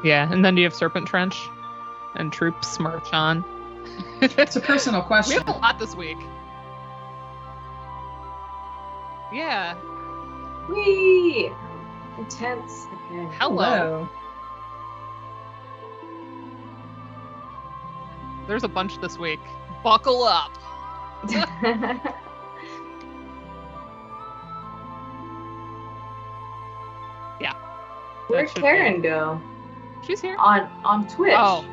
Yeah, and then do you have Serpent Trench and Troops March on? It's a personal question. We have a lot this week. Yeah. Whee! Intense. Okay. Hello. There's a bunch this week. Buckle up. Yeah. Where'd Karen go? She's here. On Twitch. Oh,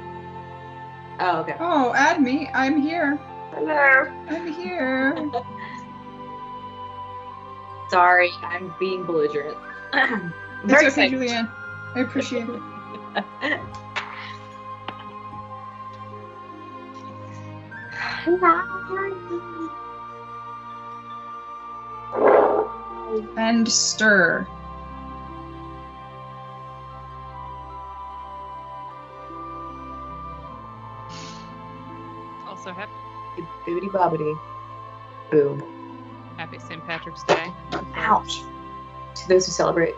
okay. Oh, add me. I'm here. Hello. I'm here. Sorry, I'm being belligerent. It's okay, excited. Julianne. I appreciate it. And stir. also happy Boobity bobbity. Boom. St. Patrick's Day. Ouch. To those who celebrate.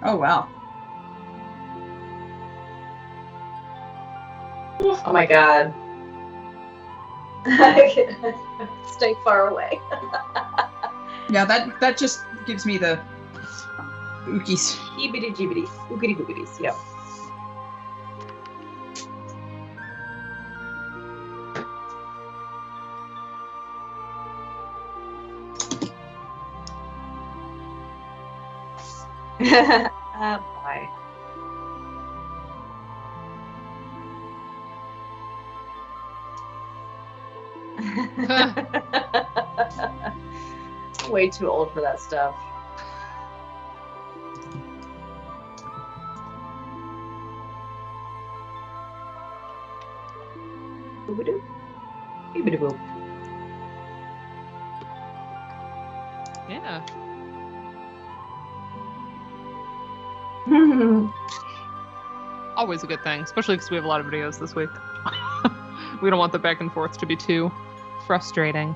Oh, wow. Oh my god. Stay far away. Yeah, that just gives me the ookies. Eebity jeebity. Oogity boogities. Yep. Bye. Way too old for that stuff. Boobadoo. Boobadoo boop. Yeah. Always a good thing, especially because we have a lot of videos this week. We don't want the back and forth to be too frustrating.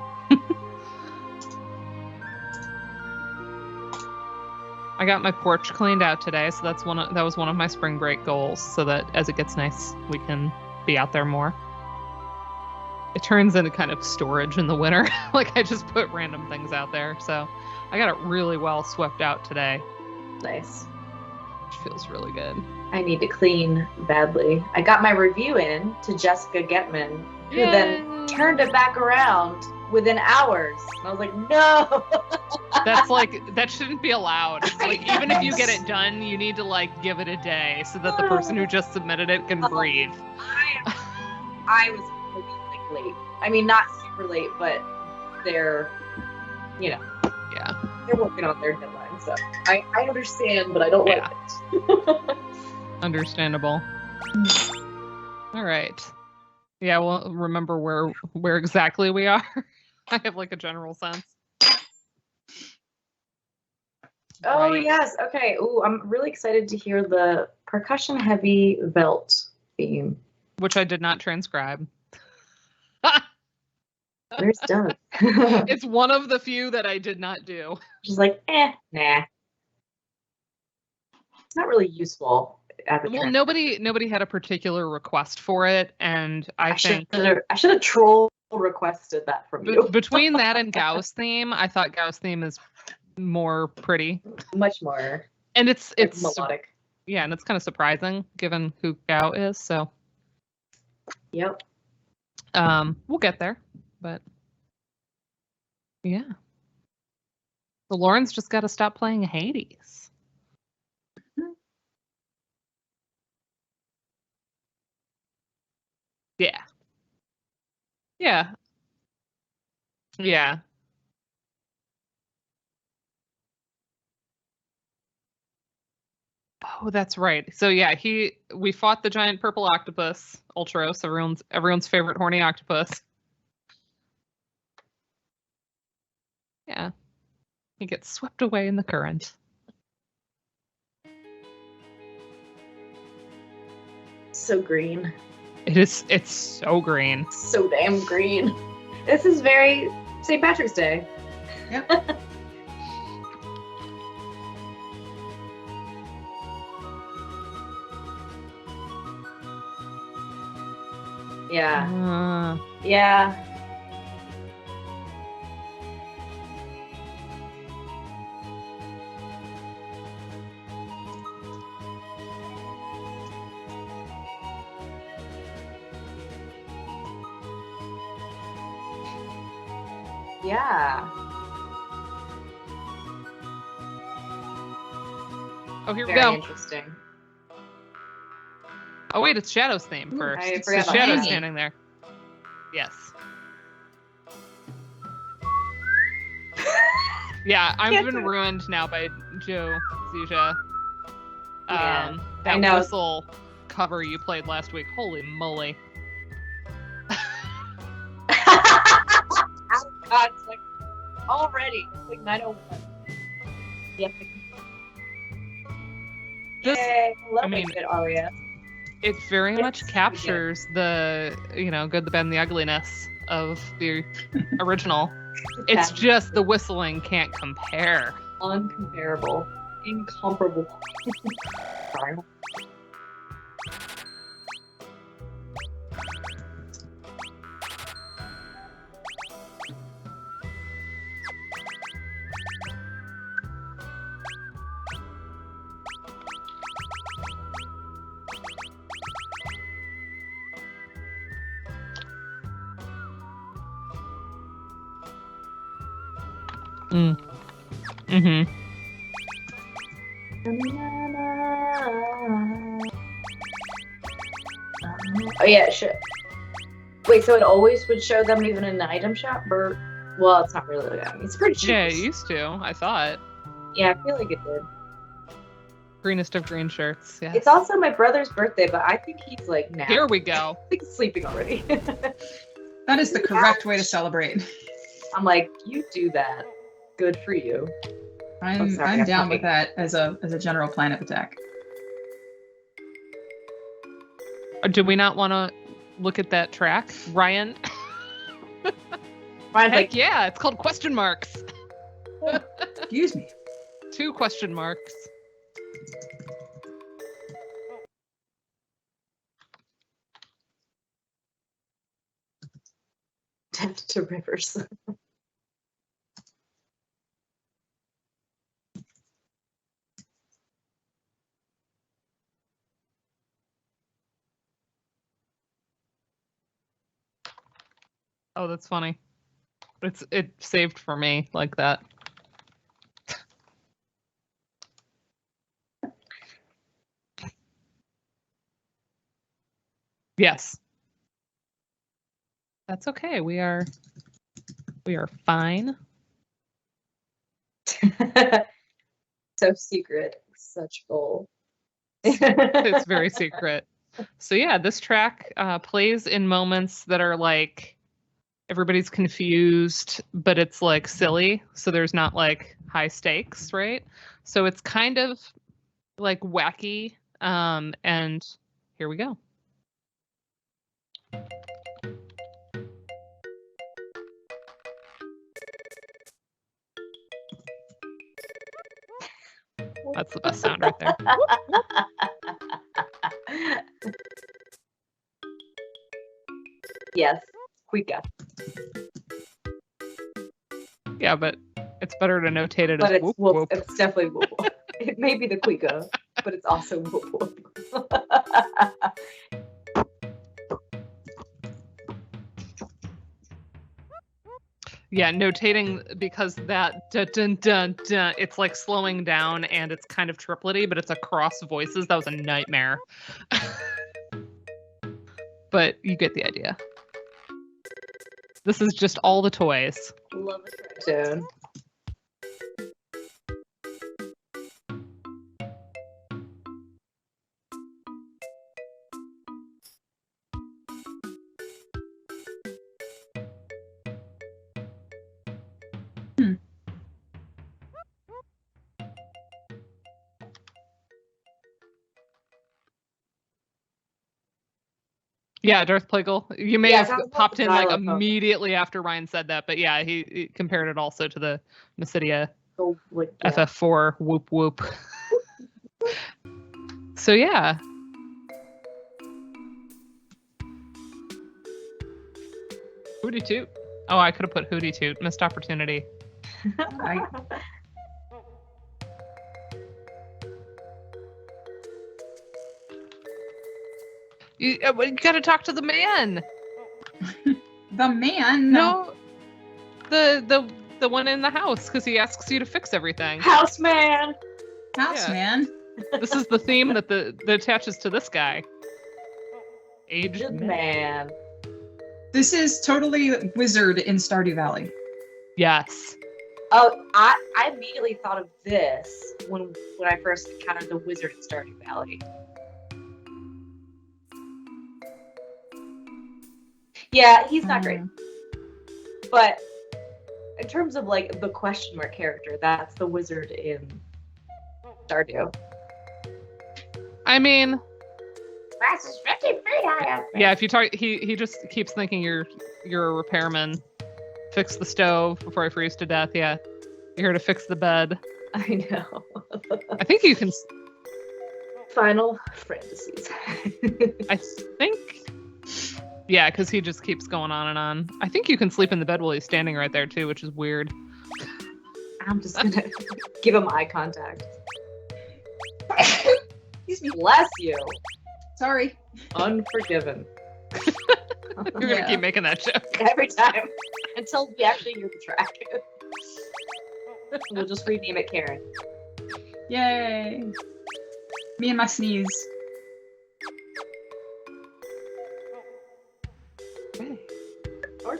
I got my porch cleaned out today, so that was one of my spring break goals, so that as it gets nice, we can be out there more. It turns into kind of storage in the winter. Like, I just put random things out there, so I got it really well swept out today. Nice. Which feels really good. I need to clean badly. I got my review in to Jessica Getman, who then turned it back around within hours. And I was like, no! That's like, that shouldn't be allowed. Like, even if you get it done, you need to, like, give it a day so that the person who just submitted it can breathe. I was really, like, late. I mean, not super late, but they're, you know. Yeah. They're working on their deadline, so I understand, but I don't like it. Understandable. All right. Yeah, well, remember where exactly we are. I have like a general sense. Oh, Right. yes. Okay. Ooh, I'm really excited to hear the percussion heavy belt theme. Which I did not transcribe. Where's Doug? It's one of the few that I did not do. She's like, nah. It's not really useful. Well, nobody had a particular request for it, and I think I should have troll requested that from you. Between that and Gau's theme, I thought Gau's theme is more pretty. Much more. And it's melodic. Yeah, and it's kind of surprising given who Gao is, so. Yep. We'll get there, but yeah. So Lauren's just got to stop playing Hades. Yeah. Yeah. Yeah. Oh, that's right. So yeah, we fought the giant purple octopus, Ultros, everyone's favorite horny octopus. Yeah. He gets swept away in the current. So green. It's so green. So damn green. This is very St. Patrick's Day. Yep. Yeah. Yeah. Yeah. Oh, here we Very go. interesting. Oh wait, it's Shadow's theme Ooh, first. I So forgot about Shadow's Annie. standing there. Yes. Yeah, I've Can't been do it. ruined now by Joe Zuzia. Yeah, That I know. whistle cover you played last week. Holy moly. Oh God, it's like already. It's like 9:01. Yep. This, Yay, I love I mean, a good aria. it very It's much so good. captures the, good, the bad, and the ugliness of the original. It's just the whistling can't compare. Uncomparable. Incomparable. Sorry. Mm-hmm. Oh yeah, sure. Wait, so it always would show them even in the item shop? Or, well, it's not really. I mean, it's pretty cheap. Yeah, it used to. I thought. Yeah, I feel like it did. Greenest of green shirts. Yeah. It's also my brother's birthday, but I think he's like now. Here we go. I think he's sleeping already. That is the correct way to celebrate. I'm like, you do that. Good for you. I'm sorry, I'm I'm down talking. with that as a general plan of attack. Do we not want to look at that track, Ryan? Ryan's Heck like, yeah, it's called question marks. Excuse me. 2 question marks. death to rivers. Oh, that's funny. It saved for me like that. Yes. That's okay. We are fine. So secret. Such goal. It's very secret. So yeah, this track plays in moments that are like everybody's confused, but it's like silly. So there's not like high stakes, right? So it's kind of like wacky. And here we go. That's the best sound right there. Yes, Quika. Yeah, but it's better to notate it But as it's whoop whoop. whoop. It's definitely whoop whoop. It may be the Quika, but it's also whoop whoop. Yeah, notating because that dun dun dun dun, it's like slowing down and it's kind of triplety, but it's across voices. That was a nightmare. But you get the idea. This is just all the toys. Love a cartoon. Yeah, Darth Plagueil. You may Yeah, have sounds like popped the in like xylophone. immediately after Ryan said that, but yeah, he compared it also to the Mysidia So, like, yeah. FF4 whoop whoop. So yeah. Hootie toot. Oh, I could have put Hootie toot. Missed opportunity. You gotta talk to the man. The man. No, the one in the house, because he asks you to fix everything. Houseman. House Yeah. man. This is the theme that attaches to this guy. Aged Good man. man. This is totally wizard in Stardew Valley. Yes. Oh, I immediately thought of this when I first encountered the wizard in Stardew Valley. Yeah, he's not great. But in terms of like the question mark character, that's the wizard in Stardew. I mean, Grass is 50 feet high up there. yeah, if you talk, he just keeps thinking you're a repairman. Fix the stove before I freeze to death. Yeah, you're here to fix the bed. I know. I think you can. Final Fantasies. I think. Yeah, because he just keeps going on and on. I think you can sleep in the bed while he's standing right there too, which is weird. I'm just gonna give him eye contact. Excuse me. Bless you. Sorry. Unforgiven. You're gonna keep making that joke. Every time. Until we actually hear the track. We'll just rename it Karen. Yay. Me and my sneeze. Okay. Or...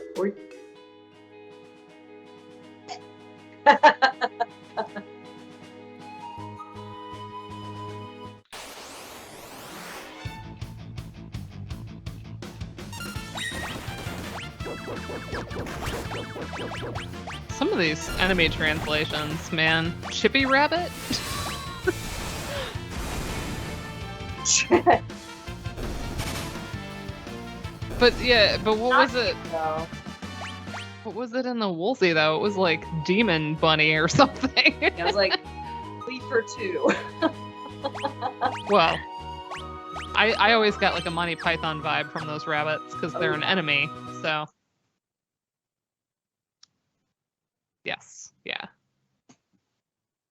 Some of these enemy translations, man. Chippy Rabbit? But what was it? No. What was it in the Woolsey though? It was like Demon Bunny or something. I was like, leave for two. Well, I always got like a Monty Python vibe from those rabbits because they're an enemy. So yes, yeah.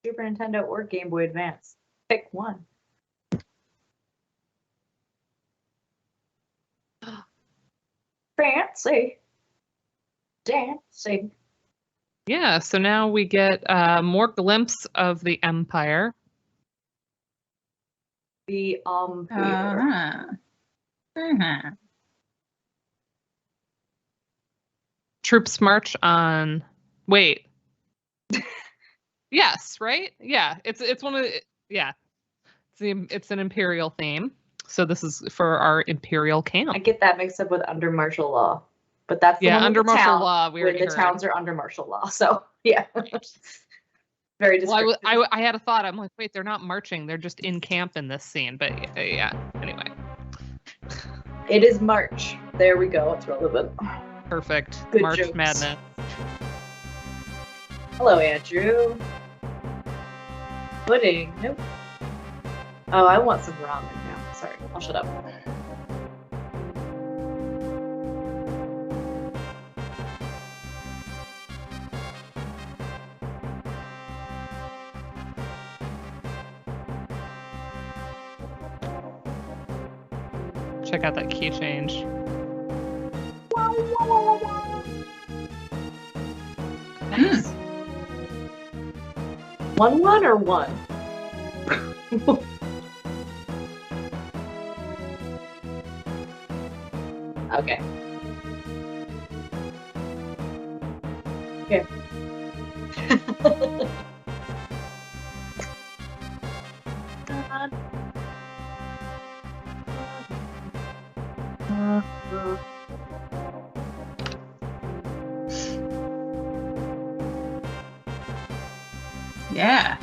Super Nintendo or Game Boy Advance. Pick one. Fancy. Dancing. Yeah, so now we get more glimpse of the Empire. The Troops march on. Wait. Yes, right? Yeah, it's one of the, yeah. It's an Imperial theme. So this is for our Imperial camp. I get that mixed up with under martial law, but that's the one under with the martial town, law. We where already the heard. towns are under martial law. So yeah, very descriptive. Well, I had a thought. I'm like, wait, they're not marching. They're just in camp in this scene. But yeah. Anyway, it is March. There we go. It's relevant. perfect. Good March jokes. Madness. Hello, Andrew. Pudding. Nope. Oh, I want some ramen now. Sorry, I'll shut up. Check out that key change. Nice. 1-1 or 1? Okay. Okay. Yeah.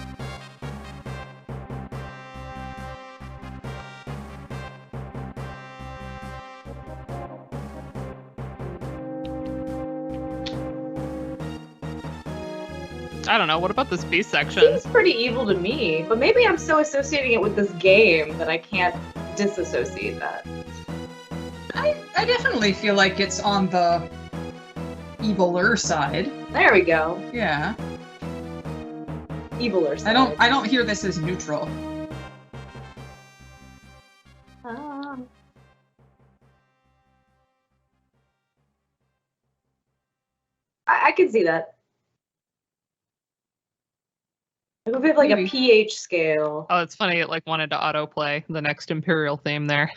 I don't know. What about this B section? Seems pretty evil to me, but maybe I'm so associating it with this game that I can't disassociate that. I definitely feel like it's on the eviler side. There we go. Yeah. Eviler side. I don't hear this as neutral. I can see that. It would be like a pH scale. Oh, it's funny. It like wanted to autoplay the next Imperial theme there,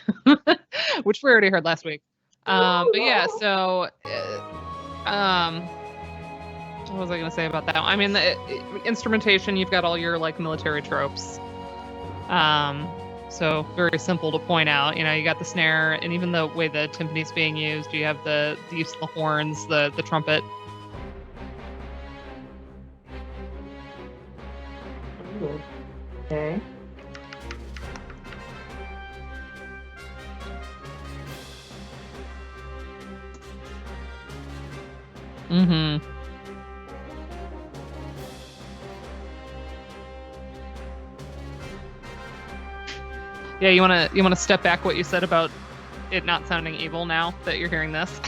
which we already heard last week. But yeah, so what was I going to say about that? I mean, the instrumentation, you've got all your like military tropes. So very simple to point out. You know, you got the snare, and even the way the timpani's being used, you have the use of the horns, the trumpet. Ooh. Okay. Mm-hmm. Yeah, you wanna step back what you said about it not sounding evil now that you're hearing this?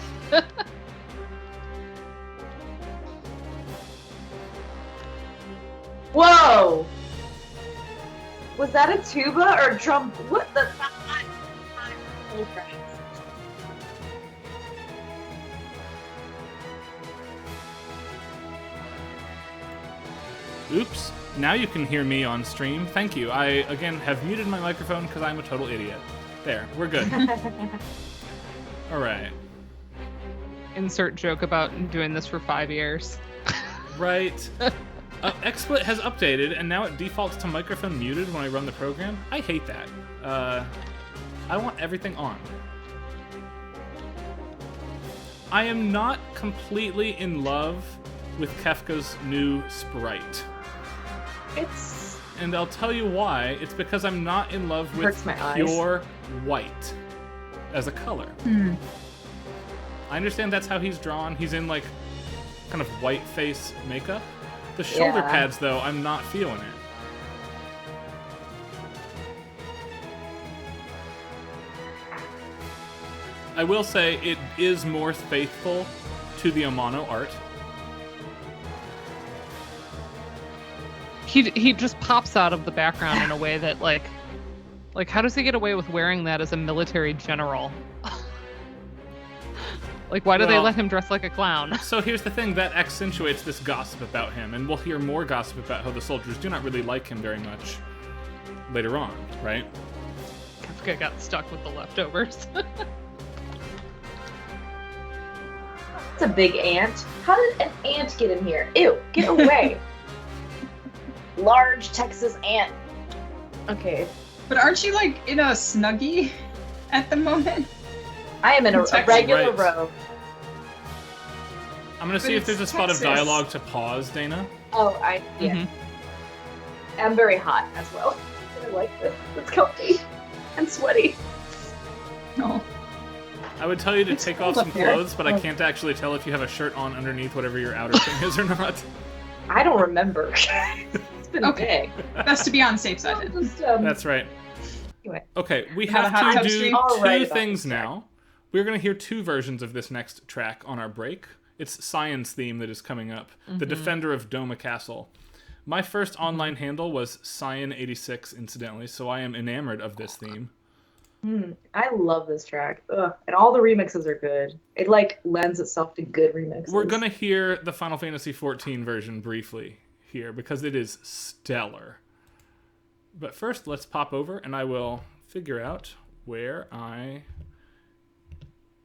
Whoa! Was that a tuba or a drum? What the? Oops. Now you can hear me on stream. Thank you. I, again, have muted my microphone because I'm a total idiot. There, we're good. All right. Insert joke about doing this for 5 years. Right. XSplit has updated, and now it defaults to microphone muted when I run the program. I hate that. I want everything on. I am not completely in love with Kefka's new sprite. And I'll tell you why. It's because I'm not in love with pure white as a color. I understand that's how he's drawn. He's in like kind of white face makeup. The shoulder pads, though, I'm not feeling it. I will say it is more faithful to the Amano art. He just pops out of the background in a way that like how does he get away with wearing that as a military general? Like, why do they let him dress like a clown? So here's the thing, that accentuates this gossip about him, and we'll hear more gossip about how the soldiers do not really like him very much later on, right? Kefka got stuck with the leftovers. It's a big ant. How did an ant get in here? Ew, get away. Large Texas ant. Okay. But aren't you like in a Snuggie at the moment? I am in a regular robe. I'm gonna see if there's a spot of dialogue to pause, Dana. Oh, yeah. I'm very hot as well. I like this. It's comfy and sweaty. No. I would tell you to take off some clothes, but I can't actually tell if you have a shirt on underneath whatever your outer thing is or not. I don't remember. It's been big. Best to be on the safe side. That's right. Anyway. Okay, we have to do two things now. We're going to hear two versions of this next track on our break. It's Cyan's theme that is coming up, the Defender of Doma Castle. My first online handle was Cyan86, incidentally, so I am enamored of this theme. I love this track. Ugh. And all the remixes are good. It like lends itself to good remixes. We're going to hear the Final Fantasy XIV version briefly here because it is stellar. But first, let's pop over and I will figure out where I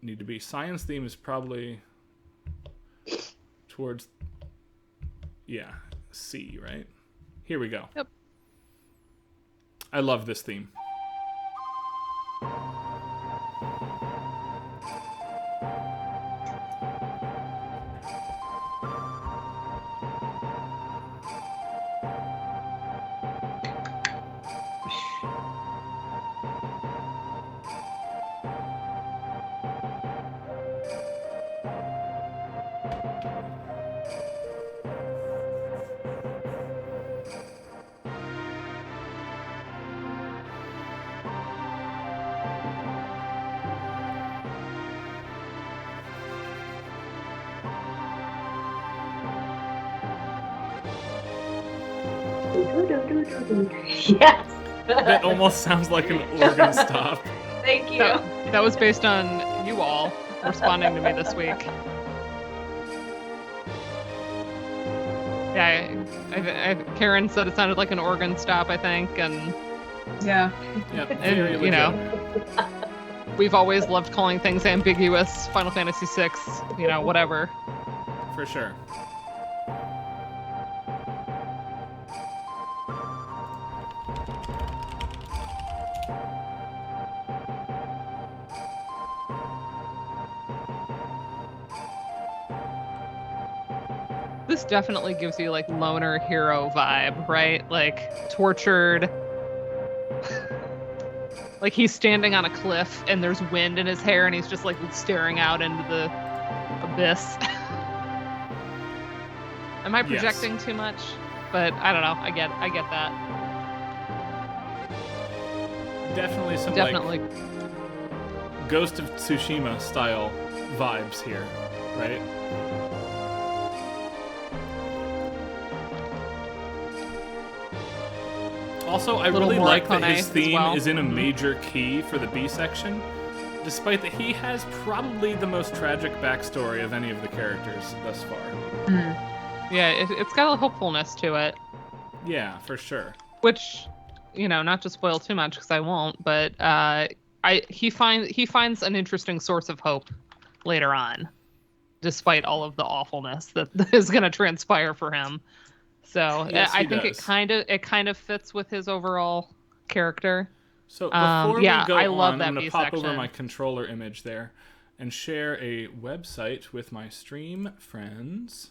need to be. Cyan's theme is probably towards, C, right? Here we go. Yep. I love this theme. Yes. That almost sounds like an organ stop. Thank you. That was based on you all responding to me this week. Yeah, Karen said it sounded like an organ stop, I think, and Yeah. Yep, and very you know, legit. we've always loved calling things ambiguous. Final Fantasy VI, you know, whatever. For sure. This definitely gives you like loner hero vibe, right? Like tortured. Like he's standing on a cliff and there's wind in his hair and he's just like staring out into the abyss. Am I projecting too much? But I don't know. I get that. Definitely some Definitely. like Ghost of Tsushima style vibes here, right? Also, I really like that his theme is in a major key for the B section, despite that he has probably the most tragic backstory of any of the characters thus far. Yeah, it's got a hopefulness to it. Yeah, for sure. Which, you know, not to spoil too much because I won't, but he finds an interesting source of hope later on, despite all of the awfulness that is going to transpire for him. So yes, I think it kind of fits with his overall character. So before we go I love on, that I'm going to pop B-section. over my controller image there and share a website with my stream friends.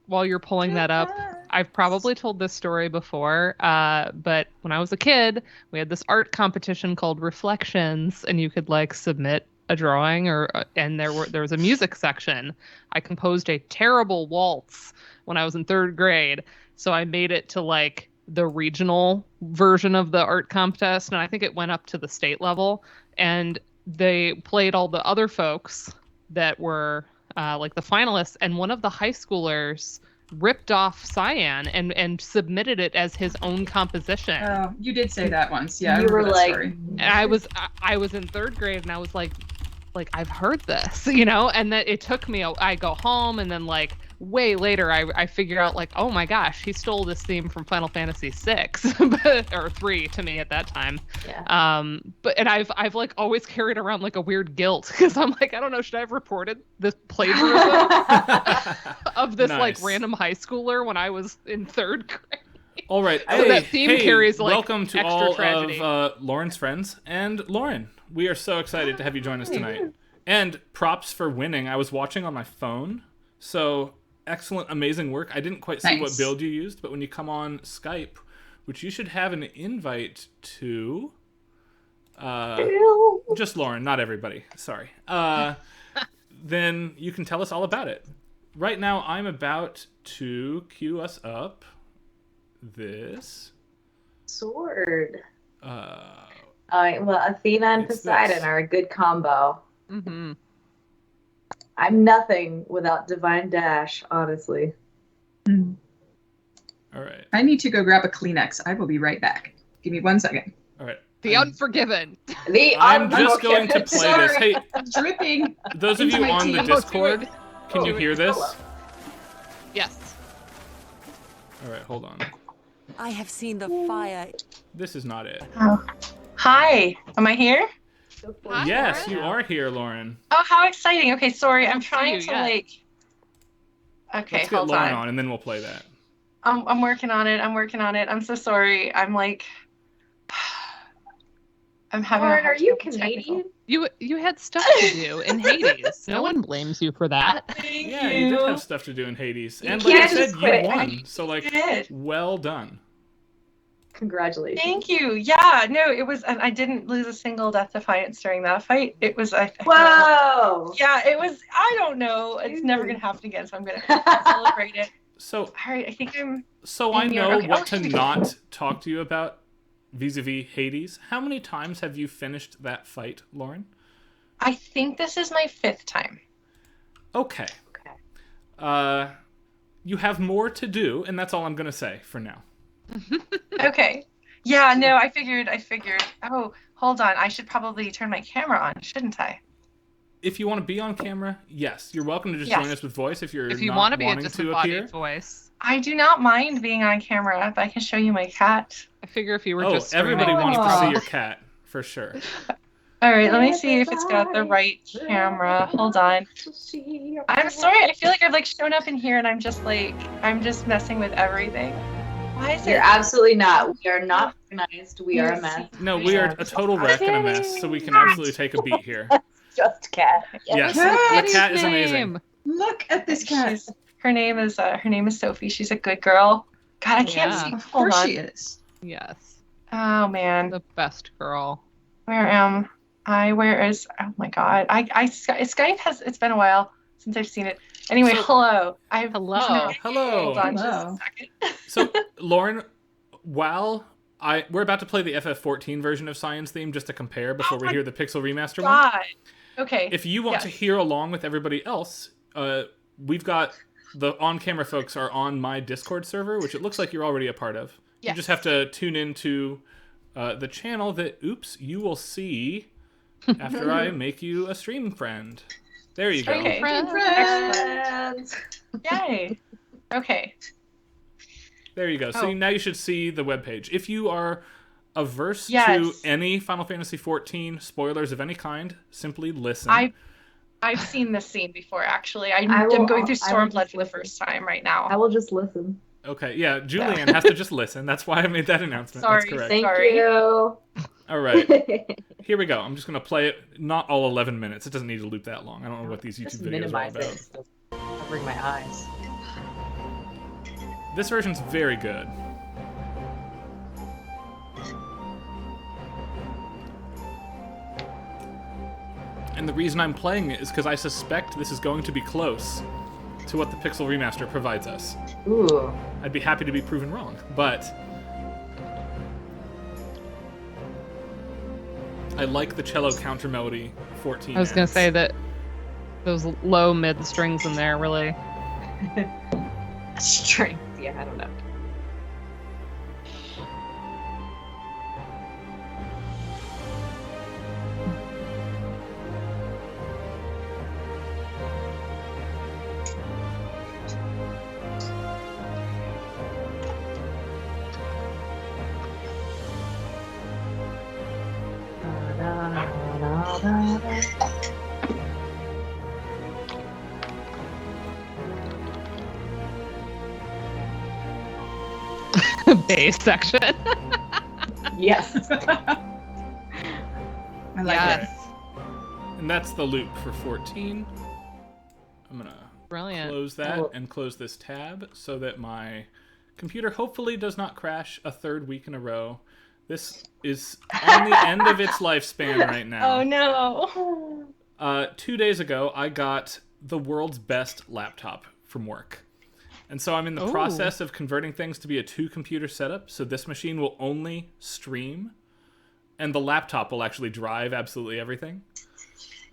While you're pulling that up, I've probably told this story before, but when I was a kid, we had this art competition called Reflections, and you could like submit a drawing, and there was a music section. I composed a terrible waltz when I was in 3rd grade, so I made it to like the regional version of the art contest, and I think it went up to the state level, and they played all the other folks that were like the finalists, and one of the high schoolers ripped off Cyan and submitted it as his own composition. Oh, you did say that once. Yeah, You I were remember that like- story. And I was in 3rd grade, and I was like I've heard this, you know, and that it took me. I go home, and then like way later, I figure out like, oh my gosh, he stole this theme from Final Fantasy VI, or 3 to me at that time. Yeah. But I've like always carried around like a weird guilt because I'm like, I don't know, should I have reported this plagiarism of this like Nice. random high schooler when I was in 3rd grade? All right. So that theme carries, like, welcome to extra all tragedy. of Lauren's friends and Lauren. We are so excited to have you join us tonight. And props for winning. I was watching on my phone, so excellent, amazing work. I didn't quite see what Nice. build you used, but when you come on Skype, which you should have an invite to, just Lauren, not everybody. Sorry. Then you can tell us all about it. Right now, I'm about to queue us up this. Sword. Uh, Well, Athena and It's Poseidon this. are a good combo. Mm-hmm. I'm nothing without Divine Dash, honestly. all right. I need to go grab a Kleenex. I will be right back. Give me 1 second. All right. The Unforgiven. I'm just going to play this. Sorry. Hey, I'm dripping. those of Into you my on the tea. Discord, can you Do it. hear this? Yes. All right, hold on. I have seen the fire. This is not it. Hi, am I here? Hi, Yes, Lauren. you are here, Lauren. Oh, how exciting. Okay, sorry, I'm see trying you to yet. like. Okay, Let's get hold Lauren on. on, and then we'll play that. I'm working on it. I'm so sorry. I'm like. I'm having. Lauren, a hard are you time with technical- Canadian? You had stuff to do in Hades. No one blames you for that. Thank Yeah, you did have stuff to do in Hades, You and like I can't said, just you quit. won. So like, Did. well done. Congratulations. Thank you. Yeah, no, it was. And I didn't lose a single Death Defiance during that fight. It was. Whoa! Yeah, it was. I don't know. It's never gonna happen again, so I'm gonna celebrate it. So, All right, I think I'm. I In your- know okay, what to okay. not talk to you about vis-a-vis Hades. How many times have you finished that fight, Lauren? I think this is my 5th time. Okay. Okay. You have more to do, and that's all I'm gonna say for now. Okay. Yeah, no, I figured. Oh, hold on. I should probably turn my camera on, shouldn't I? If you want to be on camera, yes. You're welcome to just Yes. join us with voice if you're If you not want to be a wanting to appear. disembodied voice, I do not mind being on camera, but I can show you my cat. I figure if you were Oh, just everybody screaming- wants to see Aw. your cat, for sure. All right, let me see if it's got the right camera. Hold on. I'm sorry. I feel like I've like shown up in here and I'm just messing with everything. Why is You're it? absolutely not. We are not organized. We are a mess. No, we are a total wreck and a mess, so we can absolutely take a beat here. Just cat. Yes, Cat. the cat is amazing. Look at this cat. Her name is Sophie. She's a good girl. God, I can't Yeah. see. Of Hold course on. she is. Yes, Oh man, the best girl. where am I? Where is? Oh my God. Skype has. It's been a while since I've seen it. Anyway, So- hello. Hello. Hold Hello. on just Hello. a second. So, Lauren, while we're about to play the FF14 version of Science Theme just to compare before we hear the Pixel Remaster one. God. Okay. If you want to Yes. hear along with everybody else, we've got the on-camera folks are on my Discord server, which it looks like you're already a part of. You Yes. just have to tune into the channel that, you will see after I make you a stream friend. There you go. Okay. Friends. Yay. Okay. There you go. So Oh. now you should see the webpage. If you are averse to Yes. any Final Fantasy XIV spoilers of any kind, simply listen. I've seen this scene before, actually. I I'm will- going through I will Stormblood just for the listen. first time right now. I will just listen. Okay, yeah, Julianne has to just listen. That's why I made that announcement. Sorry. That's correct. Thank Sorry. you. All right, here we go. I'm just going to play it, not all 11 minutes. It doesn't need to loop that long. I don't know what these Just YouTube videos are minimize about. it. So covering my eyes. This version's very good. And the reason I'm playing it is because I suspect this is going to be close to what the Pixel Remaster provides us. Ooh. I'd be happy to be proven wrong, but I like the cello counter melody 14. I was gonna adds. say that those low mid strings in there really. Strength. Yeah, I don't know. Bass section. Yes. I like Yes. And that's the loop for 14. I'm gonna Brilliant. close that Oh. and close this tab so that my computer hopefully does not crash a third week in a row. This is on the end of its lifespan right now. Oh no. 2 days ago, I got the world's best laptop from work. And so I'm in the Ooh. process of converting things to be a 2-computer setup, so this machine will only stream, and the laptop will actually drive absolutely everything,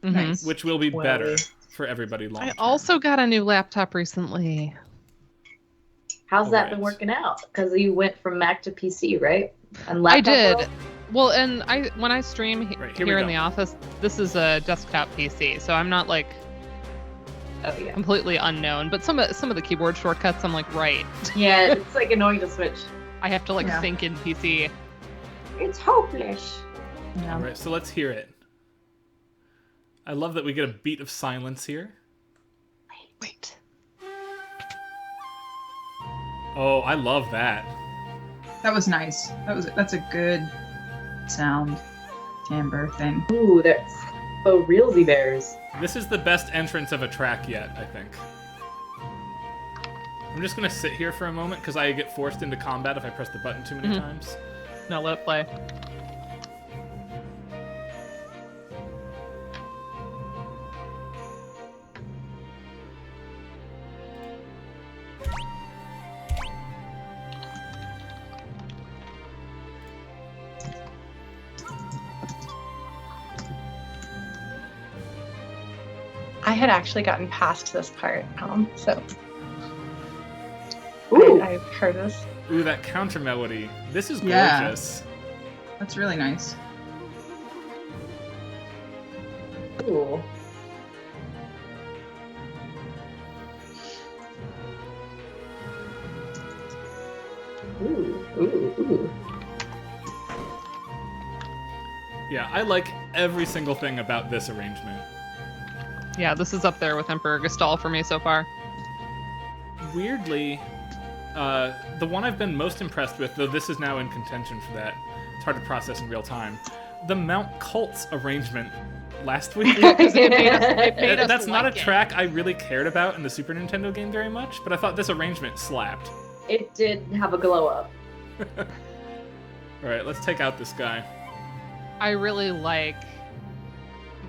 Mhm. Nice. which will be Well, better for everybody long I term. also got a new laptop recently. How's that Alright. been working out? Because you went from Mac to PC, right? And laptop I did. world? Well, and when I stream Right, here we here in go. the office, this is a desktop PC, so I'm not like Oh yeah. completely unknown. But some of the keyboard shortcuts, I'm like, right. Yeah, it's like annoying to switch. I have to like Yeah. think in PC. It's hopeless. Yeah. All right, so let's hear it. I love that we get a beat of silence here. Wait. Oh, I love that. That was nice. That's a good sound timbre thing. Ooh, that's oh realsy bears. This is the best entrance of a track yet, I think. I'm just gonna sit here for a moment because I get forced into combat if I press the button too many Mhm. times. No, let it play. I had actually gotten past this part, so Ooh. I've heard this. Ooh, that counter melody. This is Yeah. gorgeous. That's really nice. Ooh. Ooh. Yeah, I like every single thing about this arrangement. Yeah, this is up there with Emperor Gestalt for me so far. Weirdly, the one I've been most impressed with, though this is now in contention for that, it's hard to process in real time, the Mount Cults arrangement last week. That's not a track I really cared about in the Super Nintendo game very much, but I thought this arrangement slapped. It did have a glow up. Alright, let's take out this guy. I really like.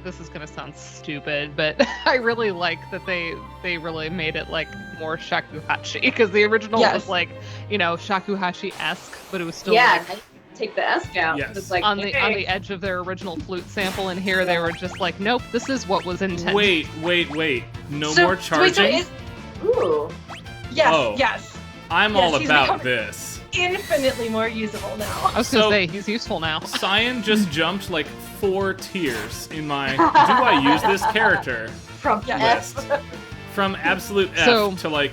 This is gonna sound stupid, but I really like that they really made it like more shakuhachi, because the original was like, shakuhachi-esque, but it was still take the S out. Yes. It's like, on the edge of their original flute sample, and here they were just like, nope, this is what was intended. Wait. No more charging? Ooh. Yes, yes. I'm all about this. Infinitely more usable now. I was gonna say, he's useful now. Cyan just jumped like 4 tiers in my do I use this character from list. From absolute F to like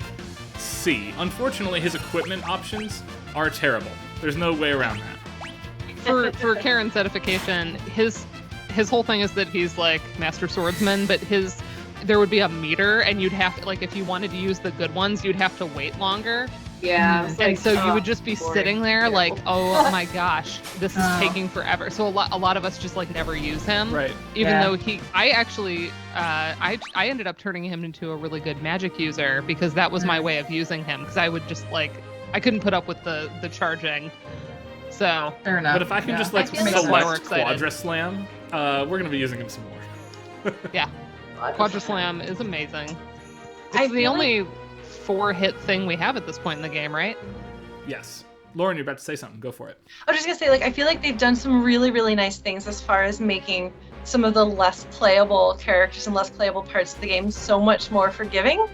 C. Unfortunately, his equipment options are terrible. There's no way around that. For Karen's edification, his whole thing is that he's like Master Swordsman, but there would be a meter, and you'd have to, like, if you wanted to use the good ones, you'd have to wait longer. Yeah. And so you would just be sitting there like, oh my gosh, this is taking forever. So a lot of us just like never use him. Right. Even though I actually, I ended up turning him into a really good magic user, because that was my way of using him. Because I would just like, I couldn't put up with the charging. So. Fair enough. But if I can just like select Quadra Slam, we're gonna be using him some more. Yeah. Quadra Slam is amazing. It's the only 4-hit thing we have at this point in the game, right? Yes. Lauren, you're about to say something. Go for it. I was just gonna say, like, I feel like they've done some really, really nice things as far as making some of the less playable characters and less playable parts of the game so much more forgiving.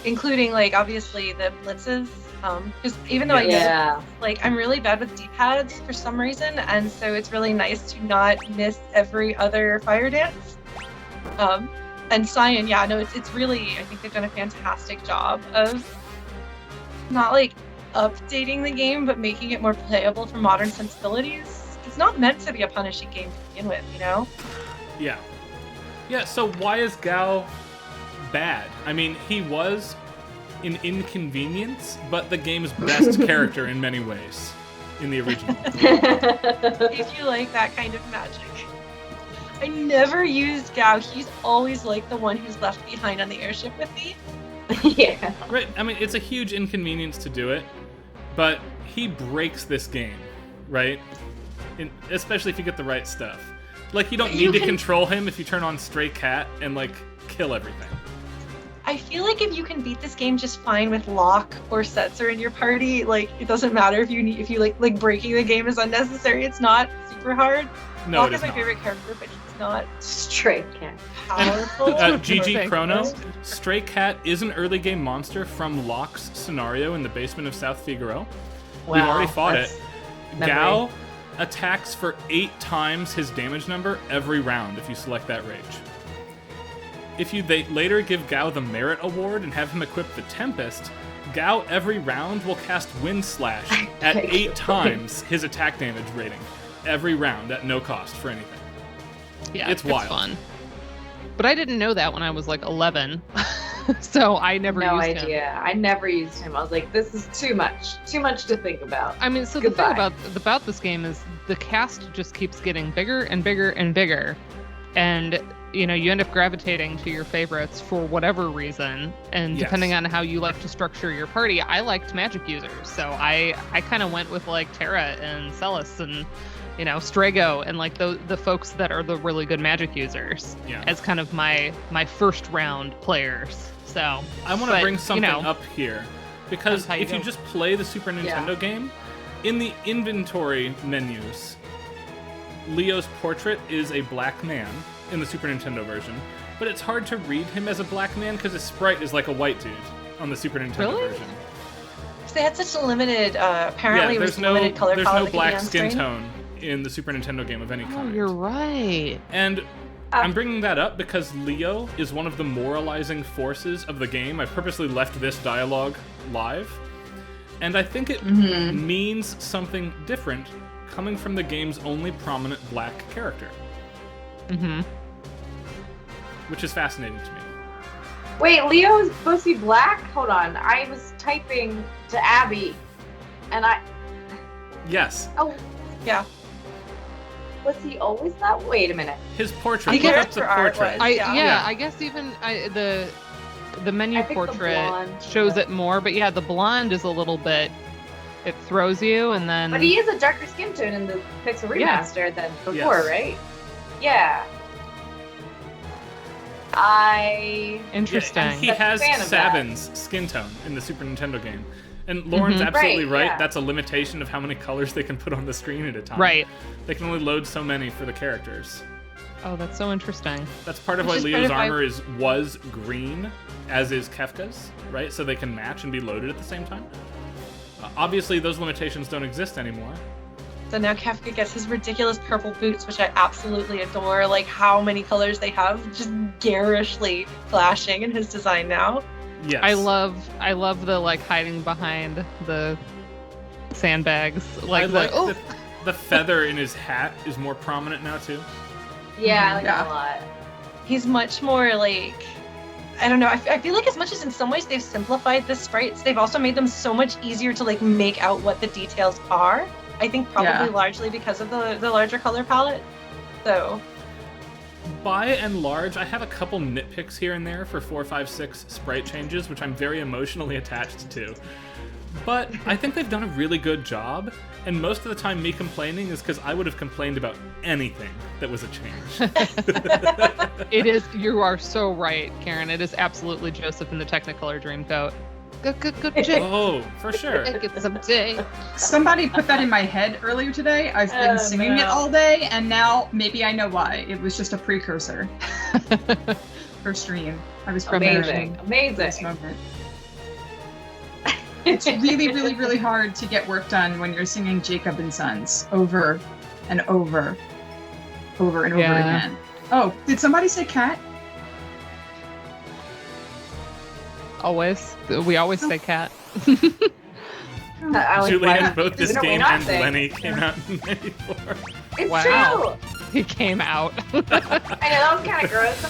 Including, like, obviously the blitzes. Because even though I'm really bad with D-pads for some reason, and so it's really nice to not miss every other fire dance. And Cyan, it's really, I think they've done a fantastic job of not like updating the game, but making it more playable for modern sensibilities. It's not meant to be a punishing game to begin with, you know? Yeah. Yeah, so why is Gao bad? I mean, he was an inconvenience, but the game's best character in many ways in the original. If you like that kind of magic. I never used Gao. He's always like the one who's left behind on the airship with me. Yeah. Right, I mean, it's a huge inconvenience to do it, but he breaks this game, right? Especially if you get the right stuff. Like, you don't need to control him if you turn on Stray Cat and, like, kill everything. I feel like if you can beat this game just fine with Locke or Setzer in your party, like, it doesn't matter if you like breaking the game is unnecessary. It's not super hard. No, Locke it is my favorite character, but he's not Stray Cat powerful. GG Chrono, Stray Cat is an early game monster from Locke's scenario in the basement of South Figaro. We've already fought it. Gao attacks for 8 times his damage number every round if you select that rage. If you later give Gao the Merit Award and have him equip the Tempest, Gao every round will cast Wind Slash at 8 times his attack damage rating. Every round at no cost for anything. Yeah, it's wild. Fun. But I didn't know that when I was like 11, so I never used him. No idea. I never used him. I was like, this is too much to think about. I mean, so the thing about this game is the cast just keeps getting bigger and bigger and bigger, and you end up gravitating to your favorites for whatever reason, and depending on how you like to structure your party. I liked magic users, so I kind of went with like Terra and Celis and Strago and like the folks that are the really good magic users as kind of my first round players. So I want to bring something up here, because if you just play the Super Nintendo game, in the inventory menus, Leo's portrait is a black man in the Super Nintendo version, but it's hard to read him as a black man because his sprite is like a white dude on the Super Nintendo version. Because they had such a limited, apparently it was limited color palette. There's no black skin tone in the Super Nintendo game of any kind. Oh, you're right. And I'm bringing that up because Leo is one of the moralizing forces of the game. I've purposely left this dialogue live. And I think it means something different coming from the game's only prominent black character. Mm-hmm. Which is fascinating to me. Wait, Leo is supposed to be black? Hold on. I was typing to Abby, and Yes. Oh. Yeah. Was he always that? Wait a minute. His portrait. Look up the portrait. I guess even the menu portrait shows it more, but yeah, the blonde is a little bit. It throws you, and then. But he is a darker skin tone in the Pixel Remaster than before, right? Yeah. Interesting. Yeah, he has Sabin's skin tone in the Super Nintendo game. And Lauren's absolutely right. Yeah. That's a limitation of how many colors they can put on the screen at a time. Right. They can only load so many for the characters. Oh, that's so interesting. That's part of why Leo's armor was green, as is Kefka's, right? So they can match and be loaded at the same time. Obviously, those limitations don't exist anymore. So now Kefka gets his ridiculous purple boots, which I absolutely adore. Like how many colors they have, just garishly flashing in his design now. Yes. I love the like hiding behind the sandbags. Like the feather in his hat is more prominent now too. Yeah, I like that a lot. He's much more like, I don't know. I feel like as much as in some ways they've simplified the sprites, they've also made them so much easier to like make out what the details are. I think probably largely because of the larger color palette. So. By and large, I have a couple nitpicks here and there for 4, 5, 6 sprite changes, which I'm very emotionally attached to. But I think they've done a really good job, and most of the time me complaining is because I would have complained about anything that was a change. It is, you are so right, Karen. It is absolutely Joseph in the Technicolor Dreamcoat. Good Jake. Oh, for sure. Somebody put that in my head earlier today. I've been singing it all day, and now maybe I know why. It was just a precursor for stream. I was preparing for this moment. It's really, really, really hard to get work done when you're singing Jacob and Sons over and over and over again. Oh, did somebody say cat? Always. We always say cat. Julian, both this game and Lenny came out in 94. It's true! He came out. I know, that was kind of gross.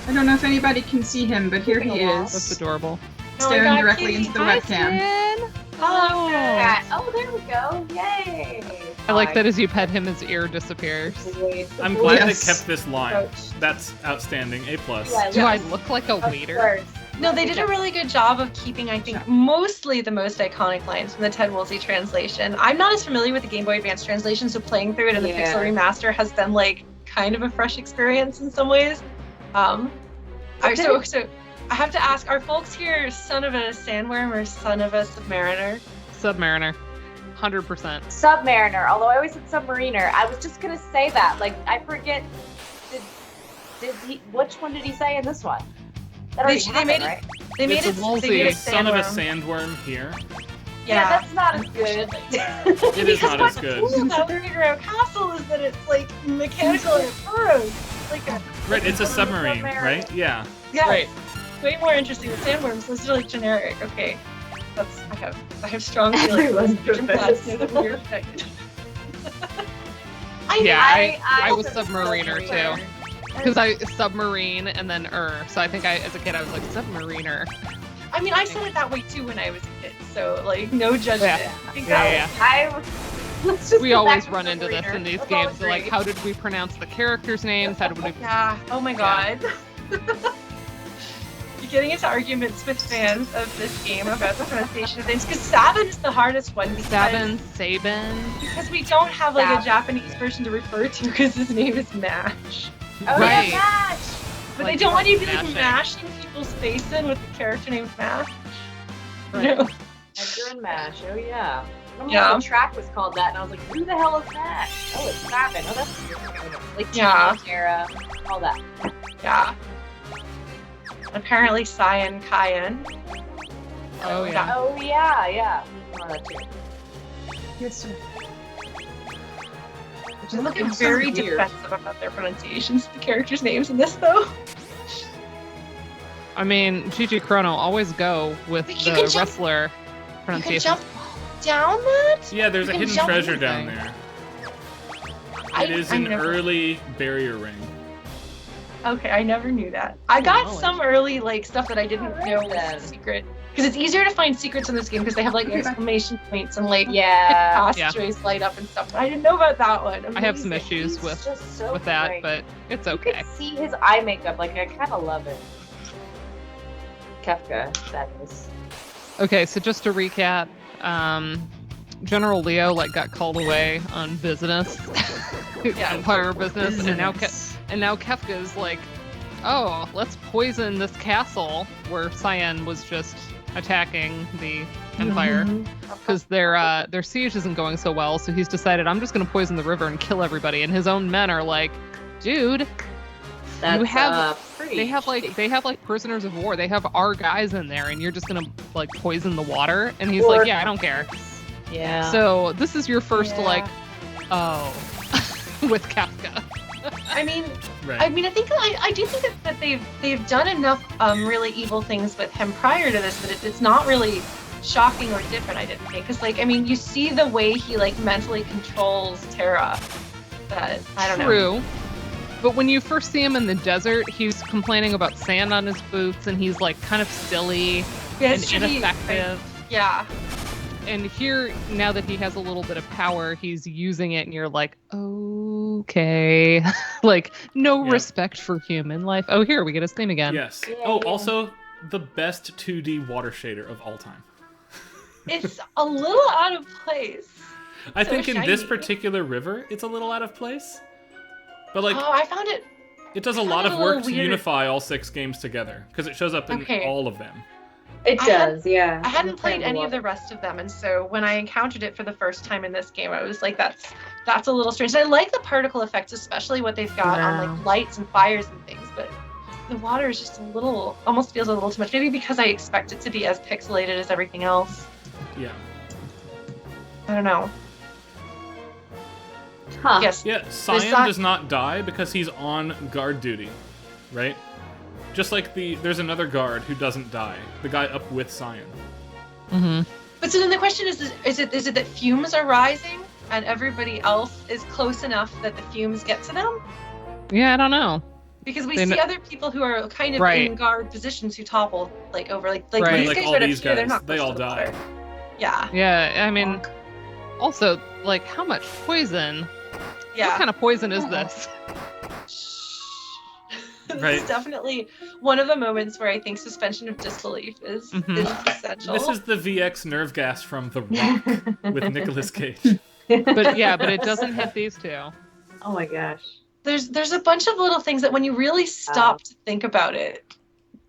I don't know if anybody can see him, but here he is. That's adorable. Staring directly into the webcam. Oh, there we go. Yay! I like that as you pet him, his ear disappears. I'm glad they kept this line. That's outstanding. A+. Do I look like a waiter? No, they did a really good job of keeping, I think, mostly the most iconic lines from the Ted Woolsey translation. I'm not as familiar with the Game Boy Advance translation, so playing through it in the Pixel Remaster has been like kind of a fresh experience in some ways. So I have to ask, are folks here son of a sandworm or son of a submariner? Submariner. 100%. Submariner, although I always said submariner. I was just gonna say that. Like, I forget, did he, which one did he say in this one? That already happened, right? They made it son of a sandworm here. Yeah, that's not as good. It is not as good. Because what's cool about Figaro Castle is that it's like mechanical and it burrows. Right, it's a submarine, right? Yeah. Yeah. Right. Way more interesting than sandworms. Those are like generic. Okay. I have strong feelings. I was submariner too. Because I submarine and then so I think as a kid I was like submariner. I mean, I said it that way too when I was a kid, so like no judgment. We always run into this in these games. So, like, how did we pronounce the characters' names? How did we? Yeah. Oh my god. You're getting into arguments with fans of this game about the pronunciation of things because Sabin's the hardest one. Sabin. Because we don't have like a Japanese version to refer to because his name is Mash. Oh, right. Yeah, Mash. But they don't want you to be like mashing people's face in with the character named Mash. Right. No. Edgar and Mash. Oh yeah. The track was called that, and I was like, "Who the hell is that?" Oh, it's Sabin. Oh, that's weird. Like Tara, all that. Yeah. Apparently, Cyan Cayenne. Oh yeah. Oh yeah. Oh, that too. Yes, sir. I'm looking very defensive about their pronunciations of the characters' names in this, though. I mean, Gigi Chrono, always go with the wrestler pronunciation. You can jump down that? Yeah, there's a hidden treasure down there. It is an early barrier ring. Okay, I never knew that. I got some early stuff that I didn't know was a secret. Because it's easier to find secrets in this game because they have exclamation points and passageways light up and stuff. I didn't know about that one. Amazing. I have some issues with that, great. but it's okay. You can see his eye makeup. I kind of love it. Kefka, that is. Okay, so just to recap, General Leo got called away on business, Empire business, and now Kefka's oh, let's poison this castle where Cyan was just attacking the Empire because their siege isn't going so well. So he's decided, I'm just going to poison the river and kill everybody. And his own men are like, dude, they have prisoners of war. They have our guys in there, and you're just gonna poison the water. And he's like, yeah, I don't care. Yeah. So this is your first with Kefka. I mean, I think I do think that they've done enough really evil things with him prior to this that it's not really shocking or different. I didn't think because you see the way he mentally controls Terra. That I don't know. True. But when you first see him in the desert, he's complaining about sand on his boots, and he's kind of silly and ineffective. Yeah. And here, now that he has a little bit of power, he's using it, and you're like, okay. No respect for human life. Oh, here, we get his name again. Yes. Oh, also, the best 2D water shader of all time. It's a little out of place. I think in this particular river, it's a little out of place. But I found it. It does a lot of work to unify all 6 games together because it shows up in all of them. It does, yeah. I hadn't played any of the rest of them, and so when I encountered it for the first time in this game, I was like, that's a little strange. And I like the particle effects, especially what they've got on lights and fires and things, but the water is just almost feels a little too much. Maybe because I expect it to be as pixelated as everything else. Yeah. I don't know. Huh. Yes. Yeah, Cyan does not die because he's on guard duty, right? Just like there's another guard who doesn't die, the guy up with Cyan. Mm-hmm. But so then the question is it that fumes are rising and everybody else is close enough that the fumes get to them? Yeah, I don't know. Because we see other people who are kind of in guard positions who topple over these guys all right these up here, guys, they're not they all die. Yeah. Yeah, I mean, also how much poison? Yeah. What kind of poison is this? This is definitely one of the moments where I think suspension of disbelief is essential. This is the VX nerve gas from The Rock with Nicolas Cage. But it doesn't hit these two. Oh my gosh. There's a bunch of little things that when you really stop to think about it,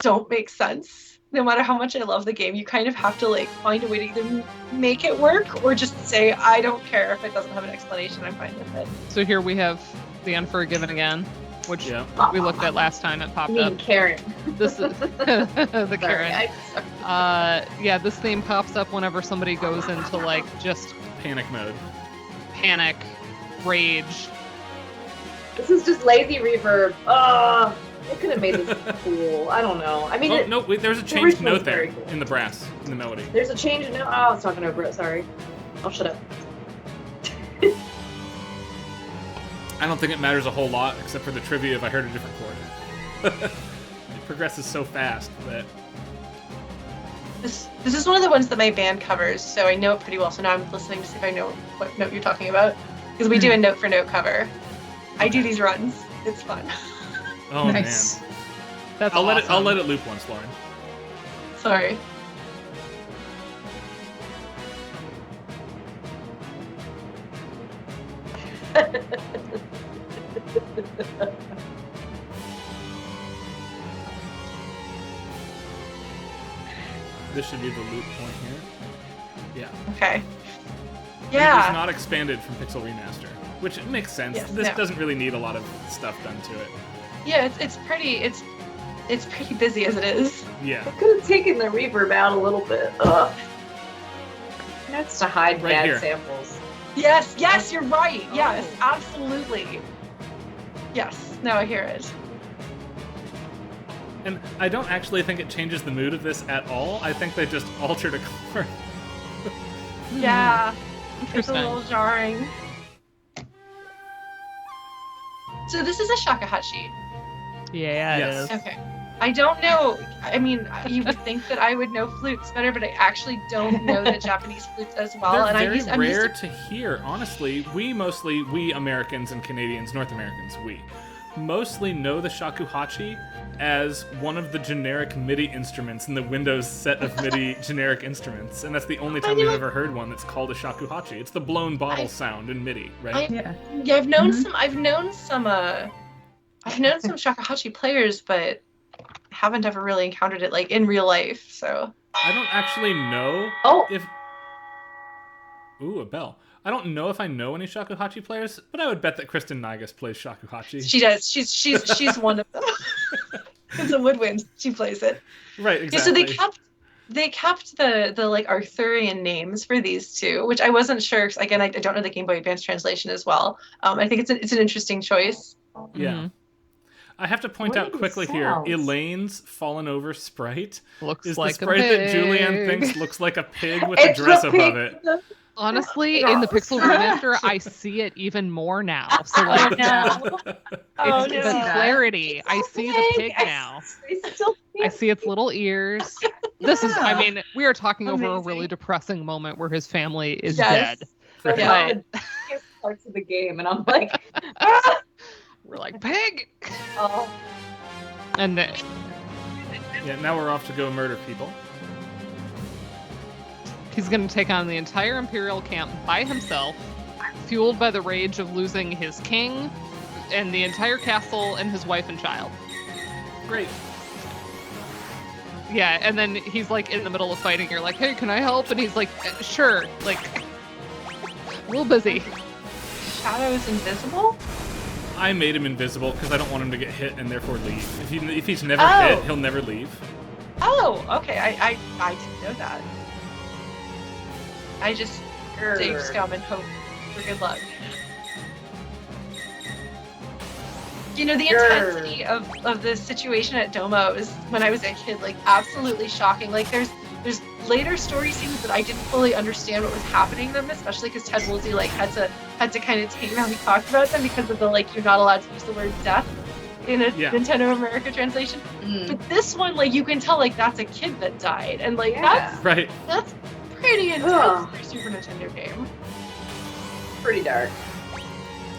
don't make sense. No matter how much I love the game, you kind of have to find a way to either make it work or just say, I don't care if it doesn't have an explanation, I'm fine with it. So here we have the Unforgiven again, which we looked at last time. It popped up. Karen. This is the Karen. This theme pops up whenever somebody goes into just panic mode. Panic, rage. This is just lazy reverb. They could have made this cool. I don't know. I mean, there's a changed note there in the brass, in the melody. There's a change in note. Oh, I was talking over it. Sorry. I'll shut up. I don't think it matters a whole lot, except for the trivia if I heard a different chord. It progresses so fast that... This is one of the ones that my band covers, so I know it pretty well. So now I'm listening to see if I know what note you're talking about. Because we do a note-for-note cover. I do these runs. It's fun. Oh, nice. Man. That's I'll awesome. let it loop once, Lauren. Sorry. This should be the loop point here. Yeah. Okay. Yeah. It's not expanded from Pixel Remaster, which makes sense. Yes, this doesn't really need a lot of stuff done to it. Yeah, it's pretty busy as it is. Yeah. I could have taken the reverb out a little bit. That's to hide Right bad here. samples. Yes, you're right. Yes, absolutely. Yes, now I hear it. And I don't actually think it changes the mood of this at all. I think they just altered a color. Yeah, it's a Interesting. little jarring. So this is a shakuhachi. Yeah, it Yes. is. Okay. I don't know. I mean, you would think that I would know flutes better, but I actually don't know the Japanese flutes as well. They're and very I'm rare used to hear, honestly. We Americans and Canadians, North Americans, mostly know the shakuhachi as one of the generic MIDI instruments in the Windows set of MIDI generic instruments, and that's the only time we've ever heard one that's called a shakuhachi. It's the blown bottle sound in MIDI, right? Yeah. I've known some. I've known some shakuhachi players, but haven't ever really encountered it like in real life. So I don't actually know Oh. if... Ooh, a bell. I don't know if I know any shakuhachi players, but I would bet that Kristen Nigas plays shakuhachi. she does. She's one of them. It's a woodwind. She plays it. Right, exactly. Yeah, so they kept the like Arthurian names for these two, which I wasn't sure. 'Cause again, I don't know the Game Boy Advance translation as well. I think it's an interesting choice. Yeah. Mhm. I have to point What out are these quickly here, sounds? Elaine's fallen over sprite Looks is like the sprite a that pig. Julianne thinks looks like a pig with a dress above it. Honestly, in the Pixel Remaster, I see it even more now. So like, no. Oh, it's no. the clarity. I see the pig I now. still I see its little ears. This is, I mean, we are talking over a Amazing. really depressing moment where his family is Yes. dead. Right. Yeah. the parts of the game, and I'm like, ah! We're like, pig! Oh, And Yeah, now we're off to go murder people. he's going to take on the entire Imperial camp by himself, fueled by the rage of losing his king and the entire castle and his wife and child. Great. Yeah, and then he's like in the middle of fighting. You're like, hey, can I help? And he's like, sure. Like, real busy. Shadow is invisible. I made him invisible because I don't want him to get hit and therefore leave. If he's never Oh. hit, he'll never leave. Oh, okay. I didn't know that. I just save scum and hope for good luck. You know, the intensity of the situation at Domo is when I was a kid, like absolutely shocking. Like there's later story scenes that I didn't fully understand what was happening in them, especially because Ted Woolsey like had to kind of tame how he talked about them because of the like you're not allowed to use the word death in a Nintendo America translation. But this one, like you can tell like that's a kid that died, and like that's pretty intense for a Super Nintendo game. pretty dark.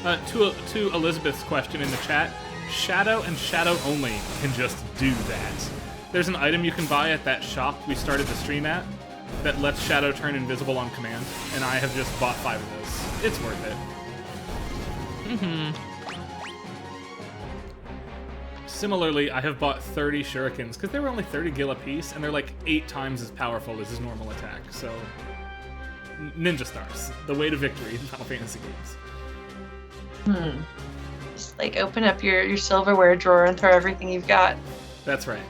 To Elizabeth's question in the chat, Shadow and Shadow only can just do that. There's an item you can buy at that shop we started the stream at that lets Shadow turn invisible on command, and I have just bought 5 of those. It's worth it. Mm-hmm. Similarly, I have bought 30 shurikens, because they were only 30 gil apiece, and they're like 8 times as powerful as his normal attack, so... Ninja stars. The way to victory in Final Fantasy games. Just like open up your silverware drawer and throw everything you've got. That's right.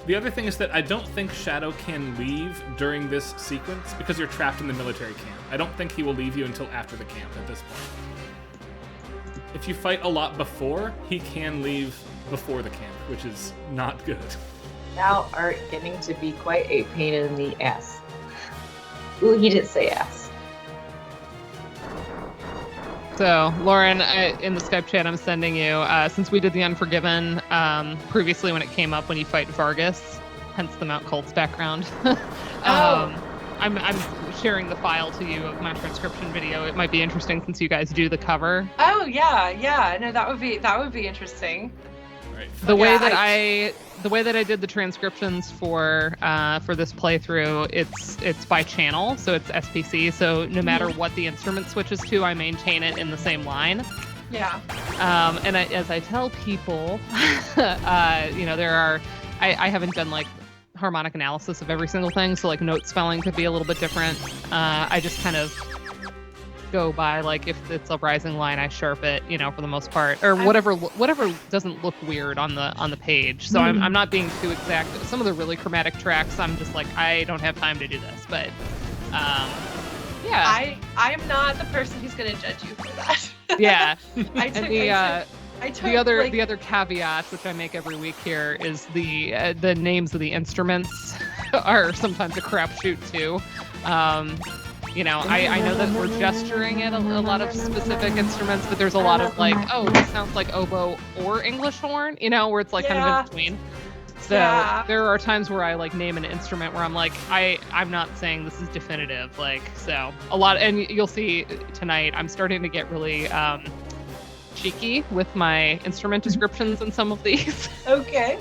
The other thing is that I don't think Shadow can leave during this sequence because you're trapped in the military camp. I don't think he will leave you until after the camp at this point. If you fight a lot before, he can leave before the camp, which is not good. Thou art getting to be quite a pain in the ass. Ooh, he didn't say ass. So, Lauren, in the Skype chat I'm sending you, since we did the Unforgiven previously when it came up when you fight Vargas, hence the Mount Cults background, I'm sharing the file to you of my transcription video. It might be interesting since you guys do the cover. Oh yeah. No, that would be interesting. Right. The way that I did the transcriptions for this playthrough, it's by channel, so it's SPC. So no matter what the instrument switches to, I maintain it in the same line. Yeah. And as I tell people, there are. I haven't done like harmonic analysis of every single thing, so like note spelling could be a little bit different. I just kind of go by, like if it's a rising line, I sharp it, for the most part, or whatever doesn't look weird on the page. So I'm not being too exact. Some of the really chromatic tracks, I'm just like, I don't have time to do this, but yeah. I'm not the person who's going to judge you for that. Yeah. The other caveat, which I make every week here, is the names of the instruments are sometimes a crapshoot too. I know that we're gesturing at a lot of specific instruments, but there's a lot of like, oh, this sounds like oboe or English horn, where it's like kind of in between. So there are times where I like name an instrument where I'm like, I'm not saying this is definitive. Like, so a lot, and you'll see tonight, I'm starting to get really cheeky with my instrument descriptions in some of these. Okay.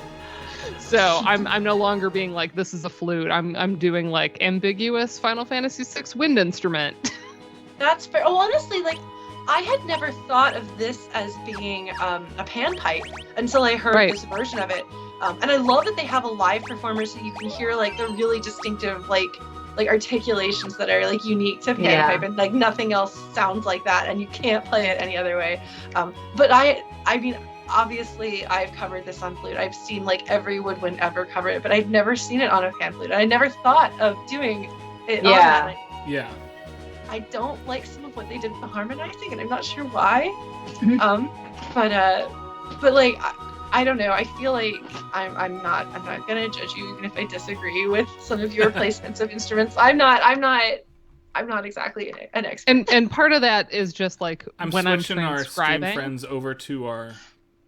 So I'm no longer being like, this is a flute. I'm doing like ambiguous Final Fantasy VI wind instrument. That's fair. Oh, honestly, like I had never thought of this as being a panpipe until I heard this version of it. And I love that they have a live performer so you can hear like the really distinctive like articulations that are like unique to panpipe and like nothing else sounds like that and you can't play it any other way. But I mean, obviously I've covered this on flute. I've seen like every woodwind ever cover it, but I've never seen it on a pan flute. I never thought of doing it on that. Yeah. I don't like some of what they did with the harmonizing and I'm not sure why. But like I don't know. I feel like I'm not gonna judge you even if I disagree with some of your placements of instruments. I'm not exactly an expert. And part of that is just like when I'm switching our stream friends over to our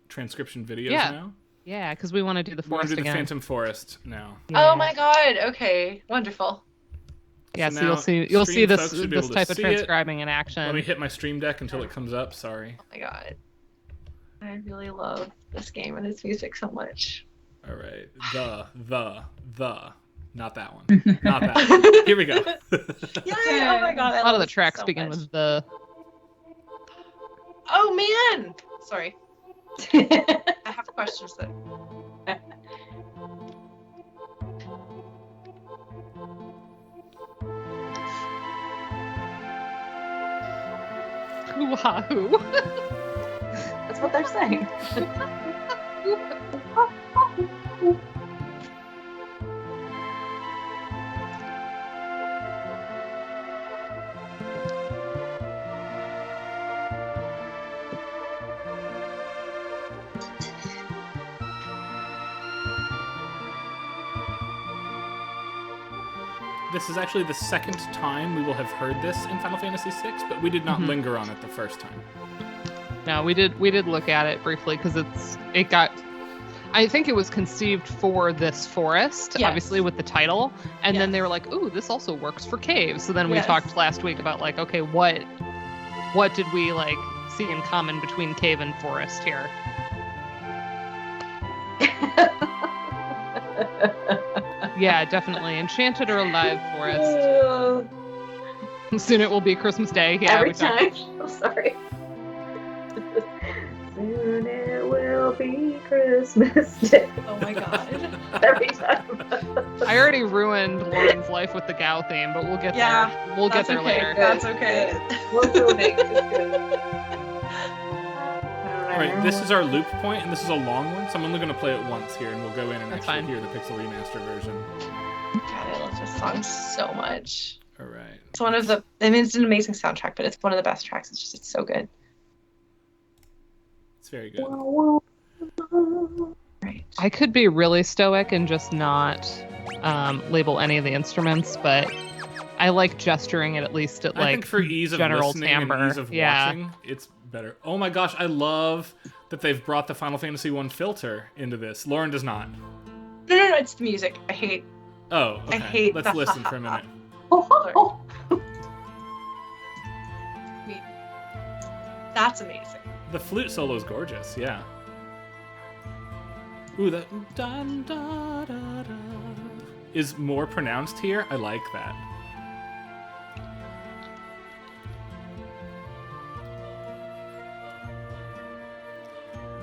transcription videos now. Yeah, because we want to do the forest again. The Phantom Forest now. Yeah. Oh my god! Okay, wonderful. Yeah, so you'll see this type of transcribing in action. Let me hit my stream deck until it comes up. Sorry. Oh my god. I really love this game and its music so much. All right. Not that one. Not that one. Here we go. Yay! Oh my god. A lot of the tracks begin with the. Oh man! Sorry. I have questions though. Wahoo! That's what they're saying. This is actually the second time we will have heard this in Final Fantasy VI, but we did not linger on it the first time. No, we did look at it briefly because it got. I think it was conceived for this forest, obviously with the title, and then they were like, "Ooh, this also works for caves." So then we talked last week about like, okay, what did we like see in common between cave and forest here? Yeah, definitely. Enchanted or Alive Forest. Soon it will be Christmas Day. Yeah, every time. I'm sorry. Soon it will be Christmas Day. Oh my god. Every time. I already ruined Lauren's life with the Gao theme, but we'll get there. We'll get there later. That's okay. We'll do it. Alright, this is our loop point, and this is a long one, so I'm only going to play it once here, and we'll go in and hear the Pixel Remaster version. God, I love this song so much. Alright. It's one of the... I mean, it's an amazing soundtrack, but it's one of the best tracks. It's so good. It's very good. Right. I could be really stoic and just not label any of the instruments, but I like gesturing it at least at like I think for ease of general listening timbre. And ease of watching, it's better. Oh my gosh, I love that they've brought the Final Fantasy 1 filter into this. Lauren does not. No, it's the music. I hate. Oh, okay. I hate. Let's listen for a minute. That's amazing. The flute solo is gorgeous. Yeah. Ooh, that dun, da, da, da, is more pronounced here. I like that.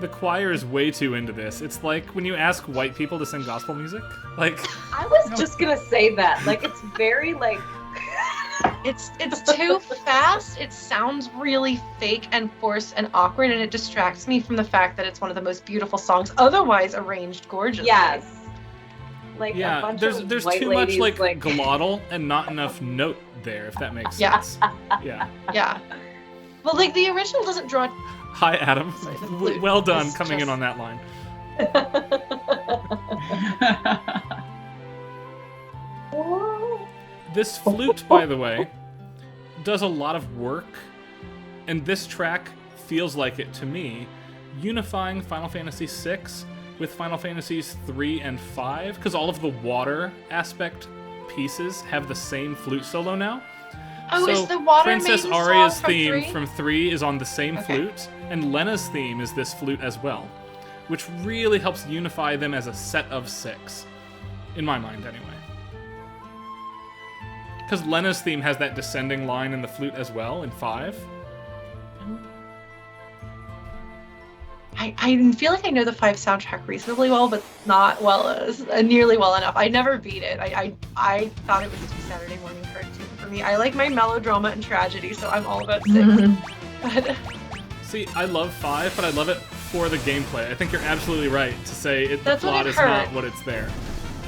The choir is way too into this. It's like when you ask white people to sing gospel music. Like I was just gonna say that. Like it's very like It's too fast. It sounds really fake and forced and awkward, and it distracts me from the fact that it's one of the most beautiful songs, otherwise arranged gorgeously. Yes. Like yeah, a bunch there's of too white much ladies, like glottal and not enough note there, if that makes sense. Yeah. Yeah. Well, like the original doesn't draw. Hi, Adam. Sorry, the flute Well done is coming in just- on that line. This flute, by the way, does a lot of work, and this track feels like it to me, unifying Final Fantasy VI with Final Fantasies 3 and 5, because all of the water aspect pieces have the same flute solo now. Oh, so is the Water Princess Maiden Aria's song from theme 3? from 3 is on the same flute, and Lena's theme is this flute as well, which really helps unify them as a set of 6, in my mind anyway. Because Lena's theme has that descending line in the flute as well in 5. I feel like I know the 5 soundtrack reasonably well, but not nearly well enough. I never beat it. I thought it was too Saturday morning cartoon for me. I like my melodrama and tragedy, so I'm all about 6. But See, I love 5, but I love it for the gameplay. I think you're absolutely right to say the That's what plot I've is heard. not what it's there.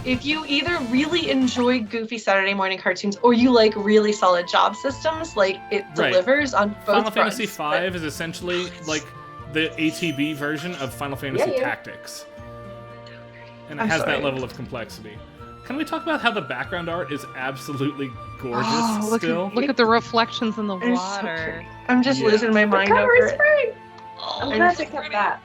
if you either really enjoy goofy Saturday morning cartoons or you like really solid job systems, like it delivers on both Final fronts. Fantasy V is essentially like the ATB version of Final Fantasy Tactics. And it has that level of complexity. Can we talk about how the background art is absolutely gorgeous still? Look at the reflections in the water. So I'm just losing my mind over it. I'm glad they kept that.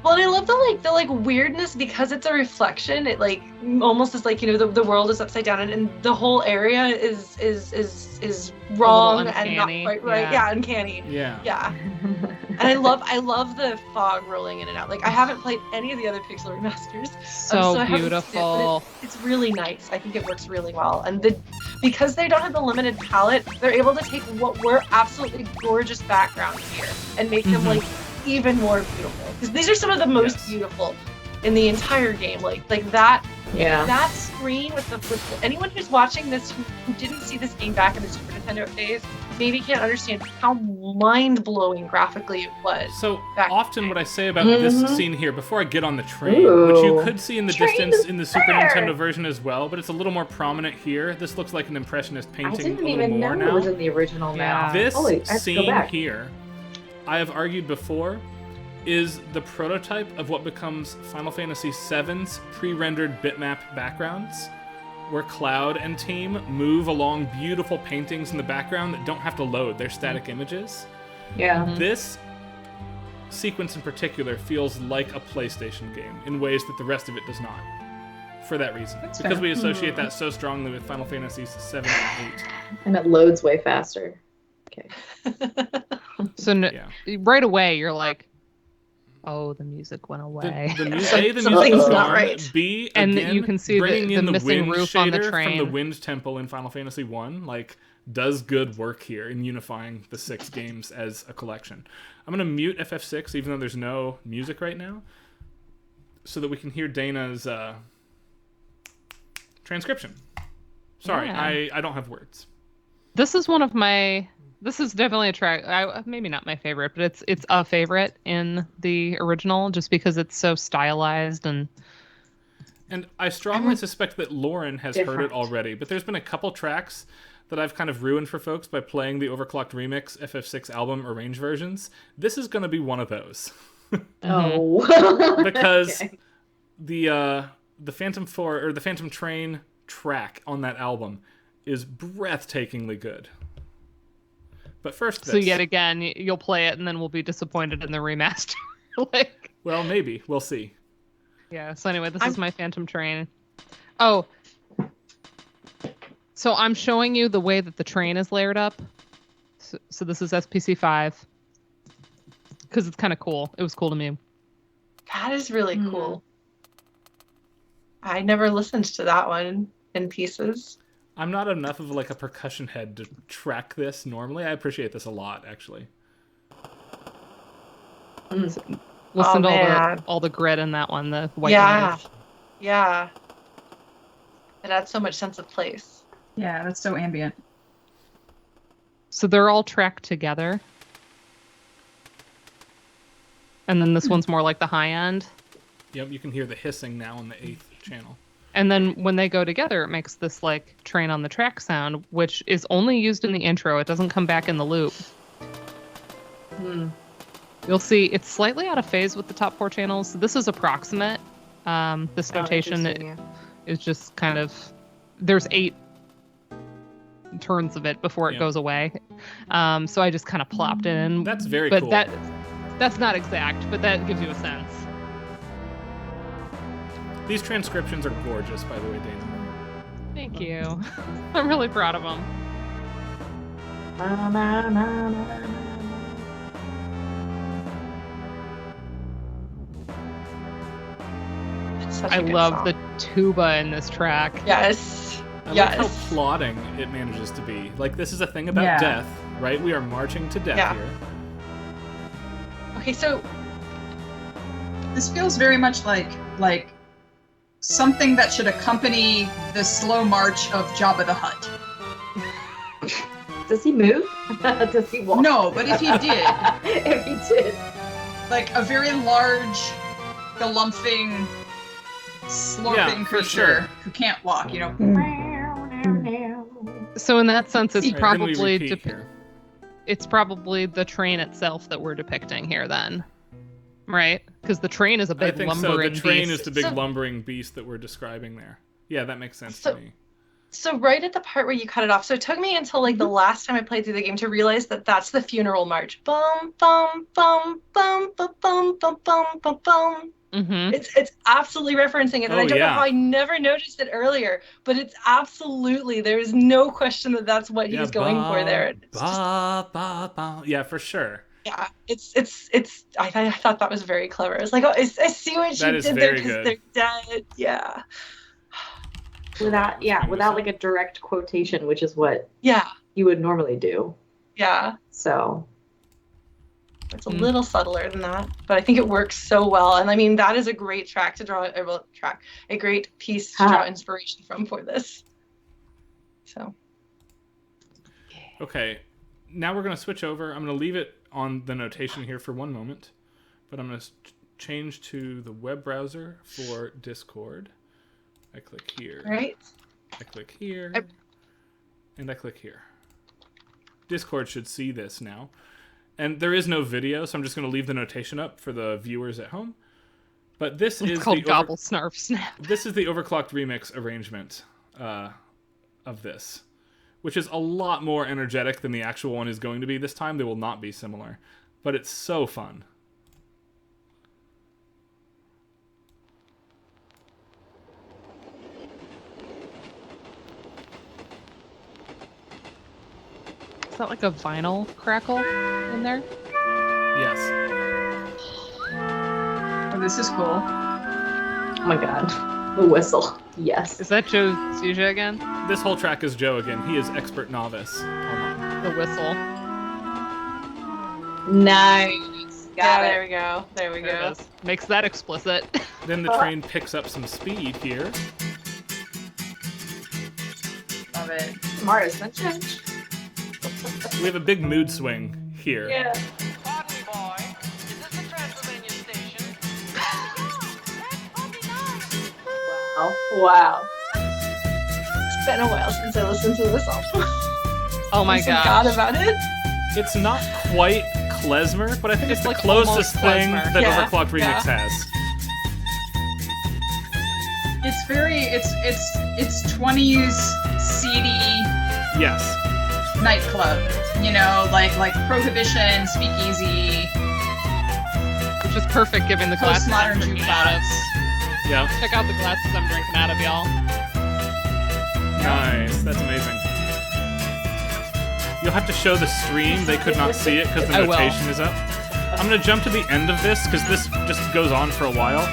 Well, and I love the weirdness because it's a reflection. It like almost is like, you know, the world is upside down and the whole area is wrong and not quite right. Yeah, uncanny. Yeah. Yeah. And I love the fog rolling in and out. Like I haven't played any of the other Pixel remasters. So I haven't beautiful. seen it, but it's really nice. I think it works really well. And because they don't have the limited palette, they're able to take what were absolutely gorgeous backgrounds here and make them like even more beautiful. Because these are some of the most beautiful in the entire game. Like that. Yeah. That screen with anyone who's watching this who didn't see this game back in the Super Nintendo days maybe can't understand how mind-blowing graphically it was. So often what I say about this scene here, before I get on the train, which you could see in the distance in the Super Nintendo version as well, but it's a little more prominent here. This looks like an Impressionist painting I didn't a little even more know now. it was in the original now. This I have to go scene back. here, I have argued before, is the prototype of what becomes Final Fantasy VII's pre-rendered bitmap backgrounds, where Cloud and team move along beautiful paintings in the background that don't have to load, they're static images. Yeah. This sequence in particular feels like a PlayStation game in ways that the rest of it does not. For that reason. Because we associate that so strongly with Final Fantasies 7 and 8. And it loads way faster. Okay. So right away you're like, oh, the music went away. The music Something's is not gone. right. B, And again, you can see bringing the in missing wind roof on the shader train. from the Wind Temple in Final Fantasy 1, like, does good work here in unifying the 6 games as a collection. I'm going to mute FF6, even though there's no music right now, so that we can hear Dana's transcription. Sorry, I don't have words. This is one of my... This is definitely a track, maybe not my favorite, but it's a favorite in the original just because it's so stylized and I strongly suspect that Lauren has heard it already, but there's been a couple tracks that I've kind of ruined for folks by playing the overclocked remix FF6 album arranged versions. This is going to be one of those. Oh. Because the Phantom 4 or the Phantom Train track on that album is breathtakingly good. But first this. So yet again, you'll play it and then we'll be disappointed in the remaster. Well, maybe. We'll see. Yeah, so anyway, this is my Phantom Train. Oh. So I'm showing you the way that the train is layered up. So this is SPC5. Because it's kind of cool. It was cool to me. That is really cool. I never listened to that one in pieces. I'm not enough of like a percussion head to track this normally. I appreciate this a lot, actually. Listen to all the grit in that one, the white noise. Yeah. It adds so much sense of place. Yeah, that's so ambient. So they're all tracked together. And then this one's more like the high end. Yep, you can hear the hissing now on the 8th channel. And then when they go together, it makes this like train on the track sound, which is only used in the intro. It doesn't come back in the loop. You'll see it's slightly out of phase with the top 4 channels. So this is approximate. This notation is just kind of, there's 8 turns of it before it goes away. So I just kind of plopped it in. That's very but cool. That's not exact, but that gives you a sense. These transcriptions are gorgeous, by the way, Dana. Thank you. I'm really proud of them. I love the tuba in this track. Yes. I like how plodding it manages to be. Like, this is a thing about death, right? We are marching to death here. Okay, so this feels very much like something that should accompany the slow march of Jabba the Hutt. Does he move? Does he walk? No, but if he did, if he did, like a very large, galumphing, slurping creature who can't walk, you know. So in that sense, it's probably it's probably the train itself that we're depicting here, then, right? Because the train is a big lumbering beast. The train is the big lumbering beast that we're describing there. Yeah, that makes sense to me. So right at the part where you cut it off, so it took me until like the last time I played through the game to realize that that's the funeral march. Bum bum bum bum bum bum bum bum bum bum. It's absolutely referencing it, and I don't know how I never noticed it earlier, but it's absolutely, there is no question that that's what he was going for there. Yeah, for sure. Yeah, I thought that was very clever. It's like, oh, I see what she did there because they're dead. Yeah. Without like a direct quotation, which is what you would normally do. Yeah. So it's a little subtler than that, but I think it works so well. And I mean, that is a great track to draw, a great piece to draw inspiration from for this. So. Okay, now we're going to switch over. I'm going to leave it on the notation here for one moment, but I'm going to change to the web browser for Discord. I click here. Right. I click here. And I click here. Discord should see this now. And there is no video, so I'm just going to leave the notation up for the viewers at home. But this is called Gobble Snarf Snap. This is the overclocked remix arrangement of this, which is a lot more energetic than the actual one is going to be this time. They will not be similar, but it's so fun. Is that like a vinyl crackle in there? Yes. Oh, this is cool. Oh my god. The whistle. Yes. Is that Joe Suja again? This whole track is Joe again. He is expert novice. The whistle. Nice. Got it. There we go. There we go. It is. Makes that explicit. Then the train picks up some speed here. Love it. Smart as sunshine. We have a big mood swing here. Yeah. Pardon me, boy. Is this the Transylvania station? Wow. It's been a while since I listened to this album. Oh my god. I forgot about it. It's not quite klezmer, but I think it's the like closest thing klezmer. that Overclocked Remix has. It's very it's 20s seedy. Yes. Nightclub, you know, like Prohibition, Speakeasy, Which is perfect given the glasses I'm postmodern drinking out of. jukebox. Yeah. Check out the glasses I'm drinking out of, y'all. Nice. That's amazing. You'll have to show the stream. They could not see it because the notation is up. I'm going to jump to the end of this because this just goes on for a while.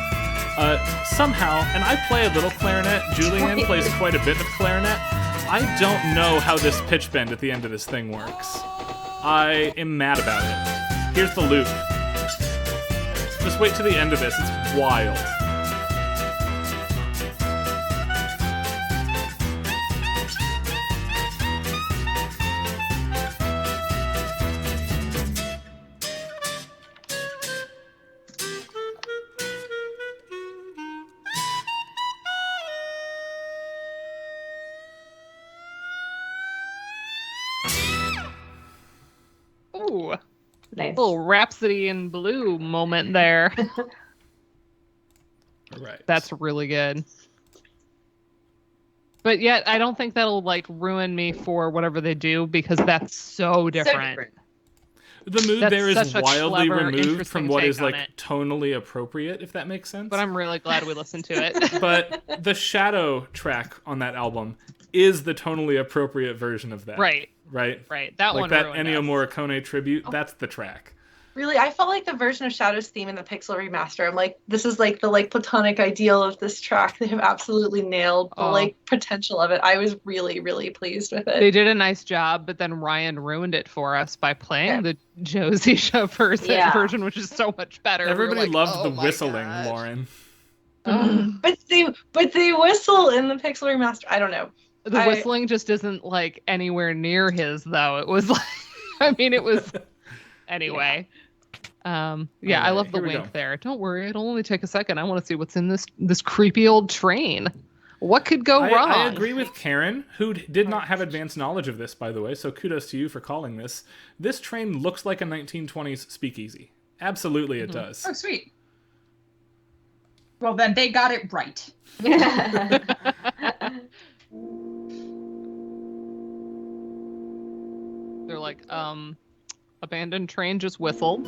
Somehow, and I play a little clarinet. Julian plays quite a bit of clarinet. I don't know how this pitch bend at the end of this thing works. I am mad about it. Here's the loop. Just wait to the end of this. It's wild. Ooh. Nice. Little Rhapsody in Blue moment there. All right. That's really good. But yet, I don't think that'll like ruin me for whatever they do because that's so different. The mood That's there is such a wildly clever, removed from what interesting is take on like it. tonally appropriate, if that makes sense. But I'm really glad we listened to it. But the Shadow track on that album is the tonally appropriate version of that. Right. Right? Right. That like one that ruined Ennio us. Morricone tribute, that's the track. Really, I felt like the version of Shadow's theme in the Pixel remaster. I'm like, this is like the like platonic ideal of this track. They have absolutely nailed the like potential of it. I was really, really pleased with it. They did a nice job, but then Ryan ruined it for us by playing the Josie version, which is so much better. Everybody like, loved the whistling, Lauren. But they whistle in the Pixel remaster. I don't know. The whistling just isn't like anywhere near his though. It was like, I mean, it was anyway. I love the wink there. Don't worry, it'll only take a second. I want to see what's in this creepy old train. What could go wrong? I agree with Karen, who did not have advanced knowledge of this, by the way, so kudos to you for calling this. This train looks like a 1920s speakeasy. Absolutely it does. Oh, sweet. Well, then they got it right. They're like, abandoned train just whistled.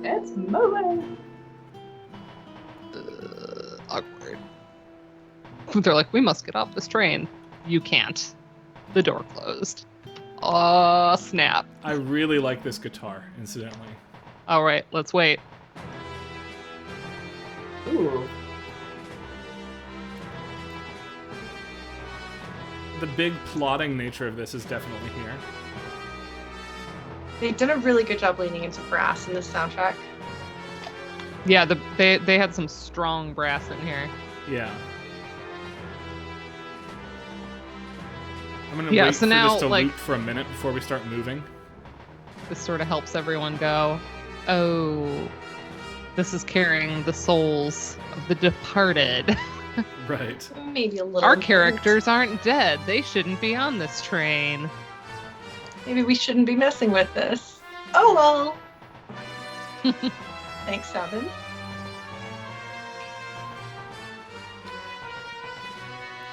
It's moving. Awkward. They're like, we must get off this train. You can't. The door closed. Oh, snap. I really like this guitar, incidentally. All right, let's wait. Ooh. The big plotting nature of this is definitely here. They've done a really good job leaning into brass in this soundtrack. Yeah, they had some strong brass in here. Yeah. I'm gonna wait for this to loop for a minute before we start moving. This sort of helps everyone go, oh, this is carrying the souls of the departed. Right. Maybe a little. Our characters aren't dead. They shouldn't be on this train. Maybe we shouldn't be messing with this. Oh well. Thanks, Sabin.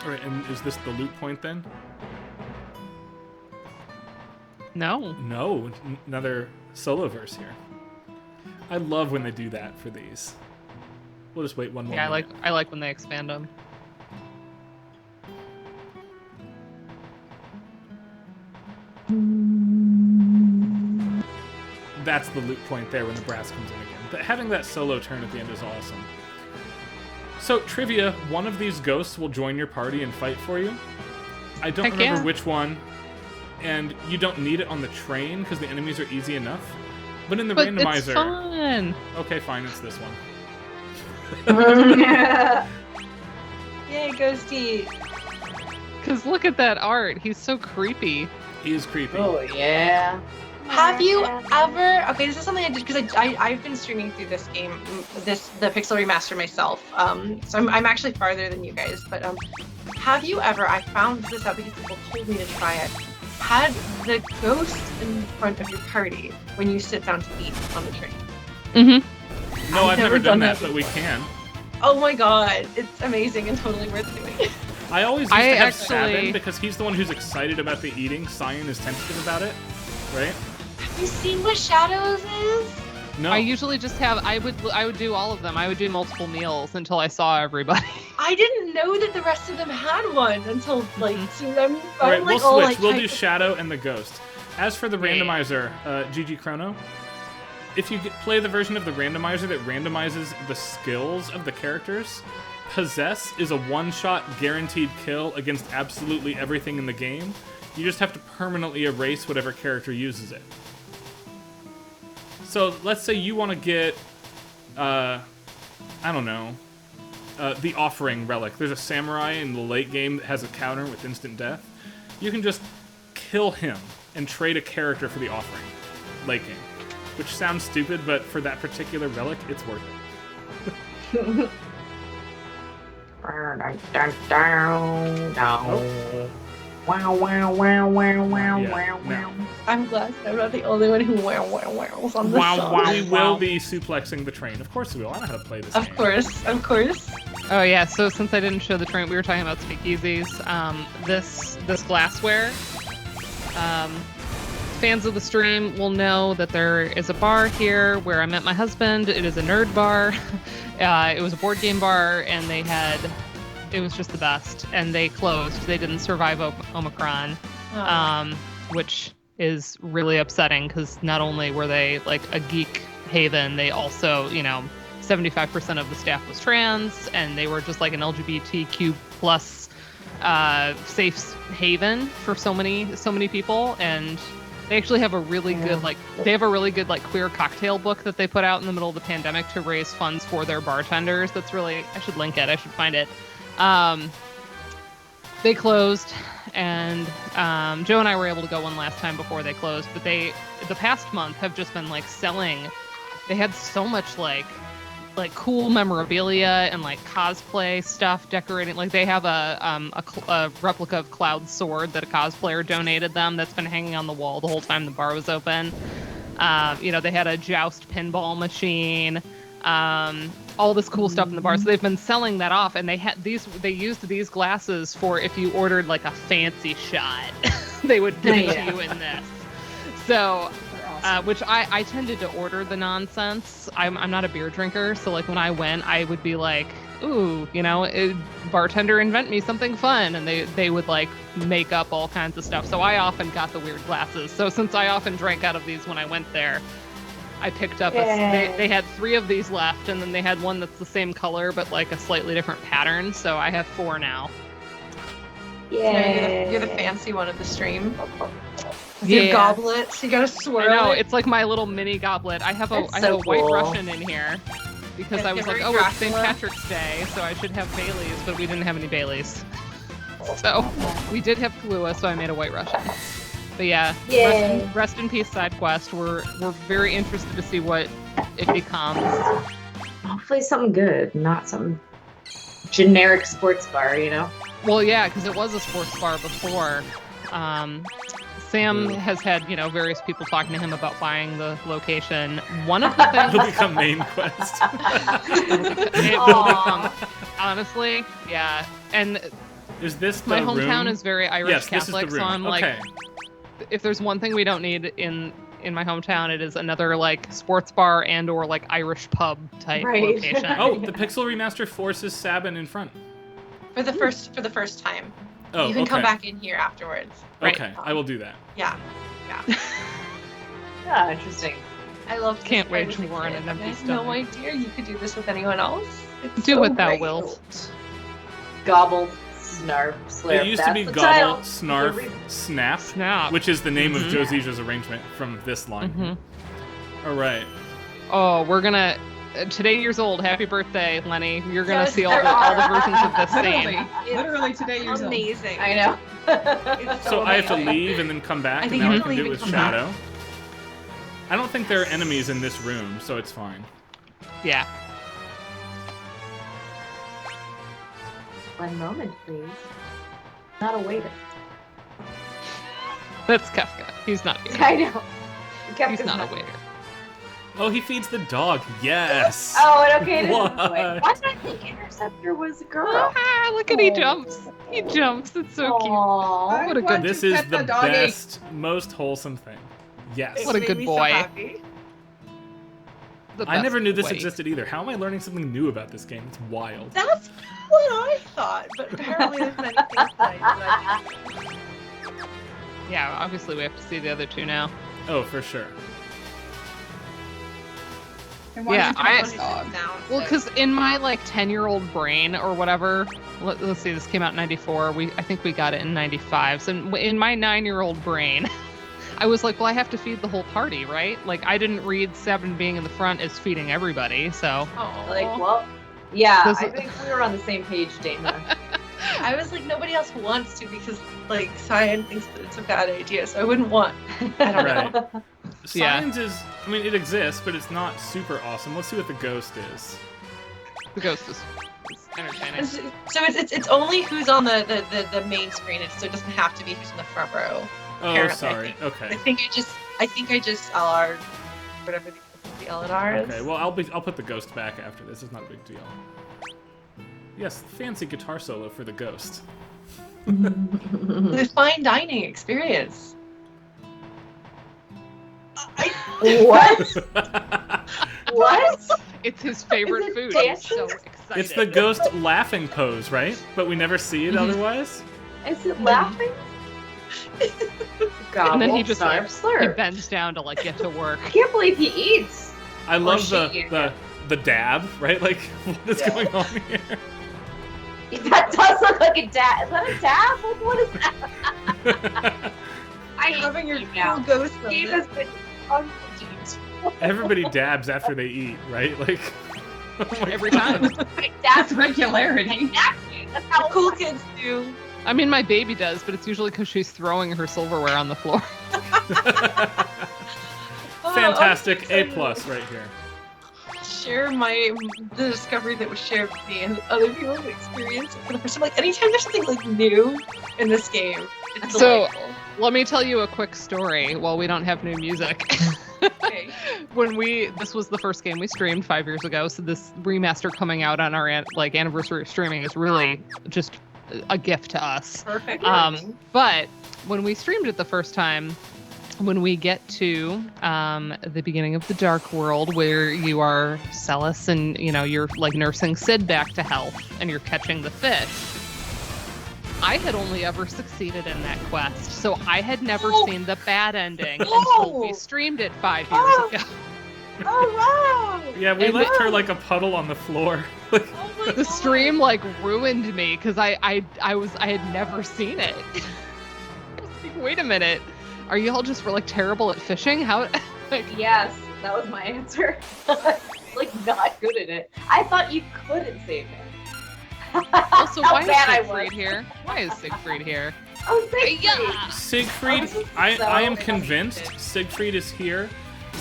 Alright, and is this the loop point then? No. No, another solo verse here. I love when they do that for these. We'll just wait one more minute. I like when they expand them. That's the loop point there when the brass comes in again. But having that solo turn at the end is awesome. So, trivia, one of these ghosts will join your party and fight for you. I don't remember which one, and you don't need it on the train because the enemies are easy enough. But in the randomizer... it's fun! Okay, fine, it's this one. Yay, ghosties! Because look at that art. He's so creepy. He is creepy. Oh, yeah. Have you ever... Okay, this is something I did because I've been streaming through this game, the Pixel Remaster myself. So I'm actually farther than you guys. But have you ever... I found this out because people told me to try it. Had the ghost in front of your party when you sit down to eat on the train? Mm-hmm. No, I've never done that, but we can. Oh my god, it's amazing and totally worth doing. I always used to have Sabin because he's the one who's excited about the eating. Cyan is tentative about it, right? Have you seen what Shadows is? No. I usually just have, I would do all of them. I would do multiple meals until I saw everybody. I didn't know that the rest of them had one until, like, seeing them. All right, like, we'll switch. Like, we'll do Shadow and the Ghost. As for the randomizer, GG Chrono, if you play the version of the randomizer that randomizes the skills of the characters, Possess is a one-shot guaranteed kill against absolutely everything in the game. You just have to permanently erase whatever character uses it. So let's say you want to get, I don't know, the Offering Relic. There's a samurai in the late game that has a counter with instant death. You can just kill him and trade a character for the Offering late game. Which sounds stupid, but for that particular relic, it's worth it. Wow, wow, wow, wow, wow, Yeah, wow, no. wow. I'm glad I'm not the only one who wows on this song. We will be suplexing the train. Of course we will. I know how to play this game. Of course. Oh yeah, so since I didn't show the train, we were talking about speakeasies. This glassware. Fans of the stream will know that there is a bar here where I met my husband. It is a nerd bar. It was a board game bar, and it was just the best. And they closed. They didn't survive Omicron, which is really upsetting because not only were they like a geek haven, they also, 75% of the staff was trans, and they were just like an LGBTQ plus safe haven for so many people. And they actually have a really good queer cocktail book that they put out in the middle of the pandemic to raise funds for their bartenders. That's really, I should link it. I should find it. They closed, and Joe and I were able to go one last time before they closed, but the past month have just been like selling. They had so much like cool memorabilia and like cosplay stuff decorating. Like they have a replica of Cloud's sword that a cosplayer donated them that's been hanging on the wall the whole time the bar was open. They had a joust pinball machine, all this cool stuff in the bar. So they've been selling that off, and they used these glasses for if you ordered like a fancy shot, they would give it to you in this. So which I tended to order the nonsense. I'm not a beer drinker, so like when I went, I would be like, ooh, bartender, invent me something fun, and they would like make up all kinds of stuff. So I often got the weird glasses. So since I often drank out of these when I went there, I picked up they had 3 of these left, and then they had one that's the same color but like a slightly different pattern. So I have 4 now. Yeah, you're the fancy one of the stream. Your goblet, so you gotta swirl. I know, it. It's like my little mini goblet. I have a White Russian in here because I was like, oh, it's St. Patrick's Day, so I should have Baileys, but we didn't have any Baileys. So we did have Kahlua, so I made a White Russian. But yeah, rest in peace, side quest. We're very interested to see what it becomes. Hopefully something good, not some generic sports bar, Well, yeah, because it was a sports bar before. Sam has had, various people talking to him about buying the location. One of the things... It'll become main quest. it will become... Honestly, yeah. And is this my hometown is very Irish Catholic, this is the room. So I'm like, if there's one thing we don't need in my hometown, it is another like sports bar and or like Irish pub type location. Oh, the Pixel Remaster forces Sabin in front. For the first time. Oh, you can come back in here afterwards. Okay, I will do that. Yeah. Yeah, interesting. I love Can't wage war on an empty I had stomach. no idea you could do this with anyone else. It's Do so what thou great. wilt. Gobble, snarf, slurp. It used to be Gobble, Snarf, Snap, which is the name of Josieja's arrangement from this line. All right. Oh, we're gonna... Today years old. Happy birthday, Lenny. You're gonna see all the versions of this scene. Literally today years old. Amazing. I know. It's So I have to amazing. leave and then come back, I and think now you I can leave do it and with come Shadow. I don't think there are enemies in this room, so it's fine. Yeah. One moment, please. Not a waiter. That's Kefka. He's not here. I know. He's not a waiter. Oh, he feeds the dog. Yes. Oh, and okay. It is What? this way. Why did I think Interceptor was a girl? Ah, look at he jumps. He jumps. It's so cute. Aww. What a good... This is the best, most wholesome thing. Yes. What a It good made me so boy. happy. The I best never knew this boy. existed either. How am I learning something new about this game? It's wild. That's what I thought, but apparently there's many things that I didn't. Yeah, obviously we have to see the other 2 now. Oh, for sure. And why Yeah, did you call this dog? Well, because in my like 10-year-old brain or whatever, let's see, this came out in '94. I think we got it in '95. So in my 9-year-old brain, I was like, well, I have to feed the whole party, right? Like I didn't read Sabin being in the front as feeding everybody. So Yeah, Does I it- think we were on the same page, Dana. I was like, nobody else wants to because like Cyan thinks that it's a bad idea, so I wouldn't want. I don't know. Right. Yeah. Science is, it exists, but it's not super awesome. Let's see what the ghost is. the ghost is was entertaining. So it's only who's on the main screen. So it doesn't have to be who's in the front row. Oh, sorry. Okay. I think I just LR whatever the LR is. Okay. Well, I'll put the ghost back after this. It's not a big deal. Yes, fancy guitar solo for the ghost. The fine dining experience. What? What? It's his favorite food. He's so excited. It's the ghost laughing pose, right? But we never see it otherwise. Is it laughing? Gobble, And then he just slurp, slurp. he bends down to like get to work. I can't believe he eats. I love the dab, right? Like, what is going on here? That does look like a dab. Is that a dab? What is that? I Having your now. cool ghost He moment. has been confused. Everybody dabs after they eat, right? Like, oh my Every God. time. That's regularity. Exactly. That's how Cool kids do. I mean, my baby does, but it's usually because she's throwing her silverware on the floor. Fantastic A+ right here. Share the discovery that was shared with me and other people's experience for the first time. Like anytime there's something like new in this game, it's So- delightful. Let me tell you a quick story while we don't have new music. Okay. This was the first game we streamed 5 years ago, so this remaster coming out on our anniversary of streaming is really just a gift to us. Perfect. But when we streamed it the first time, when we get to the beginning of the Dark World, where you are Celis and you're like nursing Sid back to health, and you're catching the fish. I had only ever succeeded in that quest, so I had never seen the bad ending until we streamed it 5 years ago. Oh wow! Yeah, we And left her like a puddle on the floor. Oh my The God. stream like ruined me because I had never seen it. I was like, wait a minute, are you all just like terrible at fishing? How? Like, Yes, that was my answer. Like, not good at it. I thought you couldn't save him. also, How why is bad I Siegfried was. here? Why is Siegfried here? Oh, thank you. Siegfried, This is I so am excited. convinced Siegfried is here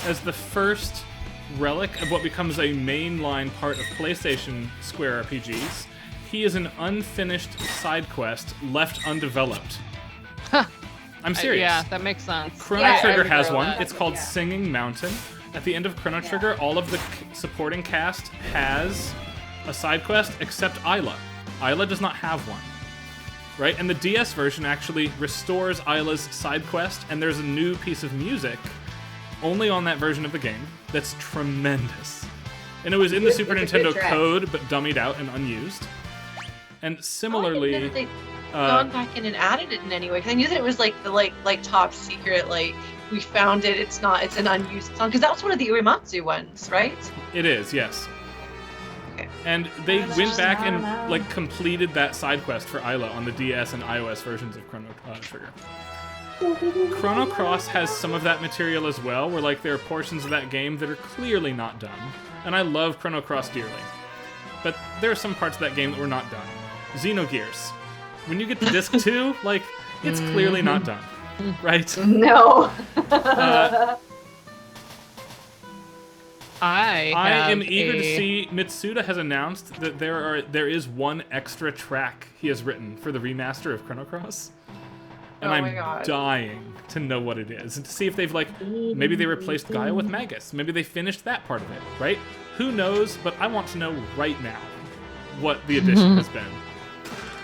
as the first relic of what becomes a mainline part of PlayStation Square RPGs. He is an unfinished side quest left undeveloped. I'm serious. Yeah, that makes sense. Chrono Yeah, Trigger I has remember one. that. It's called Yeah. Singing Mountain. At the end of Chrono Trigger, all of the supporting cast has a side quest except Isla. Isla does not have one. Right? And the DS version actually restores Isla's side quest, and there's a new piece of music only on that version of the game that's tremendous. And it was in the Super It's a good Nintendo track. code, but dummied out and unused. And similarly, I didn't know that they'd gone back in and added it in any way. Because I knew that it was like the like top secret. Like we found it. It's not. It's an unused song. Because that was one of the Uematsu ones, right? it is, yes. Okay. And they went back and like completed that side quest for Isla on the DS and iOS versions of Chrono Trigger. Chrono Cross has some of that material as well, where like there are portions of that game that are clearly not done. And I love Chrono Cross dearly. But there are some parts of that game that were not done. Xenogears. When you get to disc 2, like, it's clearly not done. Right? No. I am eager to see. Mitsuda has announced that there is one extra track he has written for the remaster of Chrono Cross. And Oh my I'm God. dying to know what it is. And to see if they've maybe they replaced Gaia with Magus. Maybe they finished that part of it, right? Who knows, but I want to know right now what the addition has been.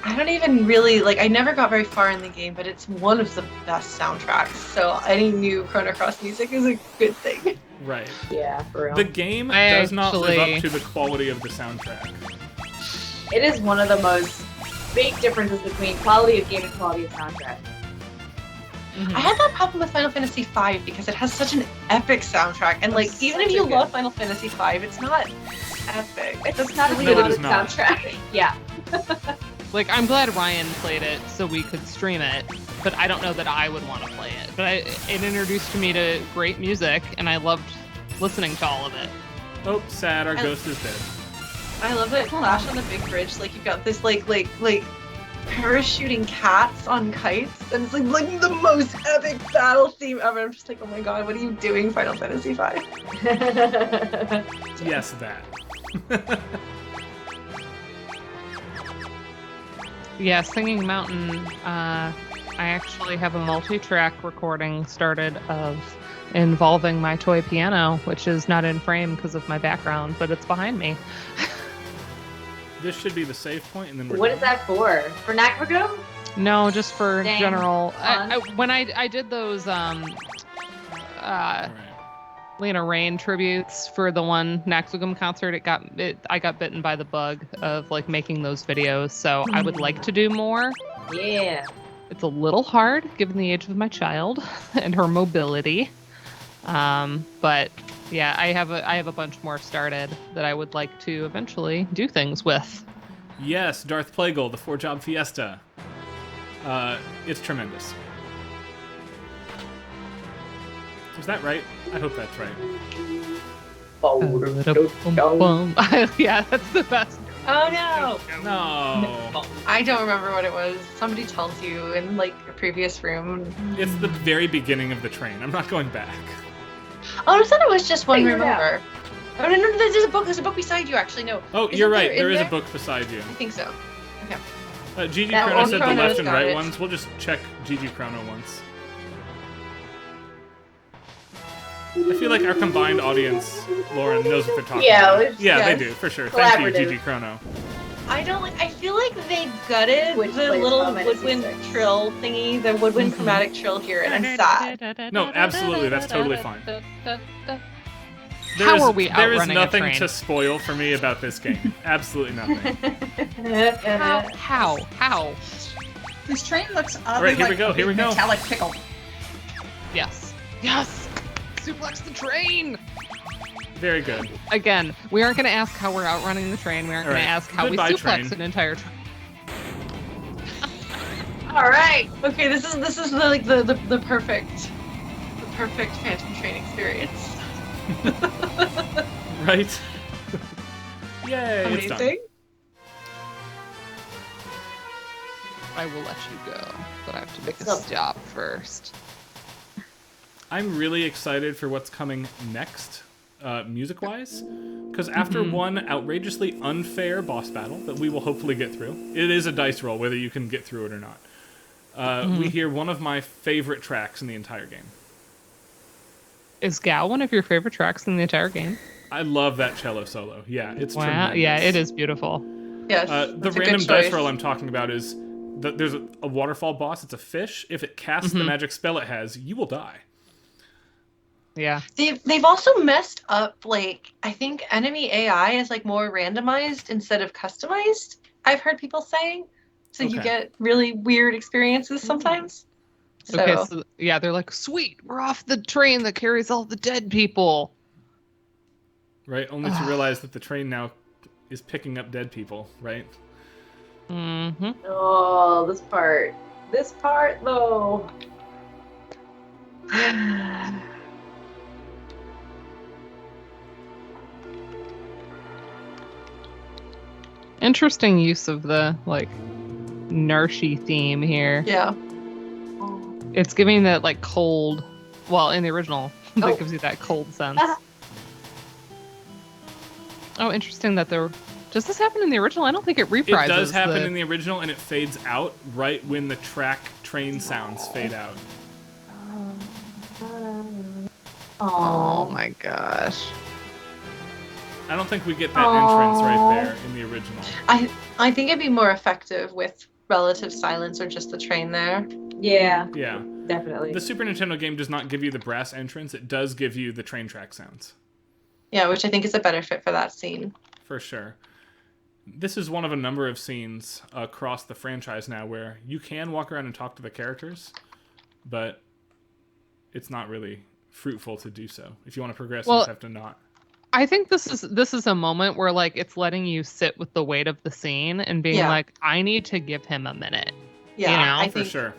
I don't even really I never got very far in the game, but it's one of the best soundtracks. So any new Chrono Cross music is a good thing. Right. Yeah, for real. The game I does not live actually- up to the quality of the soundtrack. It is one of the most big differences between quality of game and quality of soundtrack. I had that problem with Final Fantasy V because it has such an epic soundtrack, and That's even if such you a love good- Final Fantasy V, it's not epic. It's not as No, good it as is the not. soundtrack. Yeah. Like, I'm glad Ryan played it so we could stream it, but I don't know that I would want to play it. But it introduced me to great music, and I loved listening to all of it. Oh, sad, our ghost is dead. I love that Flash on the big bridge. Like you've got this like parachuting cats on kites, and it's like the most epic battle theme ever. I'm just like, oh my god, what are you doing, Final Fantasy V? Yes, that. Yeah, Singing Mountain. I actually have a multi-track recording started of involving my toy piano, which is not in frame because of my background, but it's behind me. This should be the save point, and then we're What done. is that for? For Nakragum? No, just for Dang, general. fun. When I did those All right. Lena Raine tributes for the one Naxugum concert, I got bitten by the bug of like making those videos, so I would like to do more. Yeah. It's a little hard given the age of my child and her mobility. But yeah, I have a bunch more started that I would like to eventually do things with. Yes, Darth Plagueis, the 4-job fiesta. It's tremendous. Is that right? I hope that's right. Yeah, that's the best. Oh no! No. I don't remember what it was. Somebody tells you in like a previous room. It's the very beginning of the train. I'm not going back. Oh, I thought it was just one Figure it remember. Oh no, there's a book. There's a book beside you. Actually, no. Oh, Isn't you're right. in There is a book beside you. I think so. Okay. Gigi That Chrono one said the Chrono's left and got right it. ones. We'll just check Gigi Chrono once. I feel like our combined audience, Lauren, knows what they're talking Yeah, about. Yeah, yes. they do, for sure. Thank you, Collaborative. Gigi Chrono. I don't like. I feel like they gutted Which the plays little Final Fantasy woodwind VI. trill thingy, the woodwind chromatic trill here, and I'm sad. No, absolutely, that's totally fine. How are we There is outrunning a nothing train? to spoil for me about this game. Absolutely nothing. How? This train looks oddly Alright, here we like go, a here we big go. metallic pickle. Yes. Suplex the train. Very good. Again, we aren't going to ask how we're outrunning the train. We aren't going to Alright. ask how Goodbye, we suplex train. an entire train. All right. Okay, this is the perfect Phantom Train experience. Right? Yay, it's done. Amazing. I will let you go, but I have to make a So- stop first. I'm really excited for what's coming next, music-wise, because after one outrageously unfair boss battle that we will hopefully get through, it is a dice roll whether you can get through it or not, we hear one of my favorite tracks in the entire game. Is Gal one of your favorite tracks in the entire game? I love that cello solo. Yeah, it's Wow. tremendous. Yeah, it is beautiful. Yes. The that's a good random dice choice. roll I'm talking about is that there's a waterfall boss. It's a fish. If it casts the magic spell it has, you will die. Yeah. They've also messed up, like, I think enemy AI is like more randomized instead of customized, I've heard people saying. So you Okay. get really weird experiences sometimes. So, Okay, so yeah, they're like, sweet, we're off the train that carries all the dead people. Right? Only to realize that the train now is picking up dead people, right? Mm-hmm. Oh, this part. This part, though. Interesting use of the, like, Narshy theme here. yeah. It's giving that, like, cold... Well, in the original, that Oh. gives you that cold sense. Oh, interesting that there... Does this happen in the original? I don't think it reprises. It does happen the... in the original, and it fades out right when the train sounds fade out. Oh my gosh. I don't think we get that entrance right there in the original. I think it'd be more effective with relative silence or just the train there. Yeah, Yeah. definitely. The Super Nintendo game does not give you the brass entrance. It does give you the train track sounds. Yeah, which I think is a better fit for that scene. For sure. This is one of a number of scenes across the franchise now where you can walk around and talk to the characters, but it's not really fruitful to do so. If you want to progress, you just have to not. I think this is a moment where, like, it's letting you sit with the weight of the scene and being like, I need to give him a minute. Yeah, You know? I For think sure.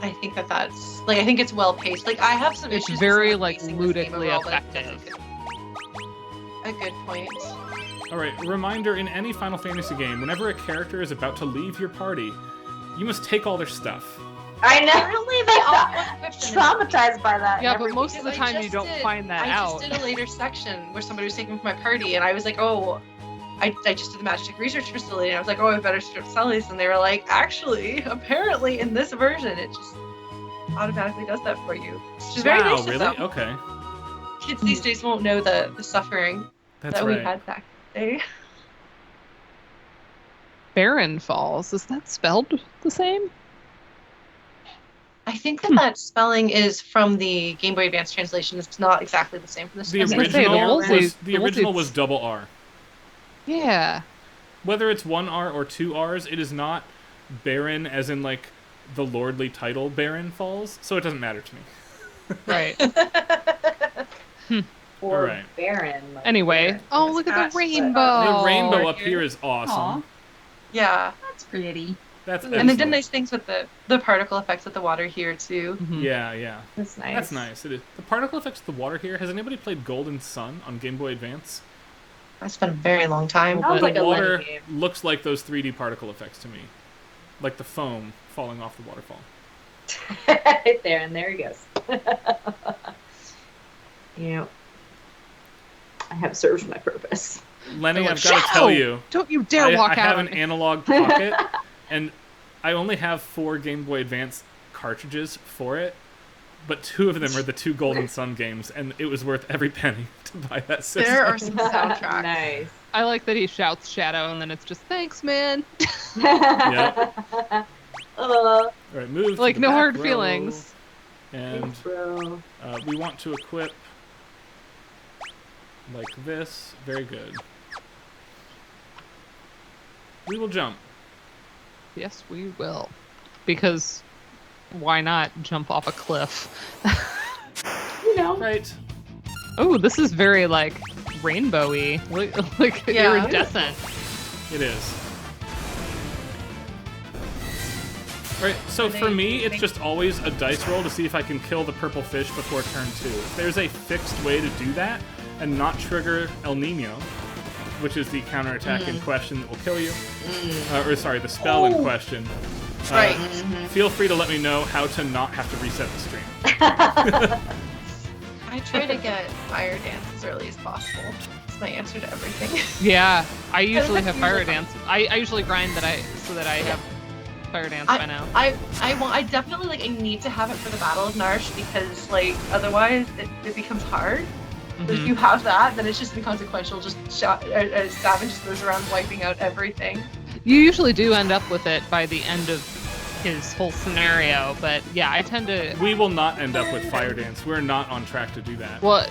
I think that's like I think it's well paced. Like I have some It's issues. very, with like, pacing this game ludically overall, but I effective. think a good point. All right, a reminder, in any Final Fantasy game, whenever a character is about to leave your party, you must take all their stuff. I know. Apparently they all equipped in it. Traumatized by that. Yeah, Every- but most of the Because time you don't find that I out. just did a later section where somebody was taking from my party, and I was like, oh, I just did the Magic Research Facility, and I was like, oh, I better strip Sully's, and they were like, actually, apparently in this version, it just automatically does that for you. Which is very nice of really? them. Okay. Kids these days won't know the suffering that we had back in the day. Barren Falls, is that spelled the same? I think that spelling is from the Game Boy Advance translation. It's not exactly the same from the original was double R. Yeah. Whether it's one R or two R's, it is not Baron as in like the lordly title Baron Falls, so it doesn't matter to me. Right. Or All right. Baron. Anyway. Baron. Oh, look at the rainbow. The rainbow up here is awesome. Aww. Yeah. That's pretty. That's and they did nice things with the particle effects with the water here too. Mm-hmm. Yeah. That's nice. That's nice. It is. The particle effects with the water here. Has anybody played Golden Sun on Game Boy Advance? That's been a very long time. Sounds like the a water Lenny game. looks like those 3D particle effects to me, like the foam falling off the waterfall. There, and there he goes. Yeah. I have served my purpose. Lenny, I've got to tell you. Don't you dare walk I out have on an me. analog pocket, and I only have 4 Game Boy Advance cartridges for it, but 2 of them are the 2 Golden Sun games, and it was worth every penny to buy that system. There are some soundtracks. Nice. I like that he shouts Shadow, and then it's just, thanks, man. Yep. All right, move. Like, to the no back hard row, feelings. And Thanks, bro. we want to equip like this. Very good. We will jump. Yes, we will. Because why not jump off a cliff? You know. Right. Oh, this is very, like, rainbowy. Like Yeah. iridescent. It is. Alright, so for me, it's just always a dice roll to see if I can kill the purple fish before turn 2. If there's a fixed way to do that and not trigger El Nino, which is the counterattack in question that will kill you, the spell in question, Right. Feel free to let me know how to not have to reset the stream. I try to get Fire Dance as early as possible. It's my answer to everything. Yeah, I usually have Fire Dance. I usually grind so that I have Fire Dance by now. I definitely I need to have it for the Battle of Narsh because otherwise it becomes hard. But if you have that, then it's just inconsequential. Just Savin just goes around wiping out everything. You usually do end up with it by the end of his whole scenario, but yeah, I tend to. We will not end up with Fire Dance. We're not on track to do that. Well,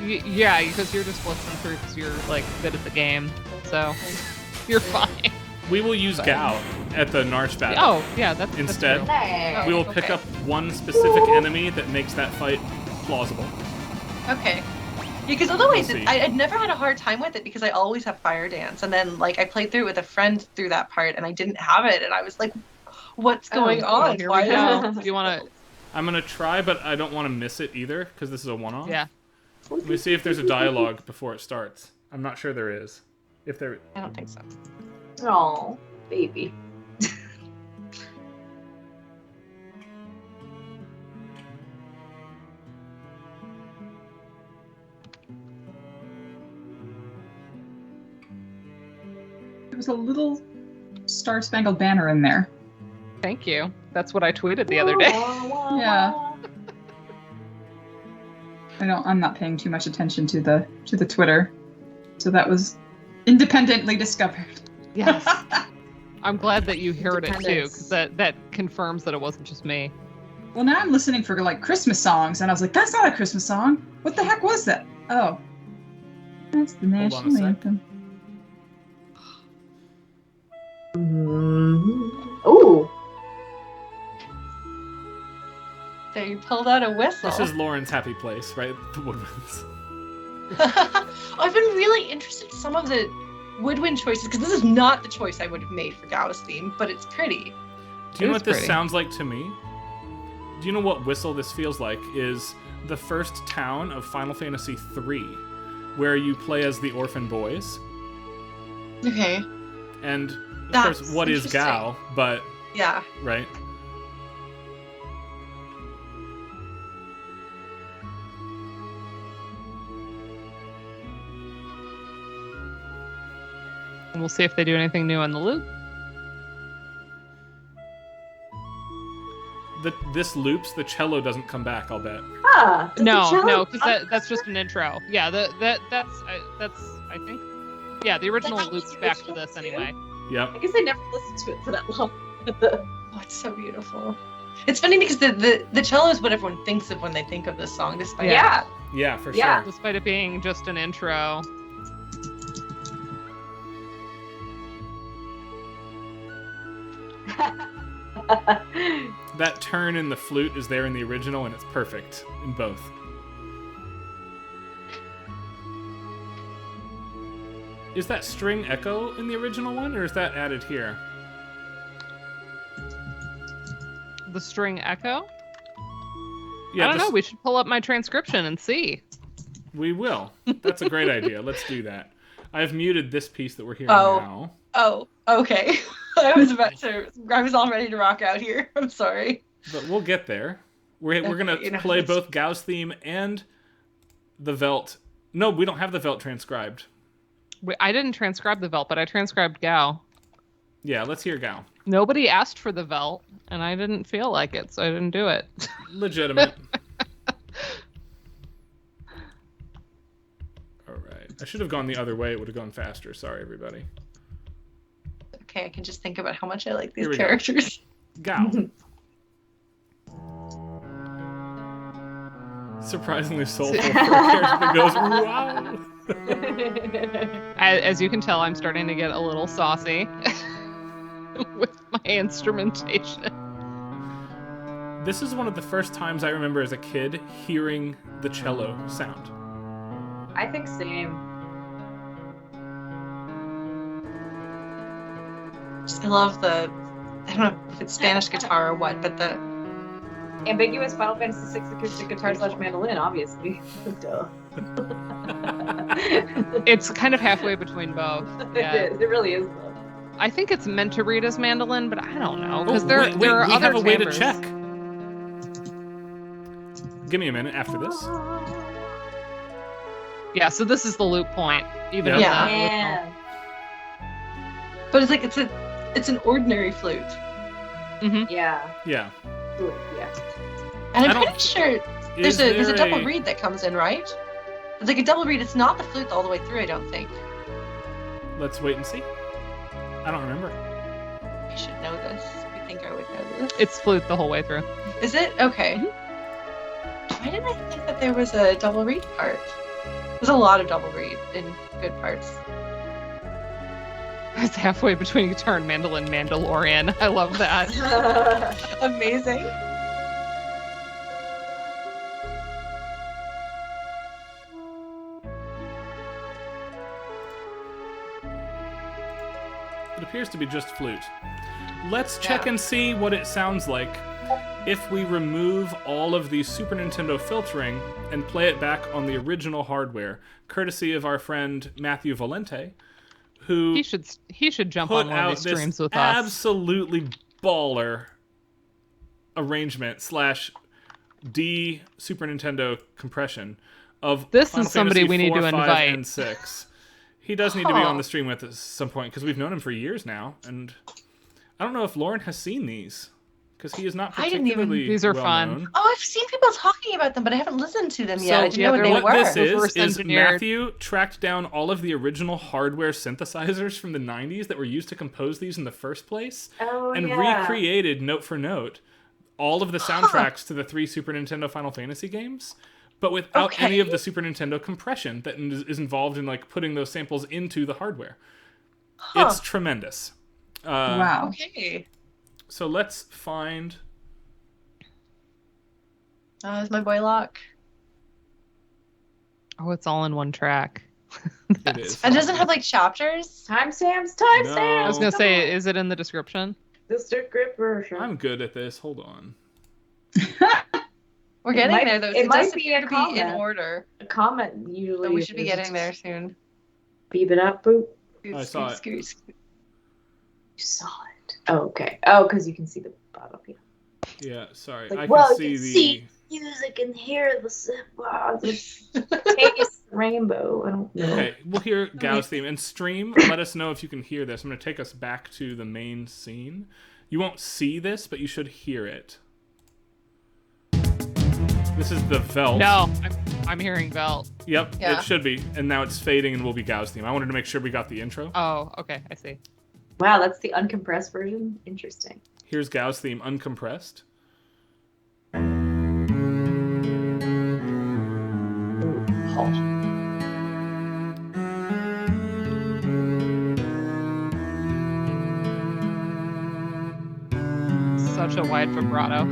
yeah, because you're just blitzing through because you're good at the game, so you're fine. We will use Gao at the Narsh battle. Oh, yeah, that's instead. Nice. We will pick up one specific enemy that makes that fight plausible. Okay. Because otherwise, We'll see. I'd never had a hard time with it because I always have Fire Dance. And then, I played through it with a friend through that part, and I didn't have it. And I was like, what's going on? Here Why we go. Do you want to? I'm going to try, but I don't want to miss it either, because this is a one-off. Yeah. Let me see if there's a dialogue before it starts. I'm not sure there is. If there... I don't think so. Oh, baby. There was a little Star-Spangled Banner in there. Thank you. That's what I tweeted the other day. Yeah. I'm not paying too much attention to the Twitter, so that was independently discovered. Yes. I'm glad that you heard it too, Independence. because that confirms that it wasn't just me. Well, now I'm listening for Christmas songs, and I was like, "That's not a Christmas song. What the heck was that?" Oh, that's the Hold on a national sec. anthem. Ooh. So you pulled out a whistle. This is Lauren's happy place, right? The Woodlands. I've been really interested in some of the woodwind choices because this is not the choice I would have made for Gao's theme, but it's pretty. Do you It know is what this pretty. sounds like to me? Do you know what whistle this feels like? Is the first town of Final Fantasy III, where you play as the orphan boys. Okay. And, of That's course, what is interesting. Gao? But, Yeah. right? we'll see if they do anything new on the loop. This loops, the cello doesn't come back, I'll bet. No, because that's just an intro. Yeah, that's I think. Yeah, the original loops back to this anyway. Yep. I guess I never listened to it for that long. Oh, it's so beautiful. It's funny because the cello is what everyone thinks of when they think of this song, despite Yeah, for sure. Despite it being just an intro. That turn in the flute is there in the original, and it's perfect in both. Is that string echo in the original one, or is that added here? The string echo? Yeah, I don't know. We should pull up my transcription and see. We will. That's a great idea. Let's do that. I've muted this piece that we're hearing now. Oh, okay. I was all ready to rock out here. I'm sorry. But we'll get there. We're going to play both Gao's theme and the Velt. No, we don't have the Velt transcribed. I didn't transcribe the Velt, but I transcribed Gao. Yeah, let's hear Gao. Nobody asked for the Velt, and I didn't feel like it, so I didn't do it. Legitimate. All right. I should have gone the other way. It would have gone faster. Sorry, everybody. Okay, I can just think about how much I like these characters. Gao. Surprisingly soulful for a character that goes, wow. As you can tell, I'm starting to get a little saucy with my instrumentation. This is one of the first times I remember as a kid hearing the cello sound. I think same. I love I don't know if it's Spanish guitar or what, but the ambiguous Final Fantasy VI acoustic guitar / mandolin, obviously. Duh. It's kind of halfway between both. Yeah. It is. It really is, though. I think it's meant to read as mandolin, but I don't know because there are we other have a way to timbres. check. Give me a minute after this. Yeah, so this is the loop point, even Yep. in the But it's like it's an ordinary flute. Mm-hmm. Yeah. Yeah. Yeah. And I'm pretty sure there's a double read. reed that comes in, right? It's like a double reed. It's not the flute all the way through, I don't think. Let's wait and see. I don't remember. I should know this. I think I would know this. It's flute the whole way through. Is it? Okay. Why didn't I think that there was a double reed part? There's a lot of double reed in good parts. It's halfway between guitar and mandolin, Mandalorian. I love that. Amazing. It appears to be just flute. Let's check and see what it sounds like if we remove all of the Super Nintendo filtering and play it back on the original hardware, courtesy of our friend Matthew Valente, who he should jump put on one out of these streams this with us. absolutely baller arrangement / D Super Nintendo compression of This Final is somebody Fantasy we need 4, to 5, invite. and 6. He does need to be on the stream with us at some point because we've known him for years now, and I don't know if Lauren has seen these because he is not particularly These are well fun. known. Oh, I've seen people talking about them, but I haven't listened to them yet. I didn't know what they what were. this Reverse is engineered. Matthew tracked down all of the original hardware synthesizers from the 90s that were used to compose these in the first place and recreated note for note all of the soundtracks to the 3 Super Nintendo Final Fantasy games, but without any of the Super Nintendo compression that is involved in like putting those samples into the hardware. It's tremendous. Wow. Okay. So let's find... Is my boy Locke. Oh, it's all in one track. It is. And doesn't have like chapters? Timestamps. No. I was gonna say, is it in the description? District Grip version. I'm good at this. Hold on. We're getting there though. It might does be appear a to be in comment. order. A comment usually. So we should be is getting there soon. Beep it up, boop. I saw it. You saw it. Oh, okay. Oh, because you can see the bottom. Yeah. Yeah, sorry. Like, I well, can you see can the... see music and hear the taste rainbow. I don't know. Okay, we'll hear Gao's theme. And stream, let us know if you can hear this. I'm going to take us back to the main scene. You won't see this, but you should hear it. This is the Velt. No, I'm hearing Velt. Yep, Yeah. it should be. And now it's fading and will be Gao's theme. I wanted to make sure we got the intro. Oh, okay, I see. Wow, that's the uncompressed version? Interesting. Here's Gao's theme uncompressed. Such a wide vibrato.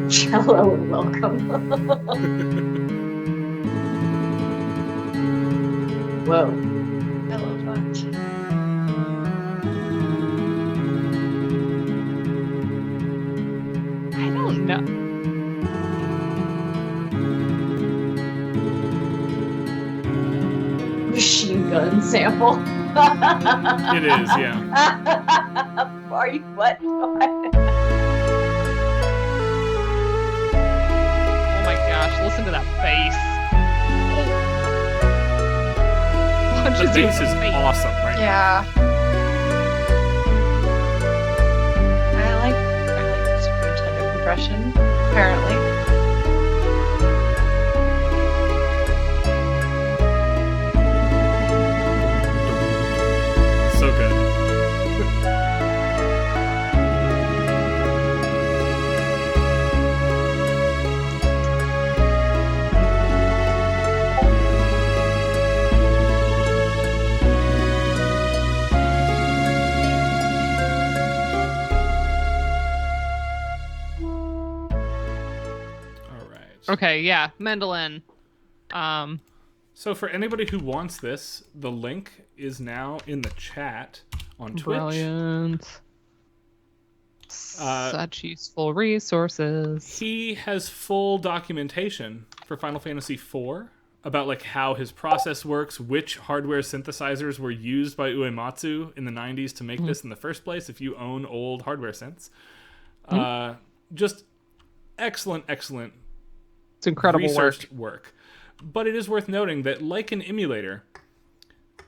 Cello and welcome. Whoa. I love that. I don't know. Machine gun sample. It is, yeah. Are you what? Oh my gosh, listen to that bass. The bass is awesome right Yeah. I like the Super Nintendo compression, apparently. now. So good. Okay, yeah, mandolin. So for anybody who wants this, the link is now in the chat on Twitch. Brilliant. Such useful resources. He has full documentation for Final Fantasy IV about like how his process works, which hardware synthesizers were used by Uematsu in the 90s to make this in the first place, if you own old hardware synths. Just excellent It's incredible researched work. But it is worth noting that, like an emulator,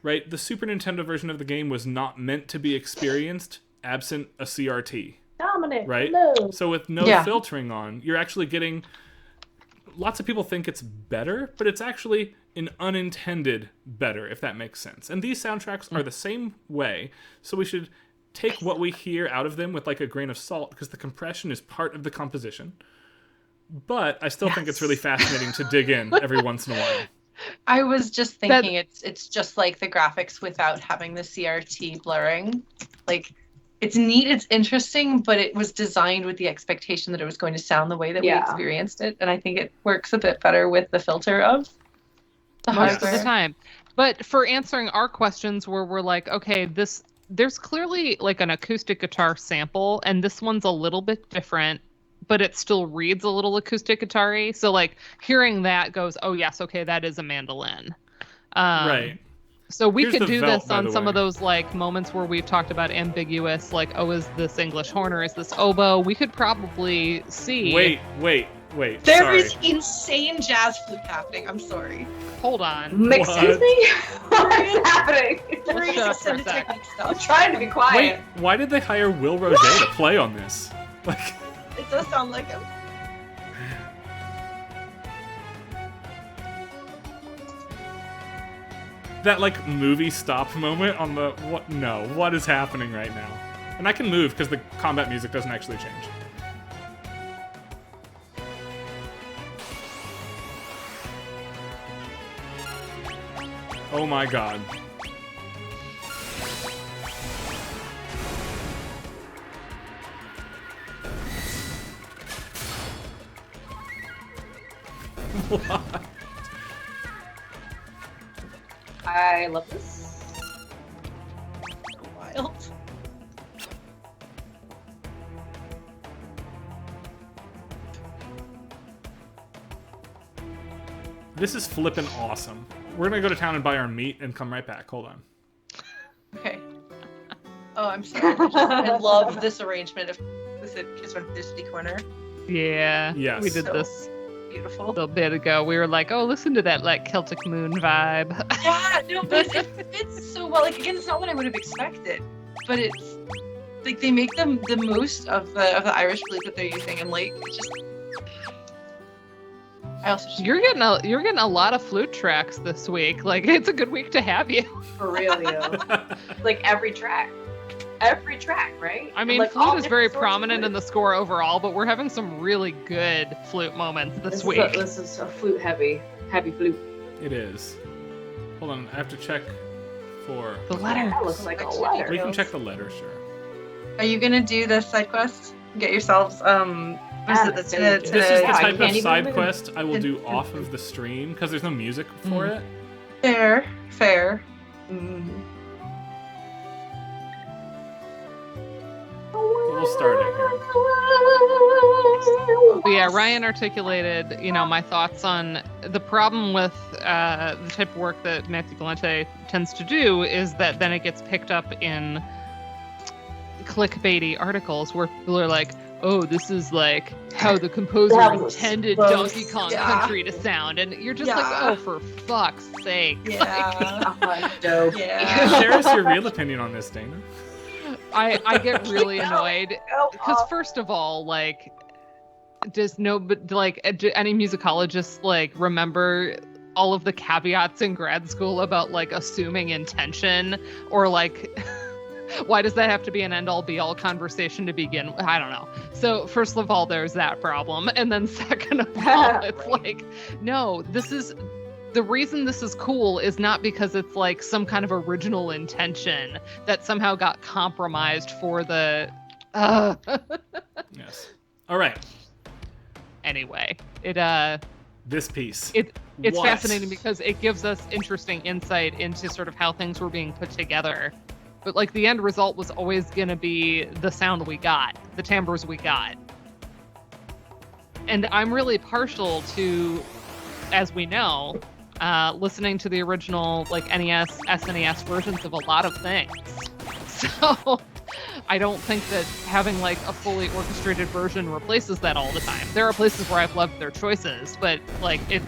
right, the Super Nintendo version of the game was not meant to be experienced absent a CRT. Dominic, right? hello. So with no filtering on, you're actually getting... Lots of people think it's better, but it's actually an unintended better, if that makes sense. And these soundtracks are the same way, so we should take what we hear out of them with like a grain of salt, because the compression is part of the composition. But I still think it's really fascinating to dig in every once in a while. I was just thinking it's just like the graphics without having the CRT blurring. Like, it's neat, it's interesting, but it was designed with the expectation that it was going to sound the way that we experienced it. And I think it works a bit better with the filter of the most of the time. But for answering our questions where we're like, okay, there's clearly like an acoustic guitar sample, and this one's a little bit different, but it still reads a little acoustic guitar-y. So like hearing that goes, oh yes, okay, that is a mandolin. Right. So we could do this on some of those like moments where we've talked about ambiguous, like, oh, is this English horn or is this oboe? We could probably see. Wait. There is insane jazz flute happening. I'm sorry. Hold on. Excuse me? What is happening? Crazy technique stuff. I'm trying to be quiet. Wait, why did they hire Will Roget to play on this? Like, it does sound like him. that like movie stop moment on the what is happening right now? And I can move because the combat music doesn't actually change. Oh my god. What? I love this. So wild. This is flippin' awesome. We're gonna go to town and buy our meat and come right back. Hold on. Okay. Oh, I'm sorry. I love this arrangement of this Disney corner. Yeah. Yes. We did So this beautiful. a little bit ago. We were like, oh, listen to that like Celtic Moon vibe. Yeah, no, but it fits so well. Like again, it's not what I would have expected, but it's like they make them the most of the Irish flute that they're using, and like it just. I also just You're getting a lot of flute tracks this week. Like it's a good week to have you. For real, yo. Like every track, right? I mean, like, flute all is very different sorts of prominent in flute. the score overall, but we're having some really good flute moments this week. This is a flute heavy flute. It is. Hold on, I have to check for The letter. That looks like a letter. We can check the letter, sure. Are you gonna do the side quest? Get yourselves This This is the I type can't of even side move. quest I will do off of the stream because there's no music for it. fair. We'll start it here. But yeah, Ryan articulated, my thoughts on the problem with the type of work that Matthew Valente tends to do is that then it gets picked up in clickbaity articles where people are like, oh, this is like how the composer That was intended close. Donkey Kong Yeah. Country to sound. And you're just like, Yeah. oh, for fuck's sake. Yeah. Dope. Yeah. Share us your real opinion on this, Dana. I get really annoyed Go because off. first of all, like, do any musicologists like remember all of the caveats in grad school about like assuming intention or like why does that have to be an end all be all conversation to begin with? I don't know. So first of all, there's that problem, and then second of all, it's Right. like, no, this is the reason this is cool is not because it's like some kind of original intention that somehow got compromised for the Yes. All right. anyway. This piece. It's What? fascinating because it gives us interesting insight into sort of how things were being put together. But like the end result was always going to be the sound we got, the timbres we got. And I'm really partial to, as we know, listening to the original like NES, SNES versions of a lot of things. So I don't think that having like a fully orchestrated version replaces that all the time. There are places where I've loved their choices, but like it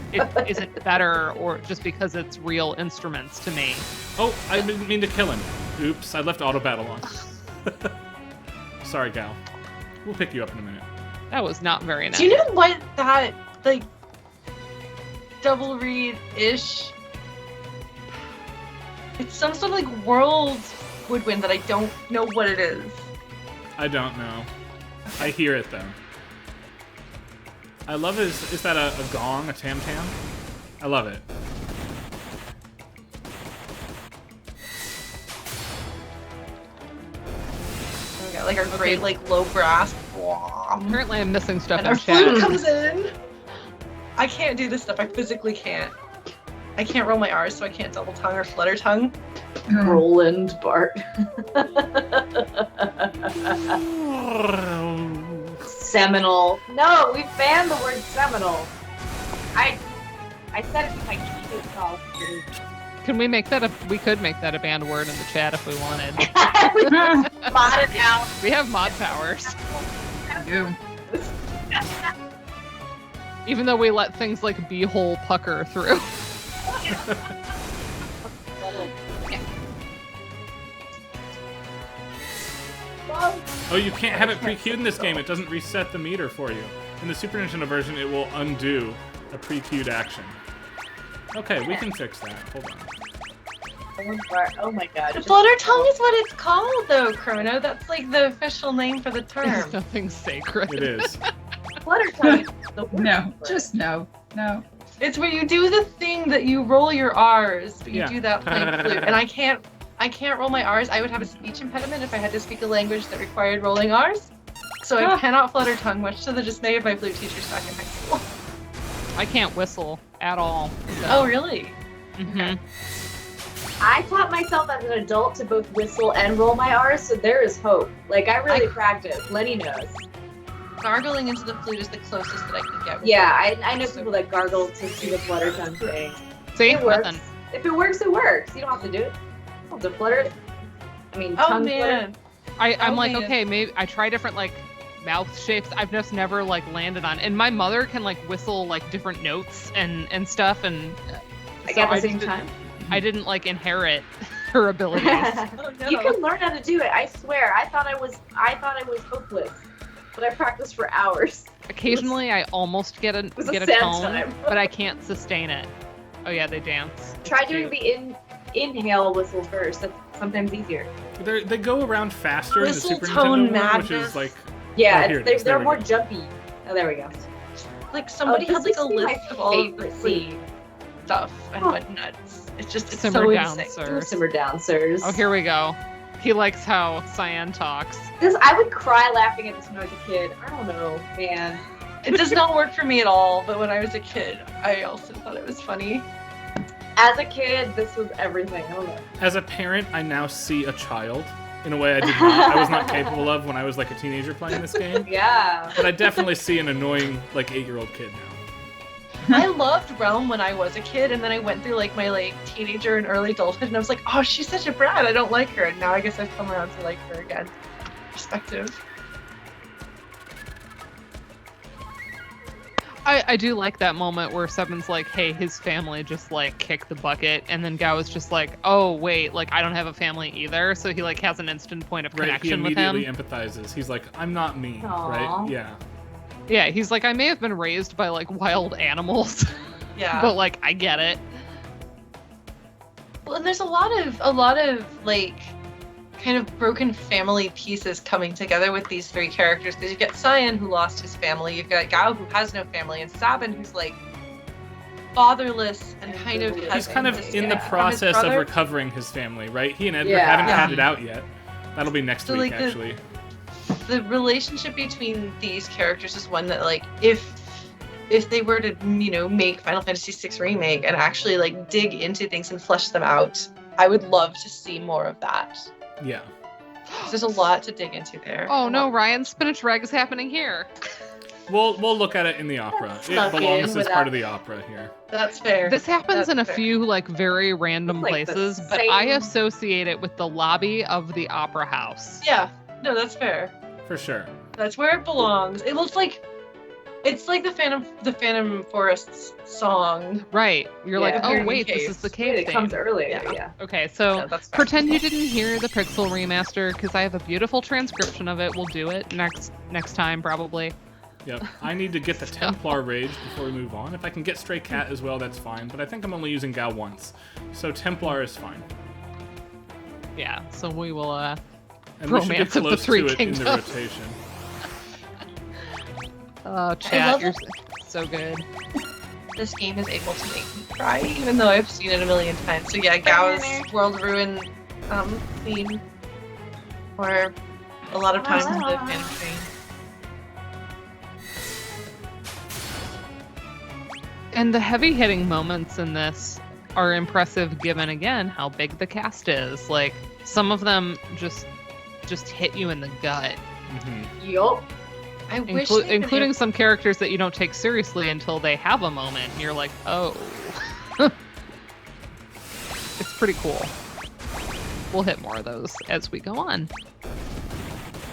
isn't better or just because it's real instruments to me. Oh, I didn't mean to kill him. Oops, I left auto battle on. Sorry, gal. We'll pick you up in a minute. That was not very nice. Do you know what that like double reed-ish? It's some sort of like world woodwind that I don't know what it is. I don't know. I hear it though. I love it. Is that a gong, a tam-tam? I love it. We got like our great like low brass. Apparently I'm missing stuff And in our flute chat. comes in. I can't do this stuff. I physically can't. I can't roll my R's, so I can't double tongue or flutter tongue. Roland Bart. Seminal. No, we banned the word seminal. I said it to my keynote talk. Can we make that we could make that a banned word in the chat if we wanted. Mod it out. We have mod powers. You. Even though we let things like beehole pucker through. Oh, you can't have it pre-queued in this game. It doesn't reset the meter for you. In the Super Nintendo version, it will undo a pre-queued action. Okay, we can fix that. Hold on. Roland Bart. Oh my god. The flutter tongue is what it's called, though, Chrono. That's like the official name for the term. There's nothing sacred. It is. Flutter tongue. The word No, for it. just no. No. It's where you do the thing that you roll your R's, but you Yeah. do that playing flute. And I can't roll my R's. I would have a speech impediment if I had to speak a language that required rolling R's. So I cannot flutter tongue, much to the dismay of my flute teachers back in high school. I can't whistle at all. So. Oh, really? Mhm. I taught myself as an adult to both whistle and roll my R's, so there is hope. Like, I really practice. Lenny knows. Gargling into the flute is the closest that I can get. Yeah, I know people that gargle to do the flutter tongue thing. See? It works. Nothing. If it works, it works. You don't have to do it. You don't have to flutter it. I mean, Oh, tongue man. I'm like, man. okay, maybe I try different like mouth shapes I've just never like landed on. And my mother can like whistle like different notes and stuff, and I got the same time. I didn't like inherit her abilities. Oh, no. You can learn how to do it. I swear. I thought I was hopeless, but I practiced for hours. Occasionally, I almost get a sad tone, time. but I can't sustain it. Oh yeah, they dance. Try It's doing cute. the inhale whistle first. That's sometimes easier. They go around faster in the Whistle Super tone Nintendo one, which madness. is like Yeah, here it is. There they're we more go. jumpy. Oh, there we go. Like somebody Oh, has like this a is my list of all of favorite the scene. stuff and Huh. whatnot. It's Simmer so down, insane. sir. Simmer down, sirs. Oh, here we go. He likes how Cyan talks. I would cry laughing at this when I was a kid. I don't know, man. It does not work for me at all, but when I was a kid, I also thought it was funny. As a kid, this was everything. I don't know. as a parent, I now see a child in a way I was not capable of when I was like a teenager playing this game. Yeah. But I definitely see an annoying like 8-year-old kid now. I loved Realm when I was a kid, and then I went through like my like teenager and early adulthood, and I was like, oh, she's such a brat. I don't like her, and now I guess I've come around to like her again. Perspective. I do like that moment where Seven's like, hey, his family just like kicked the bucket, and then Gao is just like, oh wait, like I don't have a family either, so he like has an instant point of Right? He connection with him. immediately empathizes. He's like, I'm not me, Aw. right? Yeah. Yeah, he's like, I may have been raised by like wild animals, Yeah. but like I get it. Well, and there's a lot of like kind of broken family pieces coming together with these three characters, because you've got Cyan, who lost his family, you've got Gao, who has no family, and Sabin, who's like fatherless and kind of has He's kind of in the from his process of brother. recovering his family, right? He and Edward Yeah. haven't Yeah. had it out yet. That'll be next So, week, like, the- actually. The relationship between these characters is one that, like, if they were to, you know, make Final Fantasy VI Remake and actually like dig into things and flesh them out, I would love to see more of that. Yeah. There's a lot to dig into there. Oh no, Ryan, spinach reg is happening here. We'll look at it in the opera. It Snuck in belongs as without- part of the opera here. That's fair. This happens That's in a fair. few like very random Like the places, but I same- associate it with the lobby of the opera house. Yeah, no, that's fair. For sure. That's where it belongs. It looks like it's like the Phantom Forest's song. Right. You're like, Yeah. oh Here in wait, case. this is the Wait, cave it comes theme. earlier. Yeah. Yeah. Okay, so Yeah, that's fair. pretend you didn't hear the Pixel remaster because I have a beautiful transcription of it. We'll do it next time probably. Yep. I need to get the Templar Rage before we move on. If I can get Stray Cat as well, that's fine. But I think I'm only using Gao once. So Templar is fine. Yeah, so we will And we should get Romance of the close Three to it in the Kingdoms. rotation. oh chat, love you're it. so good. This game is able to make me cry, even though I've seen it a million times. So yeah, Gao's World Ruin theme, or a lot of times the Phantom Train. And the heavy hitting moments in this are impressive given again how big the cast is. Like some of them just hit you in the gut. Mm-hmm. Yup. I wish they'd been Including some characters that you don't take seriously until they have a moment and you're like, oh. It's pretty cool. We'll hit more of those as we go on.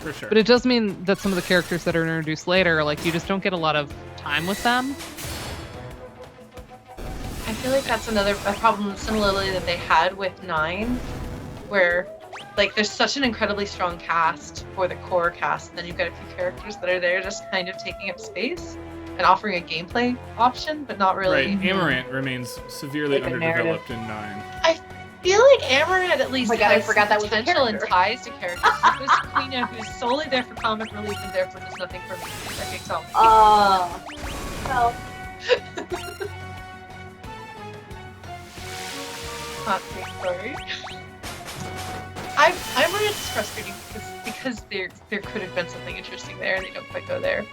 For sure. But it does mean that some of the characters that are introduced later, like you just don't get a lot of time with them. I feel like that's a problem similarly that they had with 9, where like there's such an incredibly strong cast for the core cast, and then you've got a few characters that are there just kind of taking up space and offering a gameplay option, but not really. Right. Amaranth remains severely Like a underdeveloped in 9. I feel like Amaranth at least Oh my God, I has forgot that was a potential and character. ties to characters. There's Quina, who's solely there for comic relief and therefore does nothing for me. That makes all. Well. Not great story. Amaranth is frustrating because there could have been something interesting there and they don't quite go there.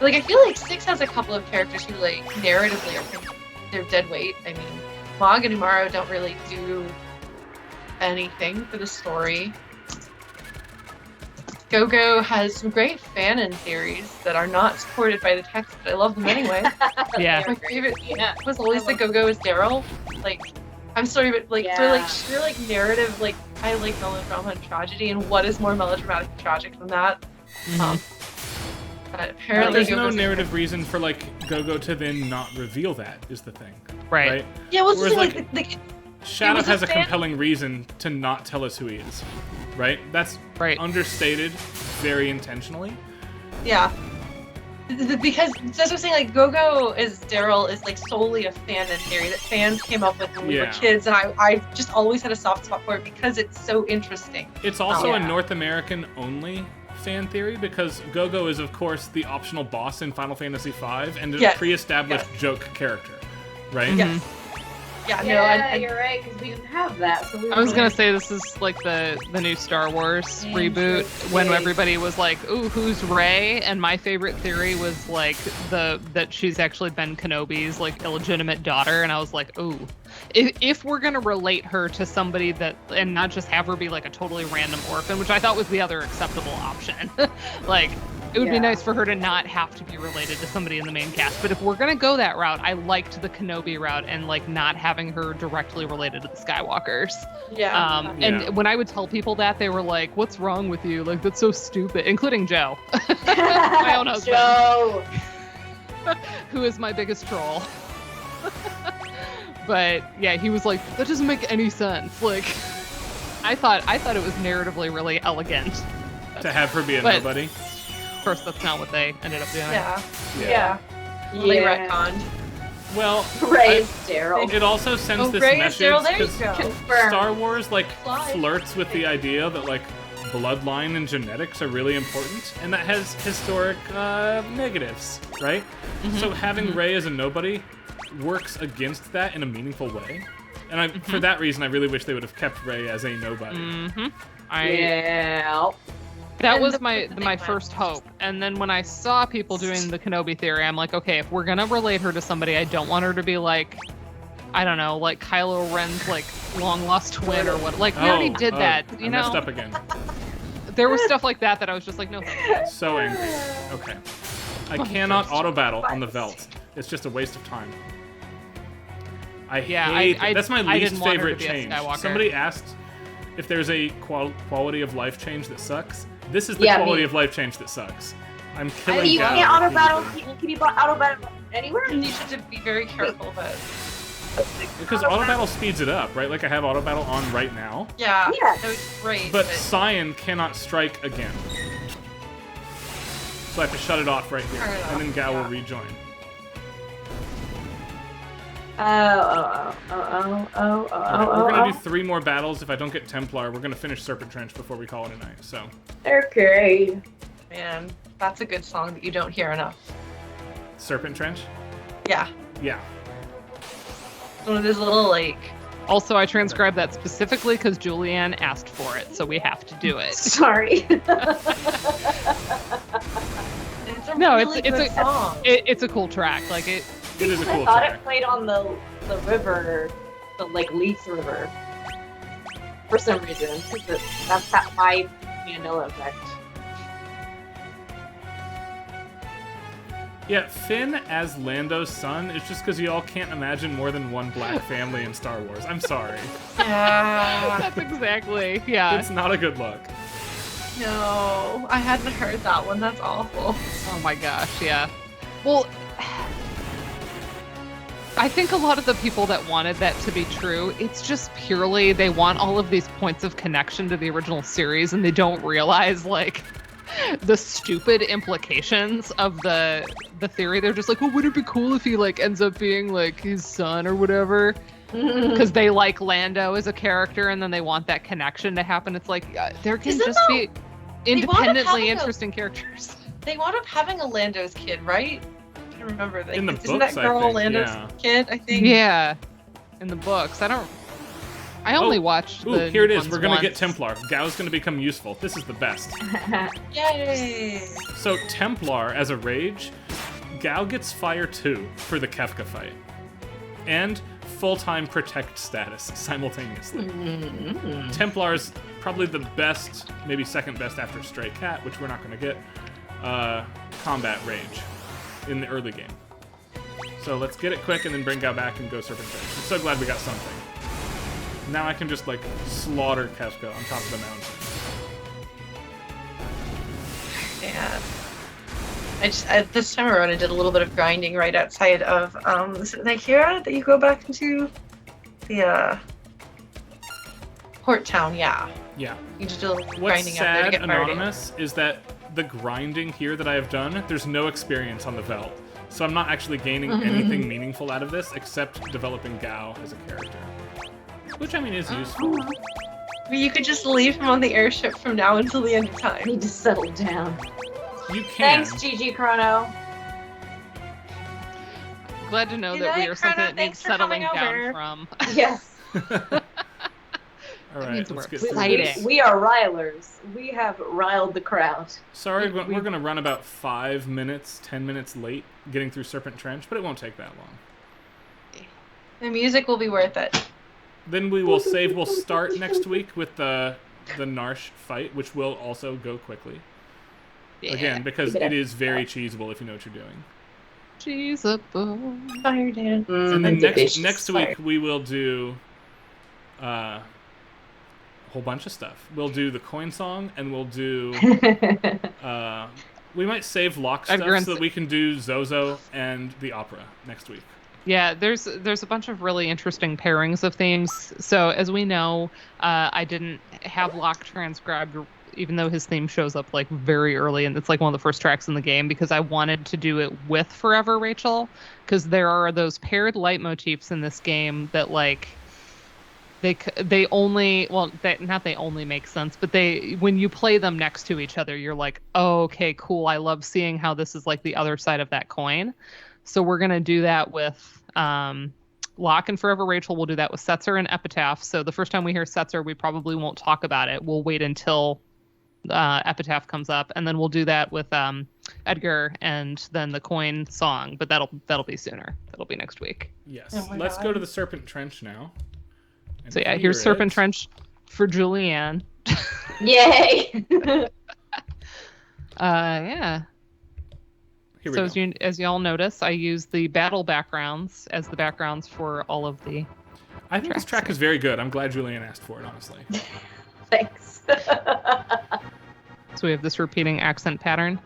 Like I feel like 6 has a couple of characters who like narratively are they're dead weight. I mean, Mog and Umaro don't really do anything for the story. Go-Go has some great fanon theories that are not supported by the text, but I love them anyway. Yeah. My favorite Yeah. was always the Go-Go is Daryl. Like, I'm sorry, but like for like sheer like narrative, like I like melodrama and tragedy, and what is more melodramatic and tragic than that? But apparently there's no Gogo's narrative reason for like Gogo to then not reveal that is the thing. Right. Yeah, well, Whereas, like Shadow was a has a fan- compelling reason to not tell us who he is. Right? That's understated very intentionally. Yeah. Because that's what I'm saying, like, Gogo as Daryl is, like, solely a fan in theory that fans came up with when we were kids, and I just always had a soft spot for it because it's so interesting. It's also a North American only fan theory because Gogo is, of course, the optional boss in Final Fantasy V and a pre-established joke character, right? Yes. Yeah, you're right, because we didn't have that. So I was gonna say this is like the new Star Wars reboot when everybody was like, "Ooh, who's Rey?" And my favorite theory was like that she's actually Ben Kenobi's like illegitimate daughter, and I was like, "Ooh, if we're gonna relate her to somebody that and not just have her be like a totally random orphan," which I thought was the other acceptable option, like. It would be nice for her to not have to be related to somebody in the main cast. But if we're going to go that route, I liked the Kenobi route and like not having her directly related to the Skywalkers. Yeah. And when I would tell people that, they were like, "What's wrong with you? Like, that's so stupid," including Joe. My own husband. Joe! Who is my biggest troll. But yeah, he was like, "That doesn't make any sense." Like, I thought it was narratively really elegant. To have her be a nobody. Of course, that's not what they ended up doing. Yeah. They retconned. Well, Rey's Daryl. It also sends this message because Star Wars like flirts with the idea that like bloodline and genetics are really important, and that has historic negatives, right? So having Rey as a nobody works against that in a meaningful way, and for that reason, I really wish they would have kept Rey as a nobody. That was my first hope. And then when I saw people doing the Kenobi theory, I'm like, okay, if we're gonna relate her to somebody, I don't want her to be like, I don't know, like Kylo Ren's like long lost twin or what. Like we already did that, you know. I messed up again. There was stuff like that I was just like, no thank you. So angry. Okay. I cannot auto battle on the Velt. It's just a waste of time. That's my least favorite change. Somebody asked if there's a quality of life change that sucks. This is the quality of life change that sucks. I'm killing you can't auto battle. Can you auto battle anywhere? You should be very careful, but because auto battle speeds it up, right? Like I have auto battle on right now. Yeah. No, it's great. But Cyan cannot strike again, so I have to shut it off right here, and then Gao will rejoin. We're gonna do 3 more battles. If I don't get Templar, we're gonna finish Serpent Trench before we call it a night. So. Okay. Man, that's a good song that you don't hear enough. Serpent Trench? Yeah. Yeah. One of those little like. Also, I transcribed that specifically because Julianne asked for it, so we have to do it. Sorry. It's a cool track. Like it. It is a cool I thought track. it played on the river, the like Leaf River, for some reason. That's my Mandela effect. Yeah, Finn as Lando's son is just because y'all can't imagine more than one black family in Star Wars. I'm sorry. Yeah. That's exactly. Yeah. It's not a good look. No, I hadn't heard that one. That's awful. Oh my gosh, yeah. Well, I think a lot of the people that wanted that to be true, it's just purely they want all of these points of connection to the original series, and they don't realize like the stupid implications of the theory. They're just like, well, would it be cool if he like ends up being like his son or whatever? Because they like Lando as a character, and then they want that connection to happen. It's like there can just be independently interesting characters. They wound up having a Lando's kid, right? I don't remember. In the Isn't books, that girl I think, Lando's kid? I think. Yeah, in the books. I only watched. Ooh, here it is. We're gonna get Templar. Gao's gonna become useful. This is the best. Yay! So Templar as a rage, Gao gets Fire 2 for the Kefka fight, and full-time protect status simultaneously. Templar's probably the best, maybe second best after Stray Cat, which we're not gonna get. Combat rage in the early game. So let's get it quick and then bring Gao back and go Serpent Trench. I'm so glad we got something. Now I can just like slaughter Kefka on top of the mountain. Yeah. This time around I did a little bit of grinding right outside of is it Nahira that you go back into the Port Town, yeah. Yeah. You just do a little What's grinding out there to sad, get fired Anonymous, is that the grinding here that I have done, there's no experience on the Veld. So I'm not actually gaining anything meaningful out of this except developing Gao as a character. Which, I mean, is useful. You could just leave him on the airship from now until the end of time. Need to settle down. You can. Thanks, GG Chrono. Glad to know Good that we night, are something Chrono. that Thanks needs for settling coming down over. from. Yes. All right, means let's we're get through excited. this. We are rilers. We have riled the crowd. Sorry, we're going to run about 5 minutes, 10 minutes late getting through Serpent Trench, but it won't take that long. The music will be worth it. Then we will save. We'll start next week with the Narsh fight, which will also go quickly. Yeah. Again, because Keep it it up. is very cheesable if you know what you're doing. Cheeseable. Fire dance. And then Delicious. next week we will do a whole bunch of stuff. We'll do the coin song, and we'll do. We might save lock stuff Edgar and so that we can do Zozo and the opera next week. Yeah, there's a bunch of really interesting pairings of themes. So as we know, I didn't have Locke transcribed, even though his theme shows up like very early, and it's like one of the first tracks in the game, because I wanted to do it with Forever Rachel, because there are those paired leitmotifs in this game that like they only not they only make sense, but they when you play them next to each other, you're like, oh, okay, cool. I love seeing how this is like the other side of that coin. So we're gonna do that with Locke and Forever Rachel. We'll do that with Setzer and Epitaph. So the first time we hear Setzer, we probably won't talk about it. We'll wait until Epitaph comes up, and then we'll do that with Edgar and then the coin song. But that'll be sooner. That'll be next week. Yes. Oh my Let's God. go to the Serpent Trench now. And So yeah, clear here's Serpent it. Trench for Julianne. Yay! Yeah. Here we So go. as y'all notice, I use the battle backgrounds as the backgrounds for all of the. I think this tracks. track is very good. I'm glad Julian asked for it, honestly. Thanks. So we have this repeating accent pattern.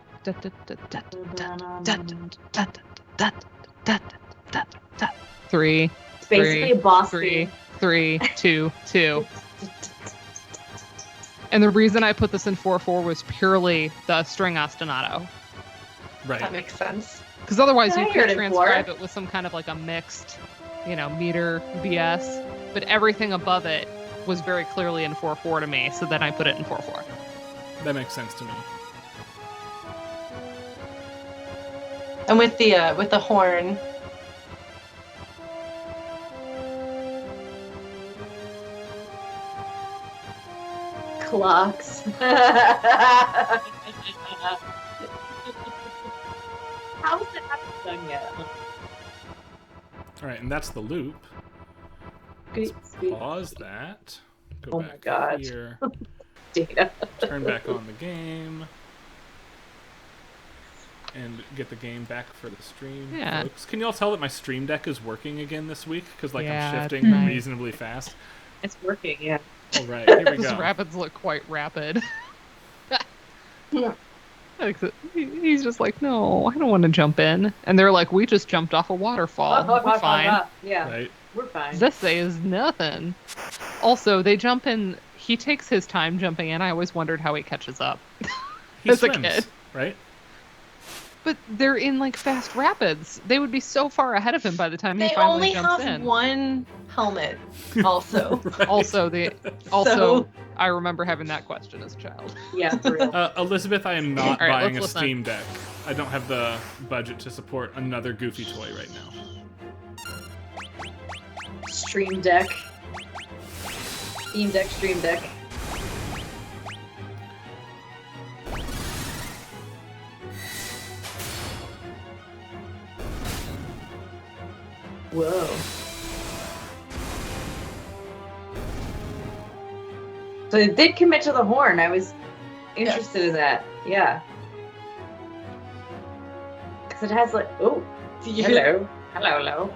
Three, It's basically a boss three, theme. 3, 2, 2. And the reason I put this in 4/4 was purely the string ostinato. That Right. makes sense. Because otherwise you I heard could it transcribe before. it with some kind of like a mixed, meter BS. But everything above it was very clearly in 4/4 to me, so then I put it in 4/4. That makes sense to me. And with the horn. Clocks. How is it not done yet? All right, and that's the loop. Pause that. Go Oh my back God. here. Data. Turn back on the game. And get the game back for the stream. Yeah. Folks. Can you all tell that my stream deck is working again this week? Because I'm Yeah, shifting nice. reasonably fast. It's working, yeah. All right, here we Those go. rapids look quite rapid. Yeah. He's just like, no, I don't want to jump in. And they're like, we just jumped off a waterfall. We're fine. Yeah, Right. we're fine. This is nothing. Also, they jump in. He takes his time jumping in. I always wondered how he catches up. He As a swims, kid. right? But they're in like fast rapids. They would be so far ahead of him by the time he They finally only jumps have in. one helmet, also. Right. Also, I remember having that question as a child. Yeah, for real. Elizabeth, I am not All right, buying a let's listen. Steam Deck. I don't have the budget to support another goofy toy right now. Stream Deck. Steam Deck, Stream Deck. Whoa. So it did commit to the horn. I was interested in that. Yeah. Because it has like, oh, hello. Hello, hello.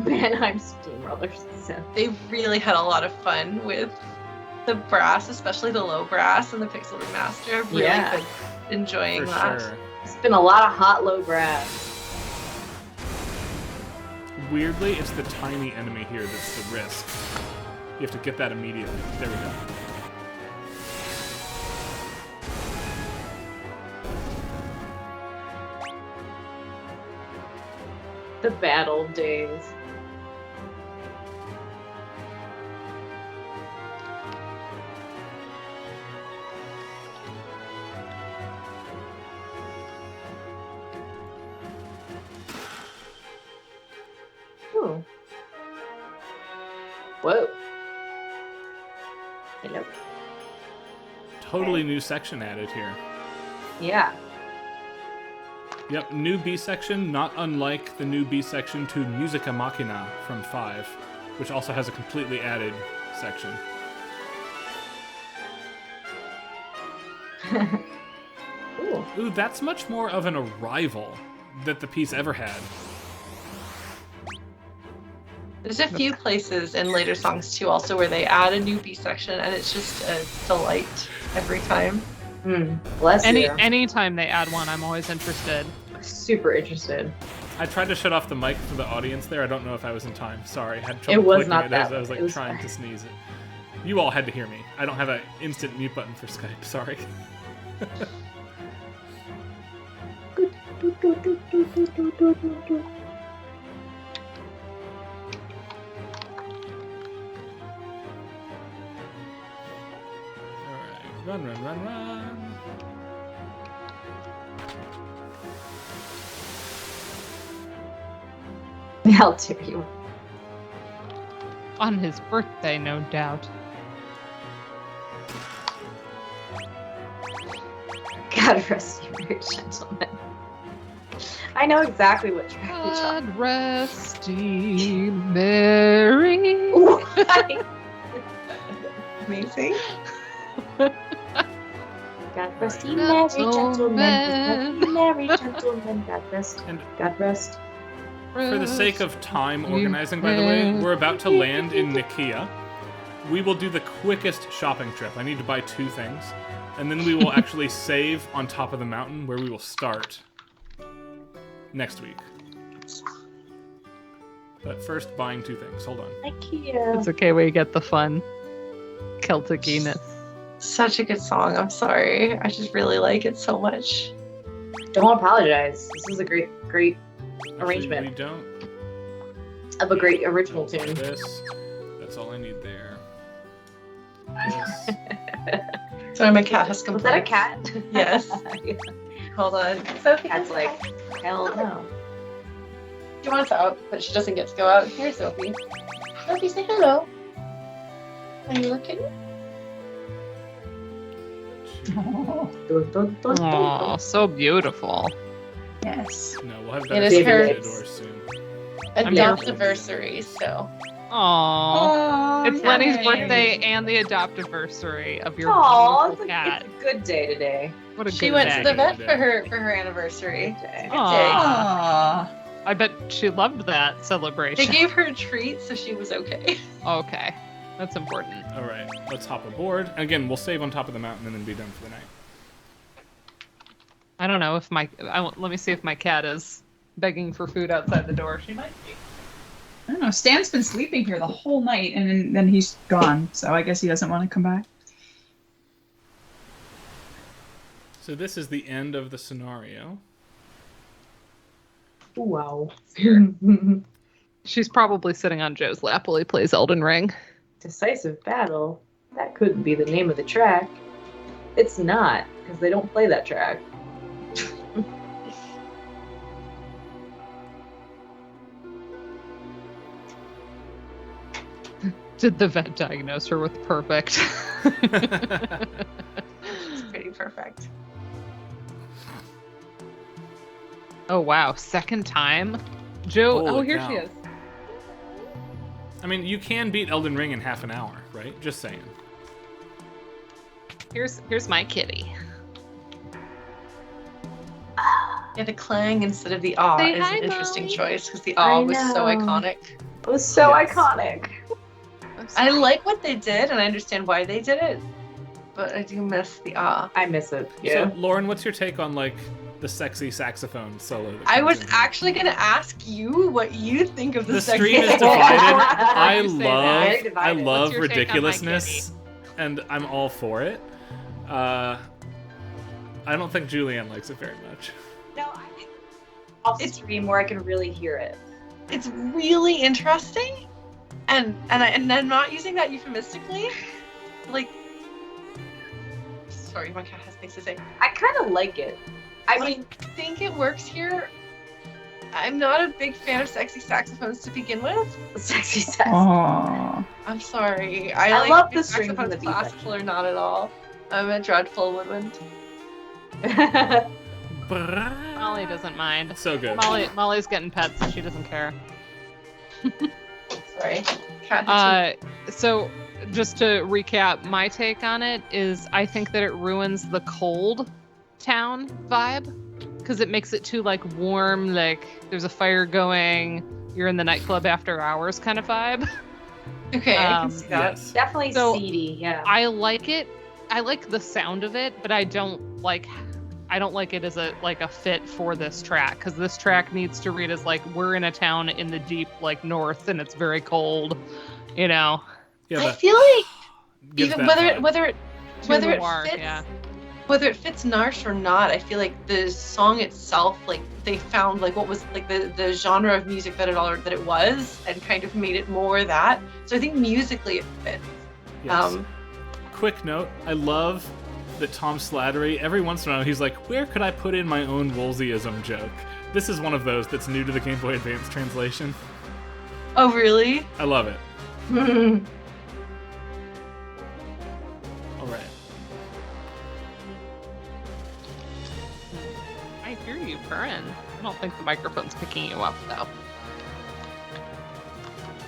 Mannheim Steamrollers. So. They really had a lot of fun with the brass, especially the low brass and the Pixel Remaster. I've really been enjoying For that. sure. It's been a lot of hot low brass. Weirdly, it's the tiny enemy here that's the risk. You have to get that immediately. There we go. The bad old days. Ooh. Whoa. Hello. Totally new section added here. Yeah. Yep, new B section, not unlike the new B section to Musica Machina from 5, which also has a completely added section. Ooh, that's much more of an arrival that the piece ever had. There's a few places in later songs too also where they add a new B section and it's just a delight every time. Bless you. Anytime they add one, I'm always interested. Super interested. I tried to shut off the mic for the audience there. I don't know if I was in time. Sorry, I had trouble It was clicking not it that as I was like trying to sneeze it. You all had to hear me. I don't have an instant mute button for Skype. Sorry. Alright, run, run, run, run. How dare you? On his birthday, no doubt. God rest you, very gentlemen. I know exactly what track you're talking God rest ye merry. Amazing. God rest ye merry gentlemen. Merry gentlemen. God rest. And God rest. for the sake of time organizing, by the way, we're about to land in Nicaea. We will do the quickest shopping trip. I need to buy 2 things. And then we will actually save on top of the mountain where we will start next week. But first, buying 2 things. Hold on. IKEA. It's okay, we get the fun Celtic-iness. Such a good song. I'm sorry. I just really like it so much. Don't apologize. This is a great Actually, arrangement we don't. of a great original tune. This. That's all I need there. This. Sorry, my cat has Was that a complaints. cat? Yes. Hold on. Sophie. Cat's like, hell no. She wants out, but she doesn't get to go out. Here, Sophie. Sophie, say hello. Are you looking? Oh, so beautiful. Yes. No, we'll have It better is space her- at the door soon. Adoptiversary, so. Aww. It's Lenny's yay. birthday and the adoptiversary of your Aw, beautiful it's cat. a good day today. What a She good went day. to the vet Good for day. her anniversary. Good day. Aw. Aww. I bet she loved that They celebration. gave her a treat, so she was okay. Okay, that's important. All right, let's hop aboard. Again, we'll save on top of the mountain and then be done for the night. I don't know if let me see if my cat is begging for food outside the door. She might be. I don't know. Stan's been sleeping here the whole night, and then he's gone. So I guess he doesn't want to come back. So this is the end of the scenario. Wow. She's probably sitting on Joe's lap while he plays Elden Ring. Decisive battle. That couldn't be the name of the track. It's not, because they don't play that track. Did the vet diagnose her with perfect? It's pretty perfect. Oh wow, second time? Joe, Holy here cow. she is. I mean, you can beat Elden Ring in half an hour, right? Just saying. Here's my kitty. Yeah, the clang instead of the aw Say is hi, an interesting Mommy. choice because the aw was so know. iconic. It was so Yes. iconic. times. I like what they did, and I understand why they did it, but I do miss the I miss it. Yeah. So, Lauren, what's your take on like the sexy saxophone solo? I was actually gonna ask you what you think of The sexy stream is saxophone. divided. I Divided. love What's your take on my ridiculousness, and I'm all for it. I don't think Julianne likes it very much. No, off stream where I can really hear it. It's really interesting, and I'm not using that euphemistically. Like, sorry, my cat has things to say. I kind of like it. I mean, I think it works here. I'm not a big fan of sexy saxophones to begin with. sexy sax. Aww. I'm sorry. I like love the strings saxophones, and the beat classical or not at all. I'm a dreadful woodwind. Molly doesn't mind. So good. Molly's getting pets, so she doesn't care. Sorry. Cat So just to recap, my take on it is I think that it ruins the cold town vibe because it makes it too like warm, like there's a fire going, you're in the nightclub after hours kind of vibe. Okay, I can see that. Yes. Definitely So, seedy, yeah. I like it. I like the sound of it, but I don't like it as a fit for this track because this track needs to read as like we're in a town in the deep like north and it's very cold, you know. Yeah, I feel like gives even that whether vibe. it whether it fits Narsh or not, I feel like the song itself, like they found like what was like the genre of music that it was and kind of made it more that. So I think musically it fits. Yes. Quick note, I love that Tom Slattery, every once in a while, he's like, where could I put in my own Woolseyism joke? This is one of those that's new to the Game Boy Advance translation. Oh, really? I love it. All right. I hear you, Curran. I don't think the microphone's picking you up, though.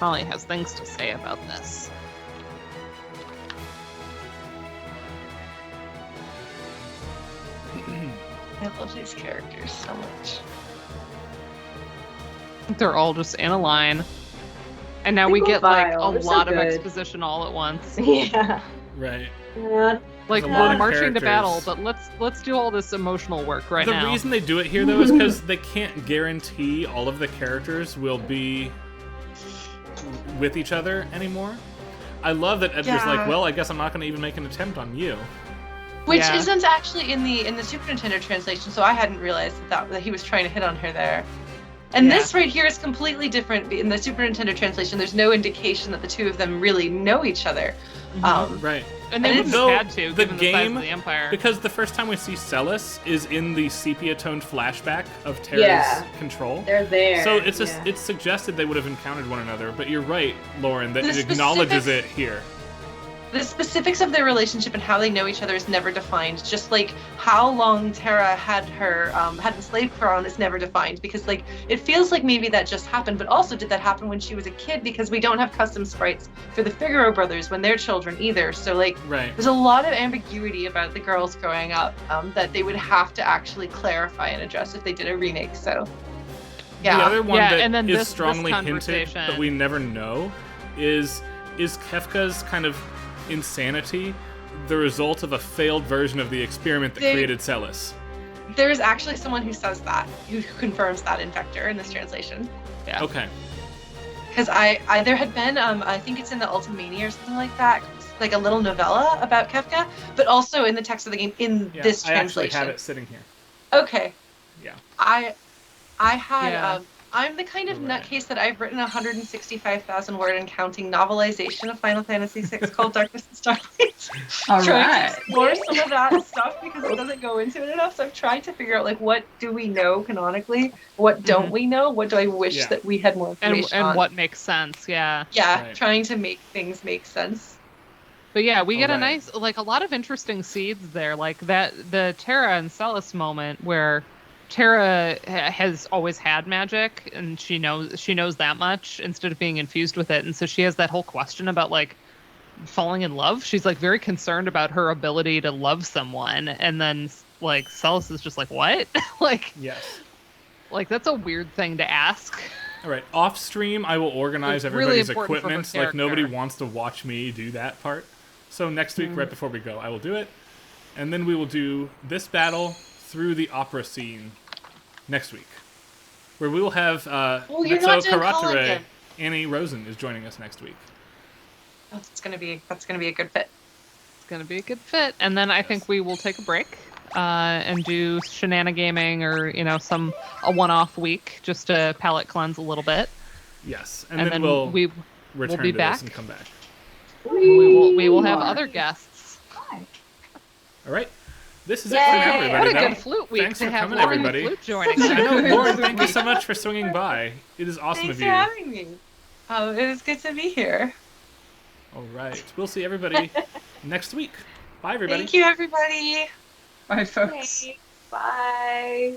Molly has things to say about this. I love these characters so much. They're all just in a line. And now we Single get like file. a They're so lot of good. exposition all at once. Yeah. Right. Yeah. Like There's a lot we're of marching to battle, characters. but let's do all this emotional work right The now. reason they do it here, though, is because they can't guarantee all of the characters will be with each other anymore. I love that Edgar's Yeah. like, well, I guess I'm not going to even make an attempt on you. Which Yeah. isn't actually in the Super Nintendo translation, so I hadn't realized that he was trying to hit on her there. And Yeah. this right here is completely different. In the Super Nintendo translation, there's no indication that the two of them really know each other. Right. And they And wouldn't though have had to, the given the size game- of the Empire. Because the first time we see Celis is in the sepia-toned flashback of Terra's Yeah. control. They're there. So it's yeah. it's suggested they would have encountered one another, but you're right, Lauren, that The it acknowledges it specifics- here. The specifics of their relationship and how they know each other is never defined. Just like how long Terra had enslaved Charon is never defined, because like it feels like maybe that just happened, but also did that happen when she was a kid? Because we don't have custom sprites for the Figaro brothers when they're children either. So like Right. there's a lot of ambiguity about the girls growing up that they would have to actually clarify and address if they did a remake. So yeah. The other one Yeah, that and then is this strongly hinted, conversation- but we never know, is Kefka's kind of insanity the result of a failed version of the experiment that They- created Celis? There's actually someone who says that, who confirms that in Vector in this translation. Yeah. Okay. Because I there had been I think it's in the Ultimania or something like that, like a little novella about Kefka, but also in the text of the game in Yeah, this I actually translation. have it sitting here. Okay. Yeah. I had Yeah. I'm the kind of Right. nutcase that I've written a 165,000 word and counting novelization of Final Fantasy VI called Darkness and Starlight. All Trying right. to explore some of that stuff because it doesn't go into it enough. So I'm trying to figure out like what do we know canonically, what don't we know, what do I wish Yeah. that we had more and information on. and what makes sense, yeah. Yeah, Right. trying to make things make sense. But yeah, we get a Alright. nice, like a lot of interesting seeds there, like that the Terra and Celis moment where Terra has always had magic and she knows that much instead of being infused with it, and so she has that whole question about like falling in love. She's like very concerned about her ability to love someone, and then like Celis is just like, what? like Yes. that's a weird thing to ask. All right, off stream, I will organize It's really everybody's important for her equipment. Like, nobody character. wants to watch me do that part. So next week, right before we go, I will do it. And then we will do this battle through the opera scene next week, where we will have you're not doing Karatere. Culligan. Annie Rosen is joining us next week. That's gonna be a good fit. It's gonna be a good fit. And then I think we will take a break and do shenanigaming or a one-off week just to palate cleanse a little bit. Yes, And then we'll we return will be to back. this and come back. We will have other guests. All right. This is it from everybody. What a though. good flute week Thanks to for have coming, Lauren everybody. the flute joining us. I know, Lauren, thank you so much for swinging by. It is awesome Thanks of for you. having me. Oh, it was good to be here. All right. We'll see everybody next week. Bye, everybody. Thank you, everybody. Bye, folks. Bye.